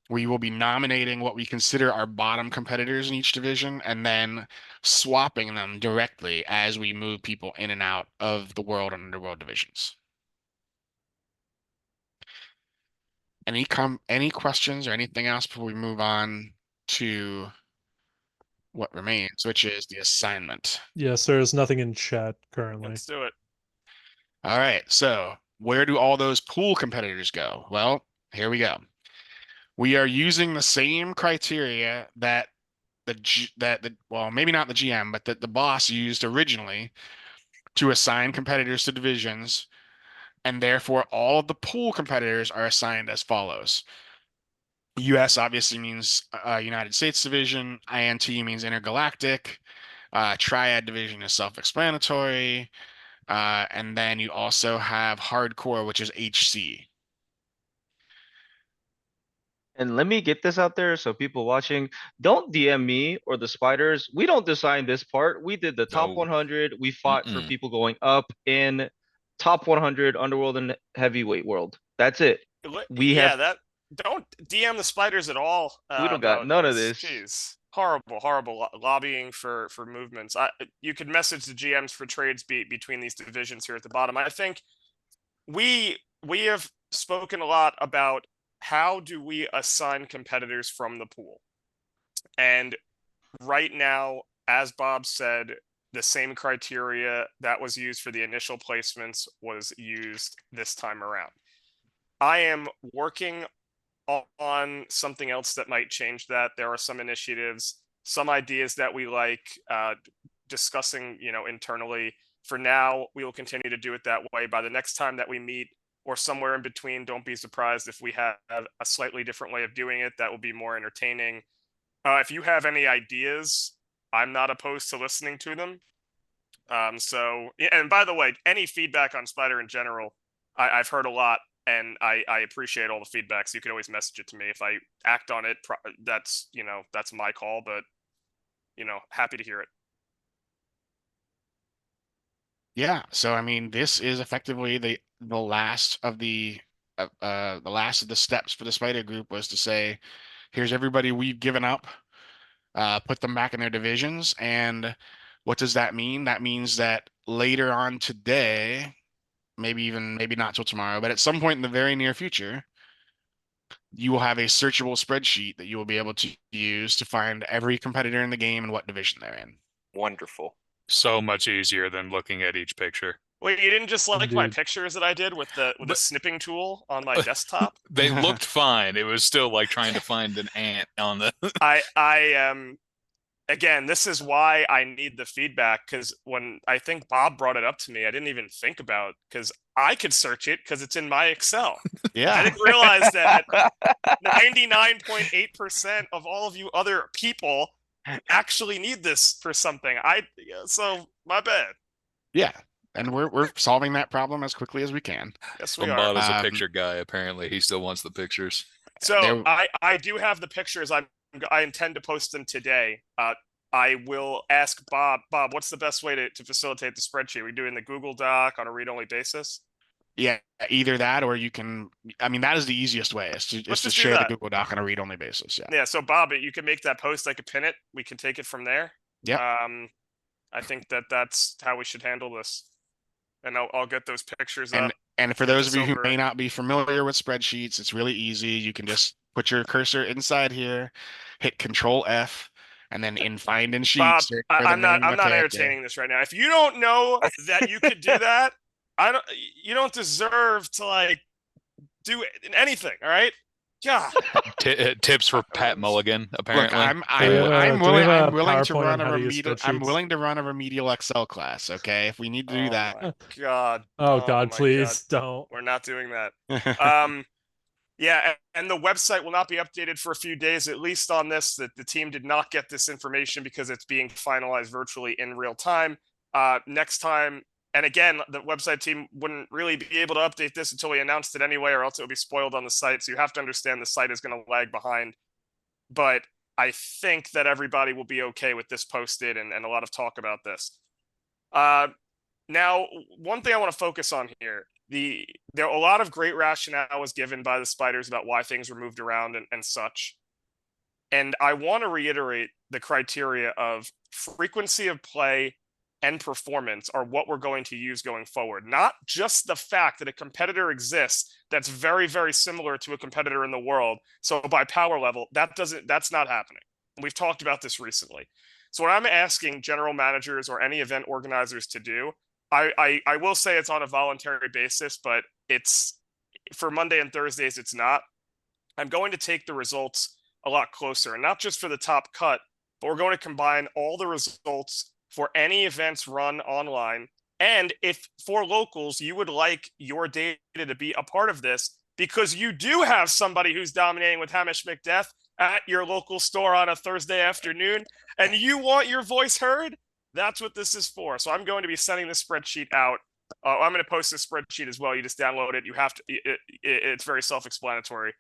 we will be nominating what we consider our bottom competitors in each division and then swapping them directly as we move people in and out of the World and Underworld divisions. Any questions or anything else before we move on to what remains, which is the assignment? Yes, there is nothing in chat currently. Let's do it. All right, so where do all those pool competitors go? Well, here we go. We are using the same criteria that well, maybe not the GM, but that the boss used originally to assign competitors to divisions, and therefore all of the pool competitors are assigned as follows. US obviously means United States division, INT means intergalactic, Triad division is self-explanatory. And then you also have hardcore, which is HC. And let me get this out there so people watching, don't DM me or the spiders. We don't design this part. We did the top No. 100. We fought for Mm-mm. people going up in top 100 Underworld and Heavyweight World. That's it. We yeah, have that don't DM the spiders at all. we don't got about none of this. this. Jeez, horrible lobbying for movements. You could message the GMs for trades between these divisions here at the bottom. I think we have spoken a lot about how do we assign competitors from the pool, and right now, as Bob said, the same criteria that was used for the initial placements was used this time around. I am working on something else that might change that. There are some initiatives, some ideas that we like discussing, internally. For now, we will continue to do it that way. By the next time that we meet, or somewhere in between, don't be surprised if we have a slightly different way of doing it that will be more entertaining. If you have any ideas, I'm not opposed to listening to them. And by the way, any feedback on Spider in general, I've heard a lot, and I appreciate all the feedback. So you can always message it to me. If I act on it, that's my call. But happy to hear it. Yeah, so I mean, this is effectively the last of the steps for the Spider Group was to say, here's everybody we've given up, put them back in their divisions, and what does that mean? That means that later on today, maybe not till tomorrow, but at some point in the very near future, you will have a searchable spreadsheet that you will be able to use to find every competitor in the game and what division they're in. Wonderful. So much easier than looking at each picture. Wait, you didn't just like my Indeed. pictures that I did with the snipping tool on my desktop? They looked fine. It was still like trying to find an ant on the. Again, this is why I need the feedback, because when I think Bob brought it up to me, I didn't even think about, because I could search it because it's in my Excel. Yeah. I didn't realize that 99.8% of all of you other people actually need this for something. So my bad. Yeah, and we're solving that problem as quickly as we can. Yes, we Bob are. is a picture guy. Apparently, he still wants the pictures. So I do have the pictures. I intend to post them today. I will ask Bob. Bob, what's the best way to facilitate the spreadsheet? Are we doing the Google Doc on a read-only basis? Yeah, either that or you can. I mean, that is the easiest way. Is to just share the that. Google Doc on a read-only basis. Yeah. Yeah. So Bob, you can make that post. I could pin it. We can take it from there. Yeah. I think that's how we should handle this. And I'll get those pictures up. And for those of you who over. may not be familiar with spreadsheets, it's really easy. You can just put your cursor inside here, hit Control F, and then in Find in Sheets. Bob, I'm not entertaining this right now. If you don't know that you could do that, you don't deserve to do anything. All right. Yeah. Tips for Pat Mulligan. Apparently, look, I'm willing to run a remedial. I'm spreadsheets? willing to run a remedial Excel class. Okay, if we need to do that. My God. Oh God, my please God. don't. We're not doing that. Yeah, and the website will not be updated for a few days, at least on this. That the team did not get this information because it's being finalized virtually in real time. Next time, and again, the website team wouldn't really be able to update this until we announced it anyway, or else it would be spoiled on the site. So you have to understand the site is going to lag behind. But I think that everybody will be okay with this posted and a lot of talk about this. Now, one thing I want to focus on here. There are a lot of great rationale was given by the spiders about why things were moved around and such. And I want to reiterate the criteria of frequency of play and performance are what we're going to use going forward. Not just the fact that a competitor exists that's very, very similar to a competitor in the world. So by power level, that's not happening. We've talked about this recently. So what I'm asking general managers or any event organizers to do, I will say it's on a voluntary basis, but it's for Monday and Thursdays, it's not. I'm going to take the results a lot closer, and not just for the top cut, but we're going to combine all the results for any events run online. And if for locals, you would like your data to be a part of this, because you do have somebody who's dominating with Hamish McDeath at your local store on a Thursday afternoon, and you want your voice heard, That's what this is for. So I'm going to be sending this spreadsheet out. I'm going to post this spreadsheet as well. You just download it. You have to. It's very self-explanatory.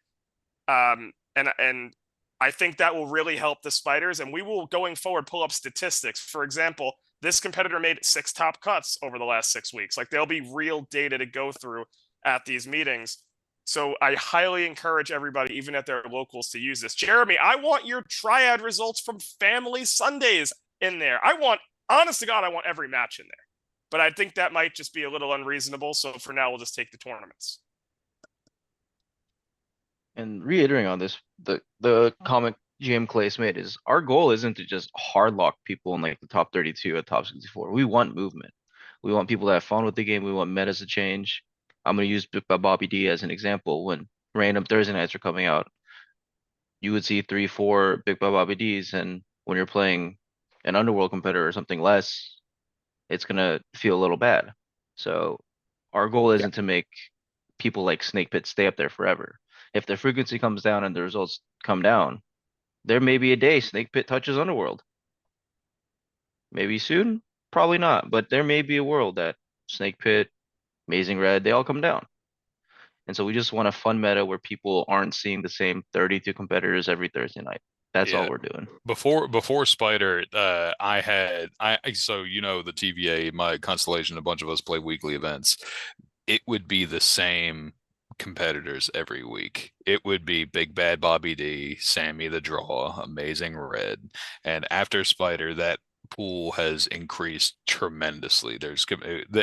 And I think that will really help the spiders. And we will, going forward, pull up statistics. For example, this competitor made 6 top cuts over the last 6 weeks. Like, there'll be real data to go through at these meetings. So I highly encourage everybody, even at their locals, to use this. Jeremy, I want your triad results from Family Sundays in there. Honest to God, I want every match in there. But I think that might just be a little unreasonable. So for now, we'll just take the tournaments. And reiterating on this, the comment GM Clays made is our goal isn't to just hard lock people in like the top 32 or top 64. We want movement. We want people to have fun with the game. We want metas to change. I'm going to use Bobby D as an example. When random Thursday nights are coming out, you would see 3, 4 Big Bobby Ds, and when you're playing an Underworld competitor or something less, it's gonna feel a little bad. So our goal isn't to make people like Snake Pit stay up there forever. If the frequency comes down and the results come down, there may be a day Snake Pit touches Underworld. Maybe soon, probably not, but there may be a world that Snake Pit, Amazing Red, they all come down. And so we just want a fun meta where people aren't seeing the same 32 competitors every Thursday night. That's all we're doing. Before Spider, so the TVA, my constellation, a bunch of us play weekly events. It would be the same competitors every week. It would be Big Bad Bobby D, Sammy the Draw, Amazing Red, and after Spider, that pool has increased tremendously.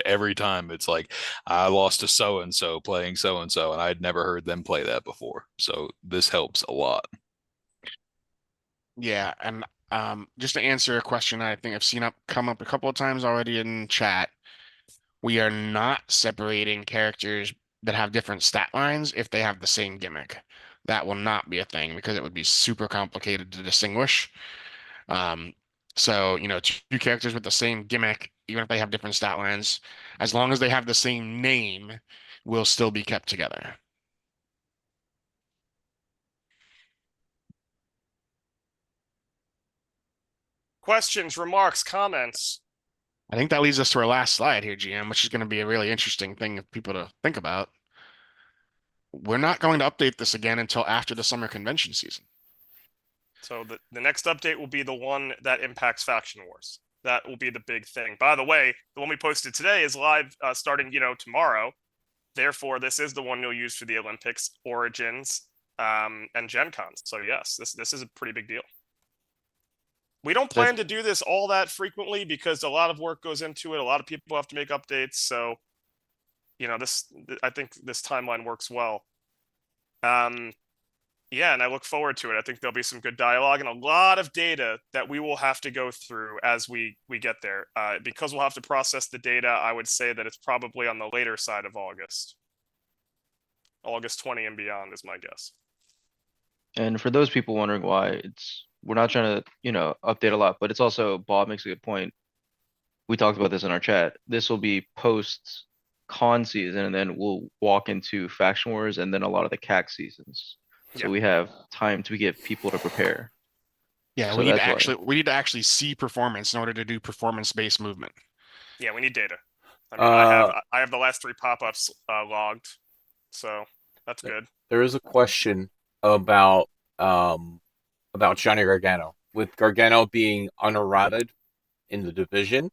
Every time it's like, I lost to so and so playing so and so, and I'd never heard them play that before. So this helps a lot. Yeah, and just to answer a question I think I've seen come up a couple of times already in chat, we are not separating characters that have different stat lines if they have the same gimmick. That will not be a thing because it would be super complicated to distinguish. So, two characters with the same gimmick, even if they have different stat lines, as long as they have the same name, will still be kept together. Questions, remarks, comments? I think that leads us to our last slide here, GM, which is going to be a really interesting thing for people to think about. We're not going to update this again until after the summer convention season. So the next update will be the one that impacts Faction Wars. That will be the big thing. By the way, the one we posted today is live starting, tomorrow. Therefore, this is the one you'll use for the Olympics, Origins, and Gen Cons. So yes, this is a pretty big deal. We don't plan to do this all that frequently because a lot of work goes into it. A lot of people have to make updates. So, I think this timeline works well. Yeah, and I look forward to it. I think there'll be some good dialogue and a lot of data that we will have to go through as we get there. Because we'll have to process the data, I would say that it's probably on the later side of August. August 20 and beyond is my guess. And for those people wondering why, we're not trying to, update a lot, but it's also, Bob makes a good point. We talked about this in our chat. This will be post con season, and then we'll walk into Faction Wars and then a lot of the CAC seasons. So we have time to get people to prepare. Yeah, So we need that's to why. we need to actually see performance in order to do performance-based movement. Yeah, we need data. I mean, I have the last 3 pop-ups logged, so that's good. There is a question about Johnny Gargano. With Gargano being unerrated in the division,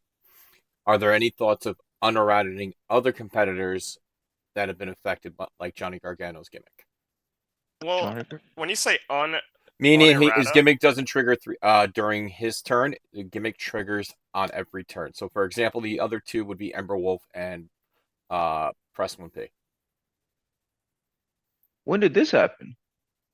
are there any thoughts of unerrating other competitors that have been affected by, like Johnny Gargano's gimmick? Well, when you say meaning his gimmick doesn't trigger during his turn, the gimmick triggers on every turn. So, for example, the other 2 would be Ember Wolf and Press 1P. When did this happen?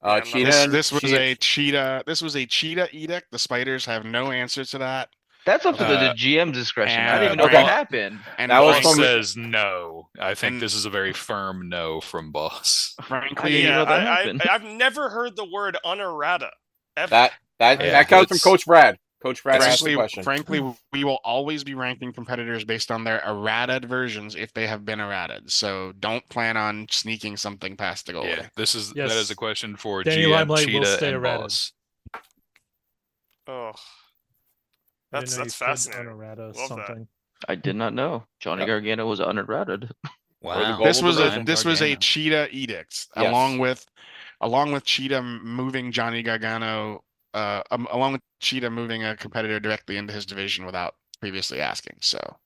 This was a cheetah edict. The spiders have no answer to that. That's up to the GM discretion. I didn't even know that happened. And Boss says no. I think this is a very firm no from Boss. Frankly, I've never heard the word unerrata ever. That comes from Coach Brad. Coach Brad asked the question. Frankly, we will always be ranking competitors based on their errated versions if they have been errated. So don't plan on sneaking something past the goal. Yeah, that is a question for Danny GM, Limelight will Cheetah, stay and errated. Boss. Oh. I didn't know That's you could fascinating. unerrata Love that. something. I did not know Johnny Yep. Gargano was unerrated. Wow. This was Global a Cheetah edict, Yes. along with Cheetah moving Johnny Gargano, along with Cheetah moving a competitor directly into his division without previously asking. So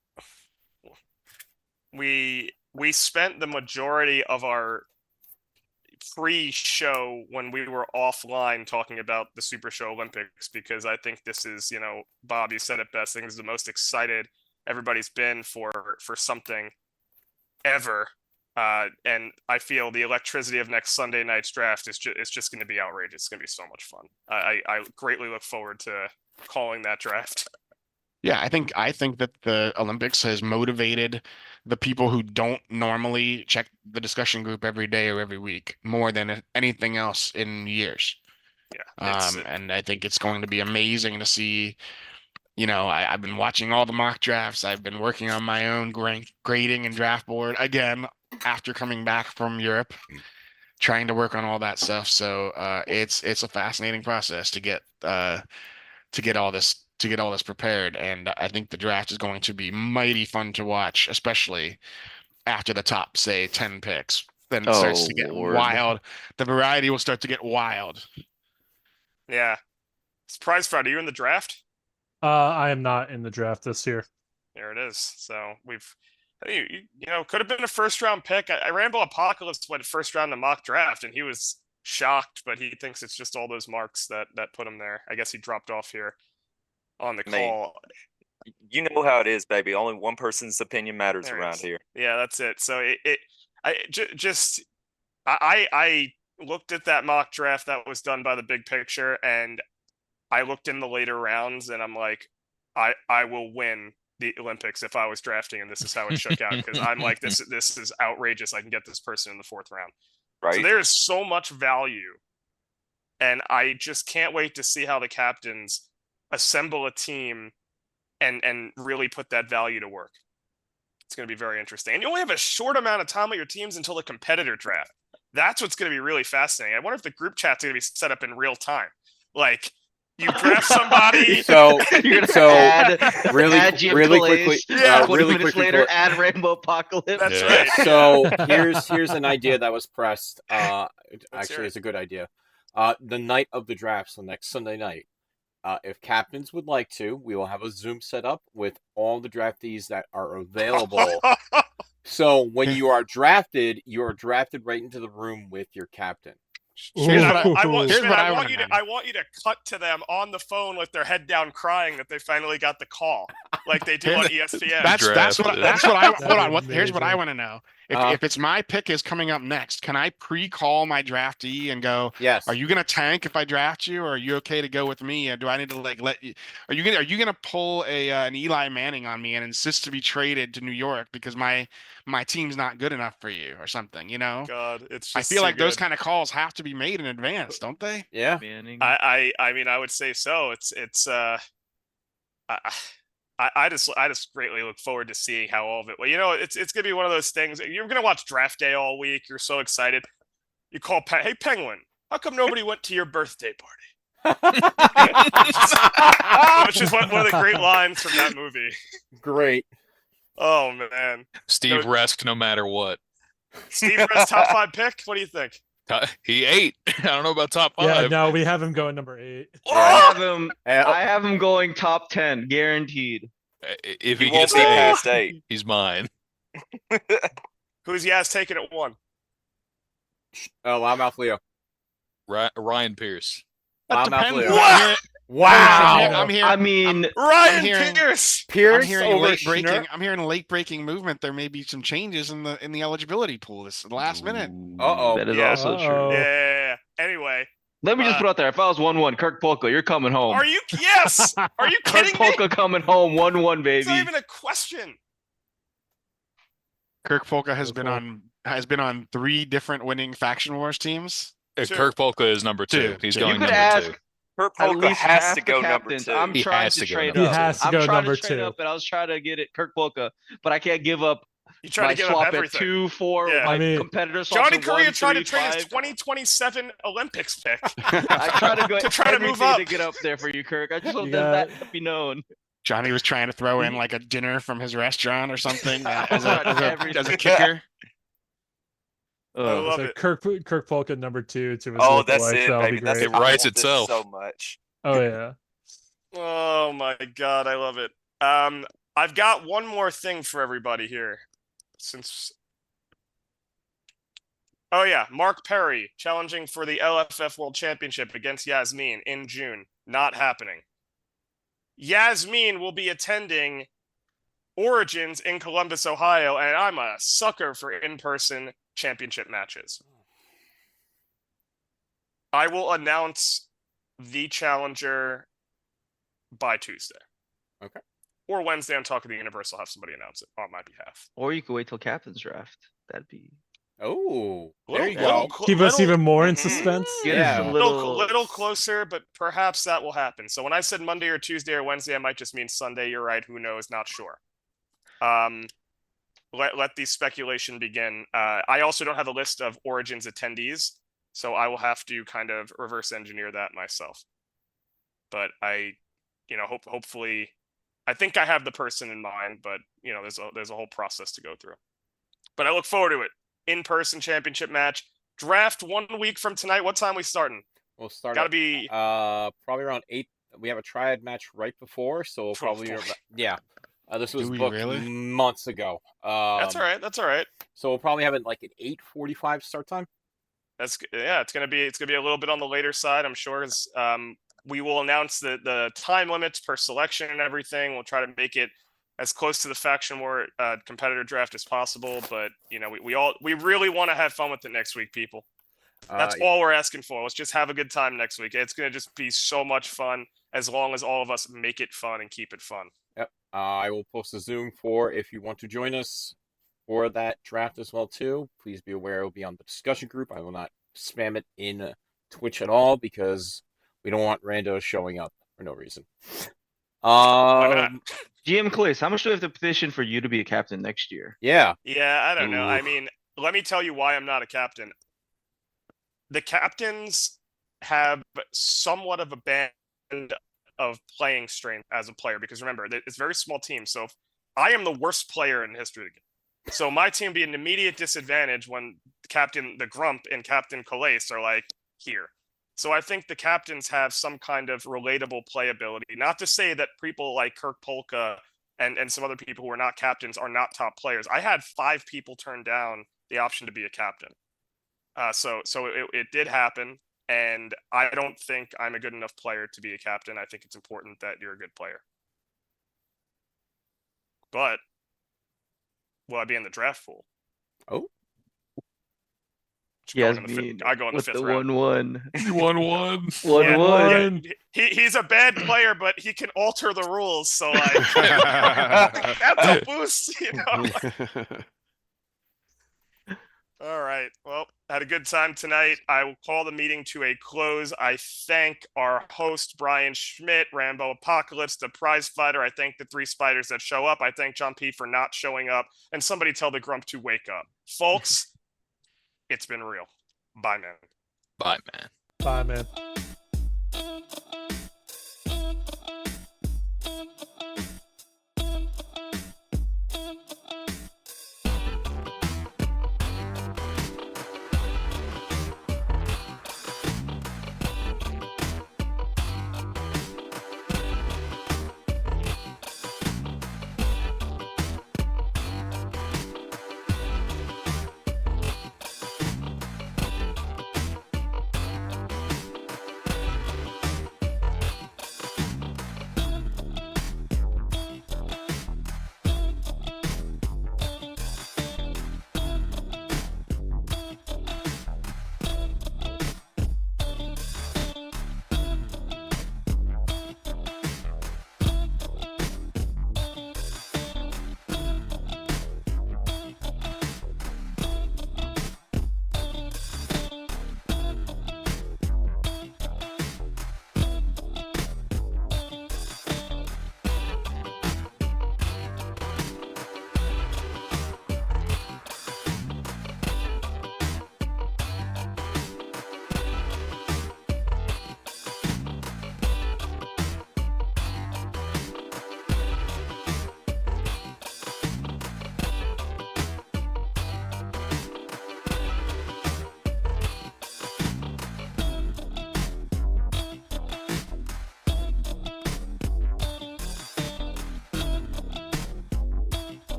We spent the majority of our pre-show when we were offline talking about the Super Show Olympics, because I think this is, Bob, you said it best. I think this is the most excited everybody's been for something ever. And I feel the electricity of next Sunday night's draft is just going to be outrageous. It's going to be so much fun. I greatly look forward to calling that draft. yeah, I think that the Olympics has motivated the people who don't normally check the discussion group every day or every week more than anything else in years. Yeah, and I think it's going to be amazing to see. I've been watching all the mock drafts. I've been working on my own grading and draft board again after coming back from Europe, trying to work on all that stuff. So it's a fascinating process to get all this prepared, and I think the draft is going to be mighty fun to watch, especially after the top, say, 10 picks. Then it starts to get wild. The variety will start to get wild. Yeah. Surprise Friday, are you in the draft? I am not in the draft this year. There it is. So could have been a first round pick. I Rambo Apocalypse went first round in the mock draft, and he was shocked, but he thinks it's just all those marks that put him there. I guess he dropped off here on the call. You know how it is, baby. Only one person's opinion matters around here. Yeah, that's it. So I looked at that mock draft that was done by the Big Picture, and I looked in the later rounds, and I'm like, I will win the Olympics if I was drafting, and this is how it shook out, because I'm like, this is outrageous. I can get this person in the 4th round. Right. So there's so much value, and I just can't wait to see how the captains assemble a team and really put that value to work. It's going to be very interesting. And you only have a short amount of time with your teams until the competitor draft. That's what's going to be really fascinating. I wonder if the group chat's going to be set up in real time. Like, you draft somebody. So You're gonna add really quickly. Yeah, 20 minutes later, add Rainbow Apocalypse. That's right. So here's an idea that was pressed. hear Actually, it. it's a good idea. The night of the draft, so next Sunday night, if captains would like to, we will have a Zoom set up with all the draftees that are available. So when you are drafted right into the room with your captain. I want you to cut to them on the phone with their head down, crying that they finally got the call, like they do on ESPN. That's what I hold on. Here's what I amazing. want to know. If it's my pick is coming up next, can I pre-call my draftee and go, Yes. are you gonna tank if I draft you, or are you okay to go with me? Or do I need to let you? Are you gonna pull an Eli Manning on me and insist to be traded to New York because my team's not good enough for you or something? God, it's just I feel like those good. kind of calls have to be made in advance, don't they? Yeah. I mean, I would say so. I just greatly look forward to seeing how all of it. Well, it's gonna be one of those things. You're gonna watch draft day all week. You're so excited. You call hey Penguin, how come nobody went to your birthday party? Which is one of the great lines from that movie. Great. Oh man, Steve Resk, no matter what. Steve Resk, top 5 pick. What do you think? He 8. I don't know about top 5. Yeah, no, we have him going number 8. I have him going top 10, guaranteed. If he He won't gets be to 8, past 8. he's mine. Who's Yaz taking at 1? Loudmouth Leo. Ryan Pierce. Loudmouth Leo. What? Wow. I'm hearing. I mean, Ryan Pierce. Pierce I'm hearing over late breaking. Schnurr? I'm hearing late breaking movement. There may be some changes in the eligibility pool this last minute. Uh-oh. that is Yeah. also Uh-oh. true. Yeah. Anyway, Let me just put out there, if I was 1-1, Kirk Polka, you're coming home. are you? Yes. Are you Kirk kidding me? Polka coming home, 1-1, It's not baby. even a question. Kirk Polka has been on 3 different winning faction wars teams. Sure. Kirk Polka is number 2. He's Two. going You could number ask 2. Kurt at Polka least has half to the go number captains. 2. I'm He trying has to to go trade number up. He has to I'm go trying number to trade 2. up, and I was trying to get it Kirk Polka, but I can't give up You try my to give swap up at everything. 2, 4. Yeah. My I mean, competitor swaps Johnny at Correa 1, tried 3, to trade his 5. 2027 Olympics pick. I try to go to try to move everything up. to get up there for you, Kirk. I just You want got- that to be known. Johnny was trying to throw in like a dinner from his restaurant or something as a Everything. kicker. I Oh, love So it. Kirk Polka number 2 to his Oh, that's lookalikes. it, That'll be baby. That's great. It writes I want this itself. so much. Oh yeah. Oh my god, I love it. I've got one more thing for everybody here. Oh yeah, Mark Perry challenging for the LFF World Championship against Yasmin in June. Not happening. Yasmin will be attending Origins in Columbus, Ohio, and I'm a sucker for in-person championship matches. I will announce the challenger by Tuesday. Okay. Or Wednesday on Talk of the Universe, I'll have somebody announce it on my behalf. or you could wait till captain's draft. That'd be Oh, there Little- you little go. cl- Keep us little- even more in Mhm. suspense. get Yeah. us a little closer, but perhaps that will happen. So when I said Monday or Tuesday or Wednesday, I might just mean Sunday. You're right. Who knows? Not sure. Let the speculation begin. I also don't have a list of Origins attendees, so I will have to kind of reverse engineer that myself. But hopefully, I think I have the person in mind. But there's a whole process to go through. But I look forward to it. In-person championship match. Draft 1 week from tonight. What time we starting? We'll start. Gotta at, be probably around 8. We have a triad match right before, so probably yeah. This was Do we booked really? months ago. that's all right. That's all right. So we'll probably have it like at 8:45 start time. It's gonna be a little bit on the later side, I'm sure. As we will announce the time limits per selection and everything. We'll try to make it as close to the faction war competitor draft as possible. But we really want to have fun with it next week, people. That's all we're asking for. Let's just have a good time next week. It's gonna just be so much fun as long as all of us make it fun and keep it fun. Yep. I will post a Zoom for if you want to join us for that draft as well too. Please be aware it will be on the discussion group. I will not spam it in Twitch at all because we don't want randos showing up for no reason. Why not? GM Clays, how much do we have to petition for you to be a captain next year? Yeah. Yeah, I don't know. I Ooh. mean, let me tell you why I'm not a captain. The captains have somewhat of a band of playing strength as a player because remember, it's a very small team. So if I am the worst player in the history of the game. So my team be an immediate disadvantage when the Grump and Captain Calais are like here. So I think the captains have some kind of relatable playability. Not to say that people like Kirk Polka and some other people who are not captains are not top players. I had 5 people turn down the option to be a captain. So it did happen, and I don't think I'm a good enough player to be a captain. I think it's important that you're a good player. But will I be in the draft pool? Oh. Yes, I go in the with 5th the round. 1-1. 1-1. 1-1. Yeah, he's a bad player, but he can alter the rules. So like, that's a boost, All right. Well, had a good time tonight. I will call the meeting to a close. I thank our host, Brian Schmidt, Rambo Apocalypse, the prize fighter. I thank the 3 spiders that show up. I thank John P for not showing up. And somebody tell the Grump to wake up. Folks, it's been real. Bye, man. Bye, man. Bye, man.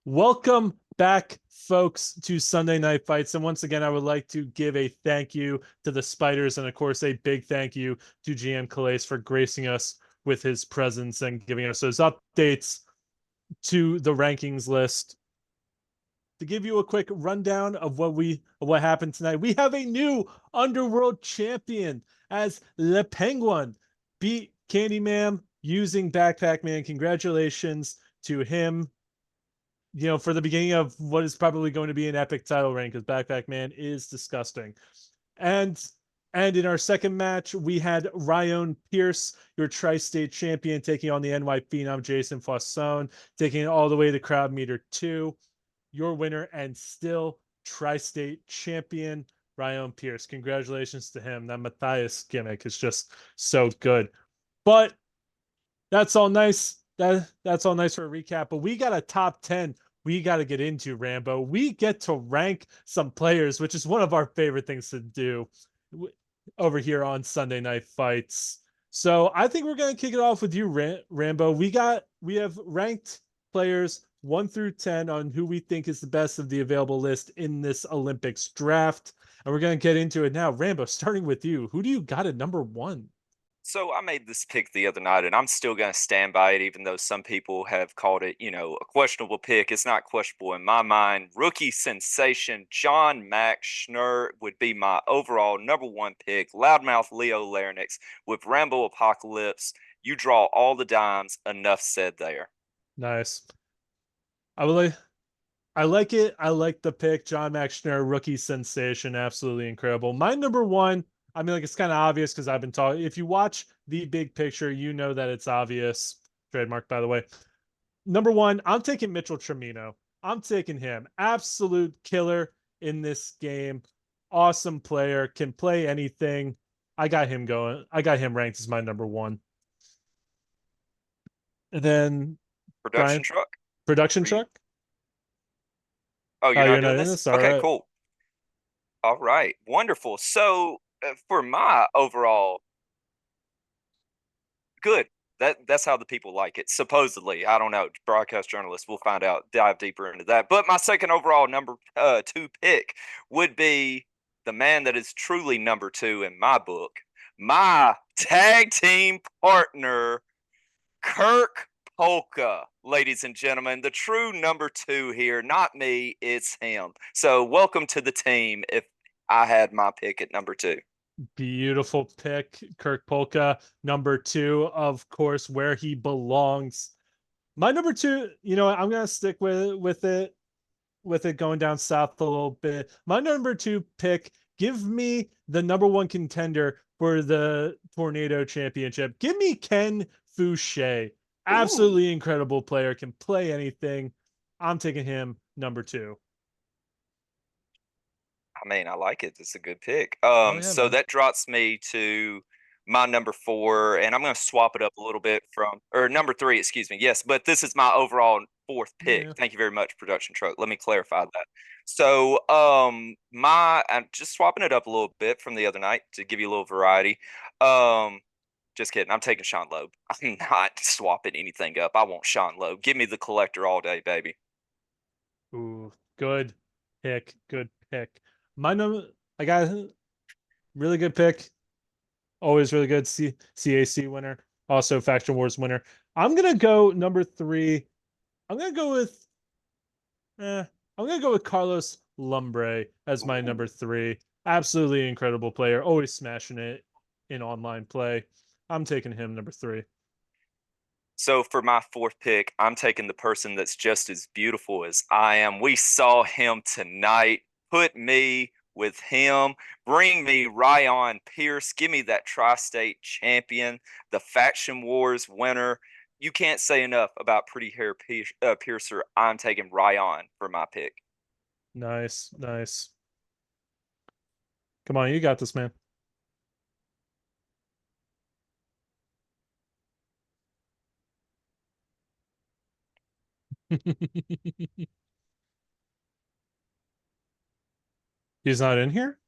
Welcome back, folks, to Sunday Night Fights. And once again, I would like to give a thank you to the Spiders, and of course, a big thank you to GM Calais for gracing us with his presence and giving us those updates to the rankings list. To give you a quick rundown of what happened tonight, we have a new Underworld champion as Le Penguin beat Candyman using Backpack Man. Congratulations to him. You know, for the beginning of what is probably going to be an epic title reign, because Backpack Man is disgusting. And in our second match, we had Ryan Pierce, your Tri-State champion, taking on the NY Phenom Jason Faussone, taking it all the way to Crowd Meter 2. Your winner and still Tri-State champion, Ryan Pierce. Congratulations to him. That Matthias gimmick is just so good. But that's all nice. That's all nice for a recap. But we got a top 10 we got to get into, Rambo. We get to rank some players, which is one of our favorite things to do over here on Sunday Night Fights. So I think we're going to kick it off with you, Rambo. We have ranked players 1 through 10 on who we think is the best of the available list in this Olympics draft. And we're going to get into it now. Rambo, starting with you. Who do you got at number 1? So I made this pick the other night, and I'm still going to stand by it, even though some people have called it, a questionable pick. It's not questionable in my mind. Rookie sensation John Max Schnurr would be my overall number 1 pick. Loudmouth Leo Larynx with Rambo Apocalypse. You draw all the dimes. Enough said there. Nice. I like it. I like the pick. John Max Schnurr, rookie sensation. Absolutely incredible. My number 1. I mean, it's kind of obvious because I've been talking. If you watch the big picture, you know that it's obvious. Trademark, by the way. Number 1, I'm taking Mitchell Tremino. I'm taking him. Absolute killer in this game. Awesome player. Can play anything. I got him going. I got him ranked as my number 1. And then Production truck? Production truck? Oh, you're not doing in this? All okay, right. Cool. All right. Wonderful. So for my overall, good. That's how the people like it. Supposedly, I don't know. Broadcast journalists, we'll find out. Dive deeper into that. But my second overall number 2 pick would be the man that is truly number 2 in my book. My tag team partner, Kirk Polka, ladies and gentlemen, the true number 2 here. Not me, it's him. So welcome to the team. If I had my pick at number 2. Beautiful pick, Kirk Polka. Number 2, of course, where he belongs. My number 2, I'm gonna stick with it going down south a little bit. My number 2 pick. Give me the number 1 contender for the Tornado Championship. Give me Ken Fouché. Absolutely incredible player. Can play anything. I'm taking him number 2. I mean, I like it. It's a good pick. So man. that drops me to my number 4, and I'm going to swap it up a little bit or number 3, excuse me. Yes, but this is my overall 4th pick. Yeah. Thank you very much, production truck. Let me clarify that. So, I'm just swapping it up a little bit from the other night to give you a little variety. Just kidding. I'm taking Sean Loeb. I'm not swapping anything up. I want Sean Loeb. Give me the collector all day, baby. Ooh, good pick. Good pick. I got a really good pick. Always really good. CAC winner. Also Faction Wars winner. I'm gonna go number 3. I'm gonna go with Carlos Lumbre as my number 3. Absolutely incredible player. Always smashing it in online play. I'm taking him number 3. So for my 4th pick, I'm taking the person that's just as beautiful as I am. We saw him tonight. Put me with him. Bring me Ryan Pierce. Give me that Tri-State champion, the Faction Wars winner. You can't say enough about Pretty Hair Piercer. I'm taking Ryan for my pick. Nice. Come on, you got this, man. He's not in here?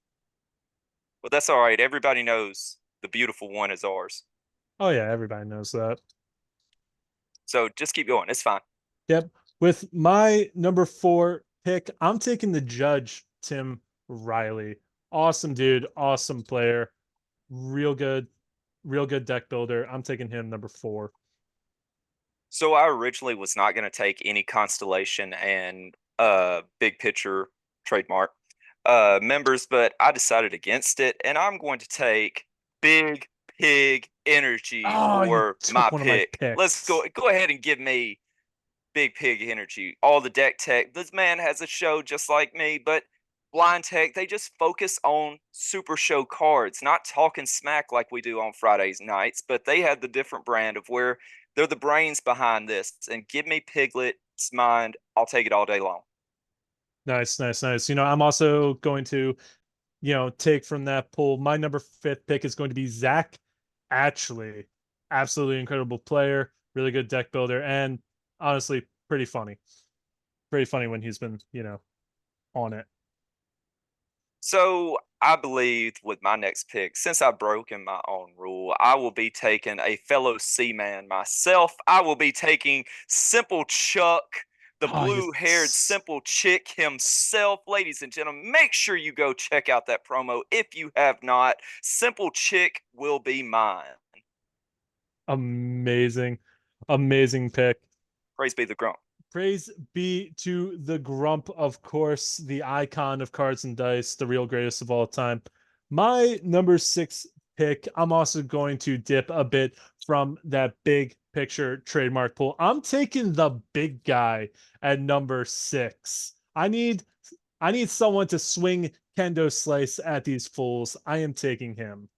Well, that's all right. Everybody knows the beautiful one is ours. Oh yeah, everybody knows that. So just keep going. It's fine. Yep. With my number 4 pick, I'm taking the judge, Tim Riley. Awesome dude, awesome player, real good deck builder. I'm taking him number 4. So I originally was not going to take any Constellation and big picture trademark members, but I decided against it, and I'm going to take Big Pig Energy Oh, you for took my one of my pick. picks. Let's go ahead and give me Big Pig Energy. All the deck tech. This man has a show just like me, but Blind Tech, they just focus on Super Show cards, not talking smack like we do on Fridays nights, but they have the different brand of where they're the brains behind this. And give me Piglet's mind. I'll take it all day long. Nice. I'm also going to, take from that pool. My number 5th pick is going to be Zach Atchley. Absolutely incredible player, really good deck builder, and honestly, pretty funny. Pretty funny when he's been, on it. So I believe with my next pick, since I've broken my own rule, I will be taking a fellow Seaman myself. I will be taking Simple Chuck, the Oh, blue-haired Simple Chick himself. Ladies and gentlemen, make sure you go check out that promo if you have not. Simple Chick will be mine. Amazing pick. Praise be the Grump. Praise be to the Grump, of course, the icon of cards and dice, the real greatest of all time. My number 6 pick, I'm also going to dip a bit from that big picture trademark pool. I'm taking the big guy at number 6. I need someone to swing kendo slice at these fools. I am taking him.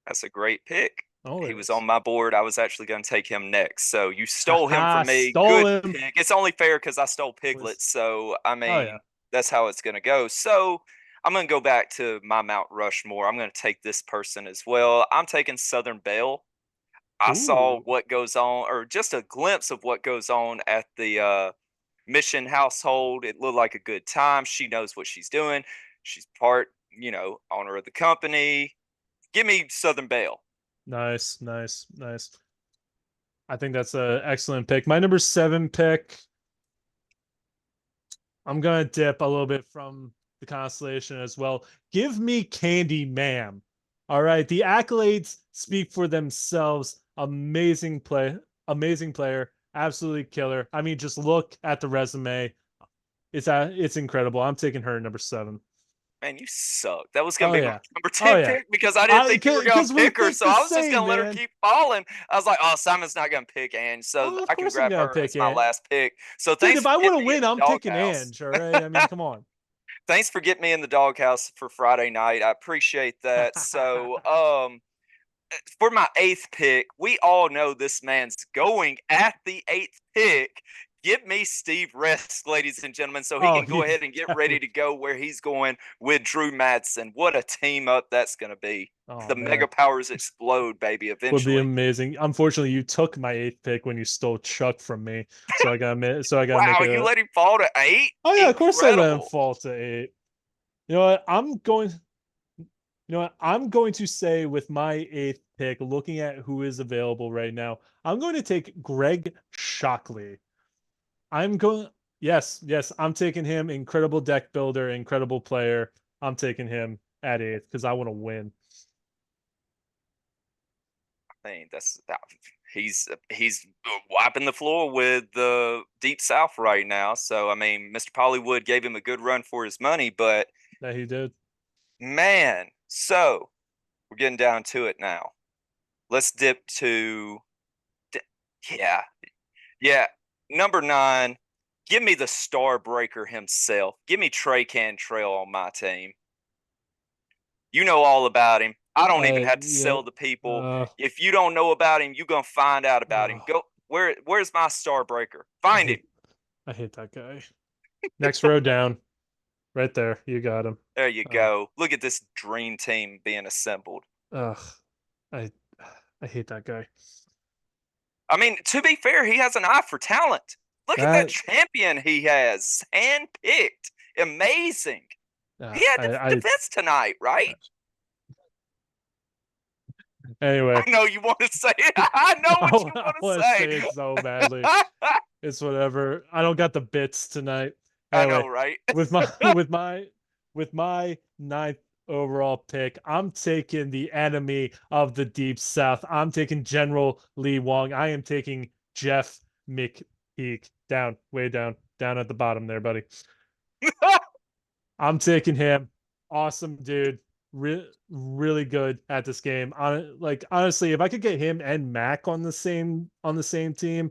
That's a great pick. Oh, he was on my board. I was actually going to take him next. So you stole him Haha, from me. stole Good him. pick. It's only fair because I stole Piglet. So, I mean, yeah. that's how it's going to go. So I'm going to go back to my Mount Rushmore. I'm going to take this person as well. I'm taking Southern Belle. I saw Ooh. what goes on, or just a glimpse of what goes on at the Mission household. It looked like a good time. She knows what she's doing. She's part, owner of the company. Give me Southern Belle. Nice. I think that's an excellent pick. My number 7 pick, I'm going to dip a little bit from the Constellation as well. Give me Candy Ma'am. All right. The accolades speak for themselves. Amazing player. Absolutely killer. I mean, just look at the resume. It's incredible. I'm taking her number 7. Man, you suck. That was gonna be my number 10 Oh, yeah. pick because I didn't think you were gonna we pick her, think so the I was just same, gonna let her man. keep falling. I was like, oh, Simon's not gonna pick Ange, so Oh, of I can course I'm grab gonna her pick as my Ange. last pick. So Dude, thanks if for I getting want to me in win, the I'm picking doghouse. Ange. All right. I mean, come on. Thanks for getting me in the doghouse for Friday night. I appreciate that. So, for my 8th pick, we all know this man's going at the 8th pick. Give me Steve Resk, ladies and gentlemen, so he can go ahead and get ready to go where he's going with Drew Madsen. What a team up that's going to be. The mega powers explode, baby, Would be eventually. amazing. Unfortunately, you took my 8th pick when you stole Chuck from me, so I got Wow, make you let him fall to 8? Oh yeah, of course I let him Incredible. fall to 8. You know what? I'm going to say with my 8th pick, looking at who is available right now, I'm going to take Greg Shockley. Yes, I'm taking him. Incredible deck builder, incredible player. I'm taking him at 8th because I want to win. I mean, he's wiping the floor with the Deep South right now. So I mean, Mr. Pollywood gave him a good run for his money, but that he did. Man, so we're getting down to it now. Let's dip to yeah. Number 9. Give me the star breaker himself. Give me Trey Cantrell on my team. You know all about him. I don't even have to sell the people. If you don't know about him, you're gonna find out about him. Go where's my star breaker? Find him. I hate that guy. Next row down. Right there. You got him. There you go. Look at this dream team being assembled. Ugh. I hate that guy. I mean, to be fair, he has an eye for talent. Look at that champion he has. Handpicked. Amazing. He had defense tonight, right? Anyway. I know you want to say it. I know what you want to say. Say it so badly. It's whatever. I don't got the bits tonight. I know, Anyway, right? with my with my ninth overall pick, I'm taking the enemy of the Deep South. I'm taking General Lee Wong. I am taking Jeff McPeak. Way down at the bottom there, buddy. I'm taking him. Awesome dude. Really good at this game. Like honestly, if I could get him and Mac on the same team,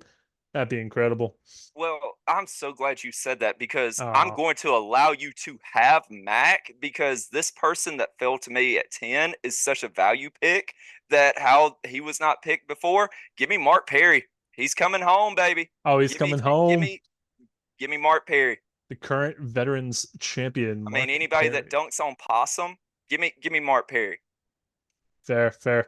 that'd be incredible. Well, I'm so glad you said that because I'm Aw. going to allow you to have Mac because this person that fell to me at 10 is such a value pick that how he was not picked before. Give me Mark Perry. He's coming home, baby. Oh, he's Give me, coming give home. me, give me Mark Perry. The current veterans champion. I Mark mean, anybody Perry. that dunks on Possum, give me Mark Perry. Fair.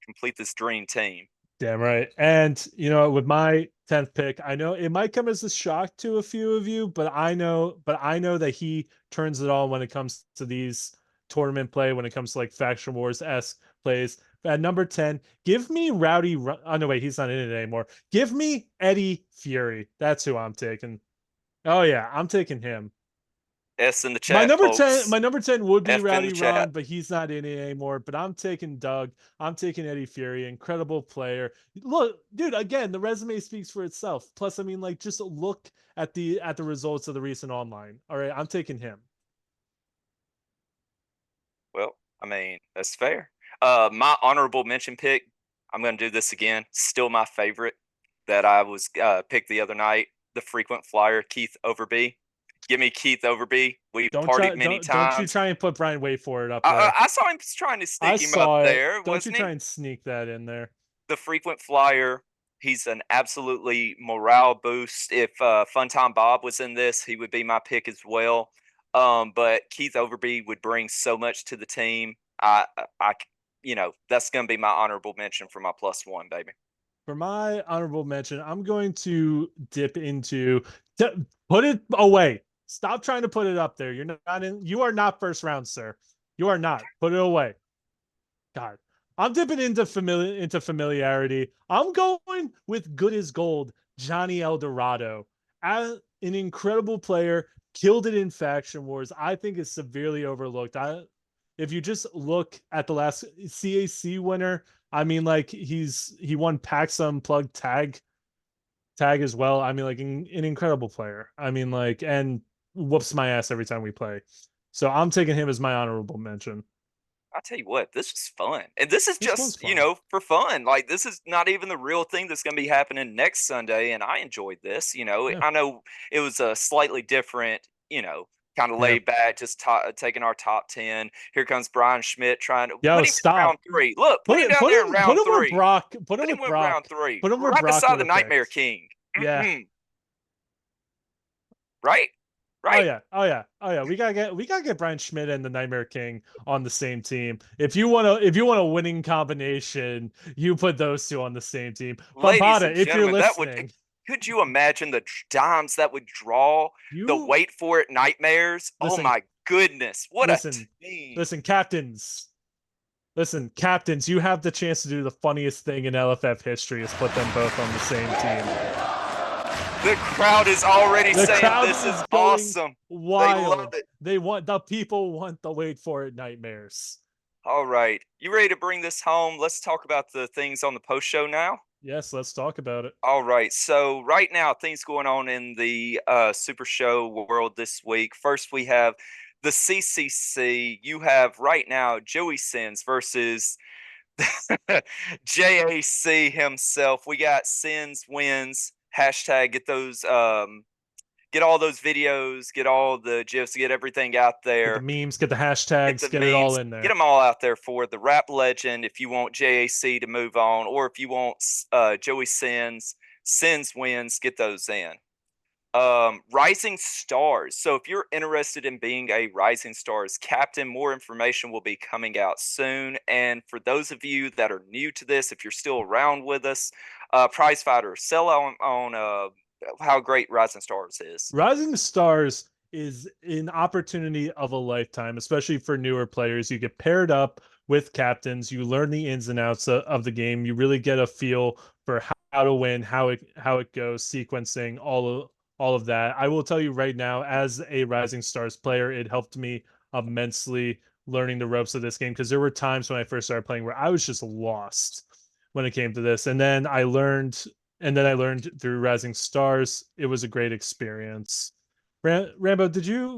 Complete this dream team. Damn right. And you know, with my 10th pick, I know it might come as a shock to a few of you, but I know that he turns it on when it comes to these tournament play, when it comes to like Faction Wars-esque plays. At number 10, give me Rowdy. Oh no, wait, he's not in it anymore. Give me Eddie Fury. That's who I'm taking. Oh yeah, I'm taking him. S in the chat. My number folks. 10, my number 10 would be F in the Rowdy chat. Ron, but he's not in it anymore. But I'm taking Doug. I'm taking Eddie Fury. Incredible player. Look, dude, again, the resume speaks for itself. Plus, I mean, like, just look at the results of the recent online. All right, I'm taking him. Well, I mean, that's fair. My honorable mention pick, I'm going to do this again. Still my favorite that I was picked the other night. The frequent flyer, Keith Overby. Give me Keith Overby. We partied many times. Don't you try and put Brian Wait for it up there. I saw him trying to sneak him up there. Don't you wasn't he? try and sneak that in there. The frequent flyer. He's an absolutely morale boost. If Funtime Bob was in this, he would be my pick as well. But Keith Overby would bring so much to the team. You know, that's going to be my honorable mention for my +1, baby. For my honorable mention, I'm going to dip into put it away. Stop trying to put it up there. You're not in. You are not first round, sir. You are not. Put it away. God, I'm dipping into familiarity. I'm going with good as gold, Johnny Eldorado. As an incredible player, killed it in Faction Wars. I think is severely overlooked. If you just look at the last CAC winner, I mean, like he won PAX Unplugged tag as well. I mean, like an incredible player. I mean, like, and whoops my ass every time we play. So I'm taking him as my honorable mention. I'll tell you what, this was fun. And this is This was just, fun. you know, for fun. Like, this is not even the real thing that's going to be happening next Sunday. And I enjoyed this. You know, Yeah. I know it was a slightly different, you know, kind of Yeah. laid back, just taking our top 10. Here comes Brian Schmidt trying to Yo, put him stop. in round 3. Look, put him down there in round put him 3. with Brock. Put him Put him with in Brock. round 3. Put him where right Brock beside the would've Nightmare picked. King. Yeah. Mhm. Right? Oh Right? yeah. We gotta get Brian Schmidt and the Nightmare King on the same team. If you want a winning combination, you put those two on the same team. Ladies Pampada, and if you're gentlemen, that listening, would. Could you imagine the dimes that would draw the wait for it nightmares? Listen, oh my goodness. What listen, a team. Listen, captains. Listen, captains, you have the chance to do the funniest thing in LFF history is put them both on the same team. The crowd is already The saying crowd this is going awesome. Wild. They love it. The people want the wait for it nightmares. All right. You ready to bring this home? Let's talk about the things on the post show now. Yes, let's talk about it. All right. So right now, things going on in the Super Show world this week. First, we have the CCC. You have right now Joey Sins versus JAC himself. We got Sins wins. Hashtag get those get all those videos, get all the gifs, get everything out there. Get the memes, get the hashtags, get it all in there. Get them all out there for the rap legend. If you want JAC to move on, or if you want Joey Sins wins, get those in. Rising Stars. So if you're interested in being a Rising Stars captain, more information will be coming out soon. And for those of you that are new to this, if you're still around with us, Prize Fighter, sell on how great Rising Stars is. Rising Stars is an opportunity of a lifetime, especially for newer players. You get paired up with captains, you learn the ins and outs of the game, you really get a feel for to win, how it goes, sequencing, all of that. I will tell you right now, as a Rising Stars player, it helped me immensely learning the ropes of this game, because there were times when I first started playing where I was just lost when it came to this, and then I learned through Rising Stars. It was a great experience. Rambo,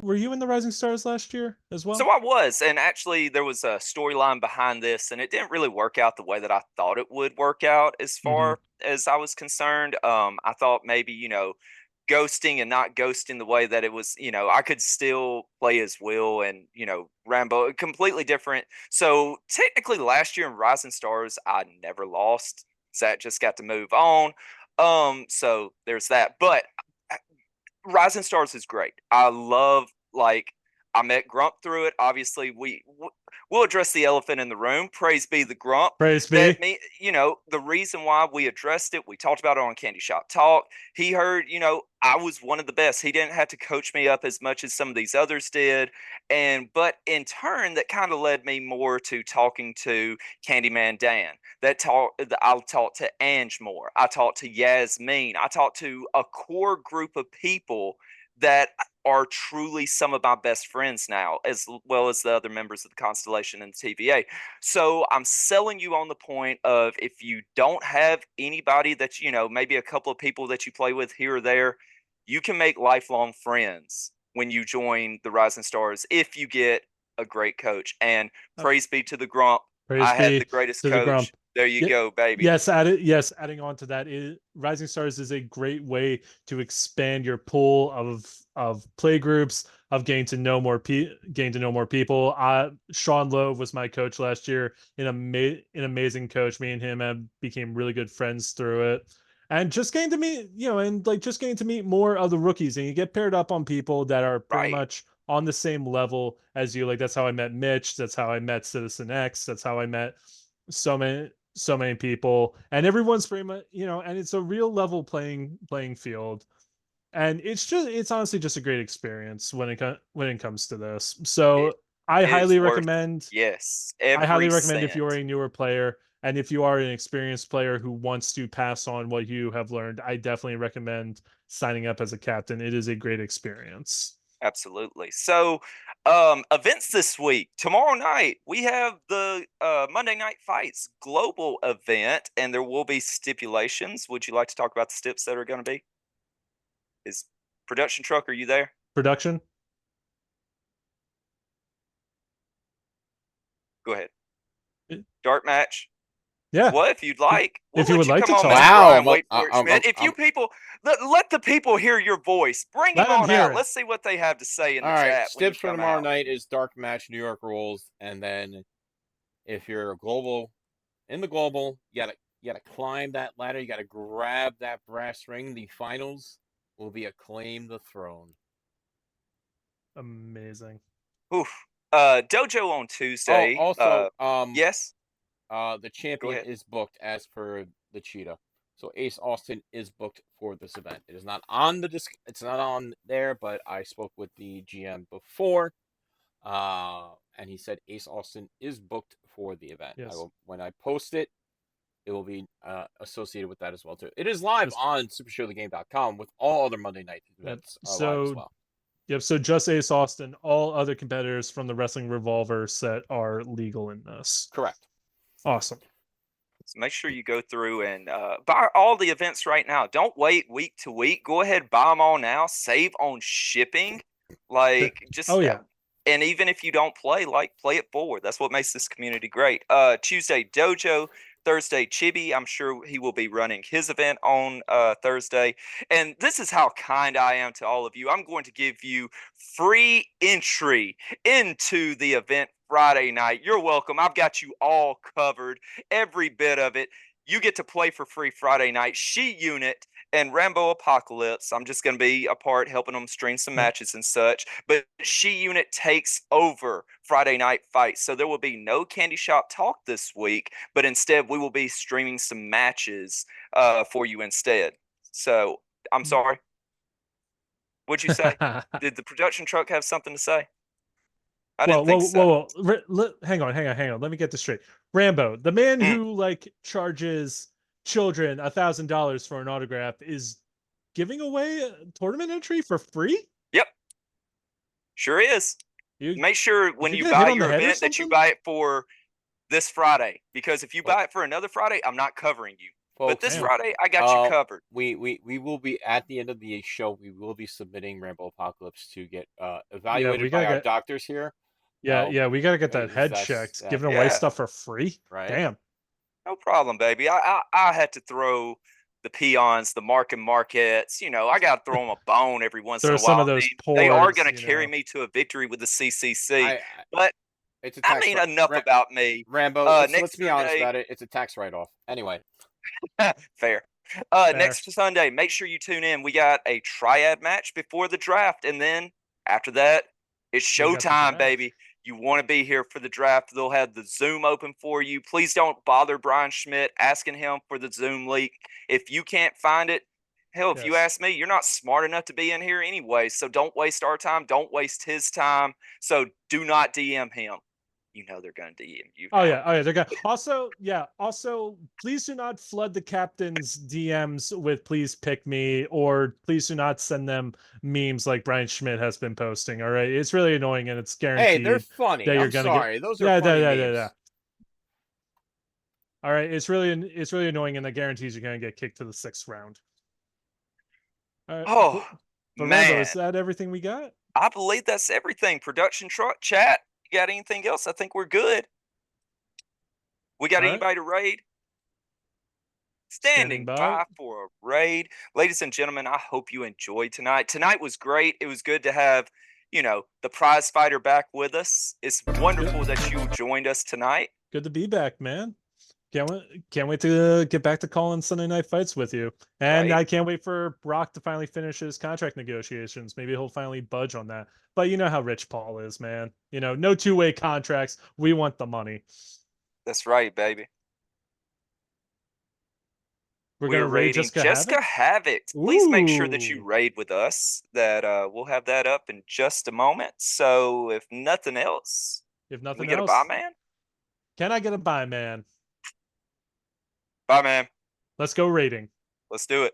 were you in the Rising Stars last year as well? So I was, and actually there was a storyline behind this, and it didn't really work out the way that I thought it would work out as far as I was concerned. I thought maybe, ghosting and not ghosting the way that it was, I could still play as Will and, Rambo, completely different. So technically last year in Rising Stars, I never lost. Zach just got to move on. So there's that. But Rising Stars is great. I love, like, I met Grump through it. Obviously, we'll address the elephant in the room. Praise be the Grump. Praise be. The reason why we addressed it, we talked about it on Candy Shop Talk. He heard, I was one of the best. He didn't have to coach me up as much as some of these others did. But in turn, that kind of led me more to talking to Candyman Dan. I talked to Ange more. I talked to Yasmin. I talked to a core group of people that are truly some of my best friends now, as well as the other members of the Constellation and the TVA. So I'm selling you on the point of, if you don't have anybody that, maybe a couple of people that you play with here or there, you can make lifelong friends when you join the Rising Stars if you get a great coach. And praise be to the Grump. I had the greatest coach. There you go, baby. Yes, adding on to that, Rising Stars is a great way to expand your pool of play groups, of getting to know more people. Sean Lowe was my coach last year, an amazing coach. Me and him became really good friends through it. And just getting to meet, just getting to meet more of the rookies, and you get paired up on people that are pretty much on the same level as you. Like, that's how I met Mitch. That's how I met Citizen X. That's how I met so many people, and everyone's pretty much, and it's a real level playing field, and it's honestly just a great experience when it comes to this. So I highly recommend. Yes, I highly recommend, if you're a newer player and if you are an experienced player who wants to pass on what you have learned, I definitely recommend signing up as a captain. It is a great experience. Absolutely. So, events this week. Tomorrow night, we have the Monday Night Fights global event, and there will be stipulations. Would you like to talk about the steps that are going to be? Is production truck, are you there? Production? Go ahead. Dark match. Yeah. Well, if you'd like, if you would like to talk. Wow. Wait for it, Schmidt. If you people let the people hear your voice, bring them on out. Let's see what they have to say in the chat. All right, steps for tomorrow night is dark match, New York rules, and then if you're in the global, you gotta climb that ladder. You gotta grab that brass ring. The finals will be Acclaim the Throne. Amazing. Oof. Dojo on Tuesday. Yes. The champion is booked as per the Cheetah. So Ace Austin is booked for this event. It is not on it's not on there, but I spoke with the GM before, and he said Ace Austin is booked for the event. Yes. When I post it, it will be associated with that as well too. It is live on supershowthegame.com with all other Monday night events live as well. Yep, so just Ace Austin. All other competitors from the Wrestling Revolver set are legal in this. Correct. Awesome. So make sure you go through and buy all the events right now. Don't wait week to week. Go ahead, buy them all now. Save on shipping. And even if you don't play, play it forward. That's what makes this community great. Tuesday, Dojo. Thursday, Chibi. I'm sure he will be running his event on Thursday. And this is how kind I am to all of you. I'm going to give you free entry into the event Friday night. You're welcome. I've got you all covered, every bit of it. You get to play for free Friday night. She Unit and Rambo Apocalypse. I'm just going to be a part helping them stream some matches and such. But She Unit takes over Friday Night Fights. So there will be no Candy Shop Talk this week, but instead we will be streaming some matches for you instead. So I'm sorry. What'd you say? Did the production truck have something to say? I didn't think so. Hang on. Let me get this straight. Rambo, the man who charges children $1,000 for an autograph is giving away a tournament entry for free. Yep, sure is. You Make sure when you you get hit buy on the your head or event that you something? buy it for this Friday, because if you buy it for another Friday, I'm not covering you. But Folks, this Damn. Friday, I got you covered. we will be at the end of the show. We will be submitting Rambo Apocalypse to get evaluated by gotta our get- doctors here. Yeah, we gotta get that because head that's- checked. that- Giving away Yeah. stuff for free. Right. Damn. No problem, baby. I had to throw the peons, the Marquettes. You know, I got to throw them a bone every once in Throw a some while. of those They are pores, going to you carry know. me to a victory with the CCC. I- But It's a I tax mean, write- enough about me. Rambo, next let's be honest Sunday- about it. It's a tax write-off. Anyway, Fair. Next Sunday, make sure you tune in. We got a triad match before the draft, and then after that, it's We got the showtime, draft. baby. You want to be here for the draft. They'll have the Zoom open for you. Please don't bother Brian Schmidt asking him for the Zoom link. If you can't find it, hell, if you Yes. ask me, you're not smart enough to be in here anyway. So don't waste our time. Don't waste his time. So do not DM him. You know they're going to DM you. Oh yeah, they're gonna. Also, please do not flood the captain's DMs with "please pick me" or please do not send them memes like Brian Schmidt has been posting. All right, it's really annoying and it's guaranteed. hey, they're funny. that you're I'm gonna sorry. get. Those are funny memes. All right, it's really annoying, and that guarantees you're gonna get kicked to the 6th round. All right, Oh, but man. Rambo, is that everything we got? I believe that's everything. Production truck chat. You got anything else? I think we're good. We got All right. anybody to raid? Standing by for a raid. Ladies and gentlemen, I hope you enjoyed tonight. Tonight was great. It was good to have, the prize fighter back with us. It's wonderful that you joined us tonight. Good to be back, man. Can't wait to get back to calling Sunday night fights with you. And Right. I can't wait for Brock to finally finish his contract negotiations. Maybe he'll finally budge on that. But you know how Rich Paul is, man. No two-way contracts. We want the money. That's right, baby. We're We gonna are raid raiding Jessica Havoc. Please make sure that you Ooh. raid with us. That we'll have that up in just a moment. So if nothing else, If can nothing we get else, a buy man? can I get a buy, man? Bye, man. Let's go raiding. Let's do it.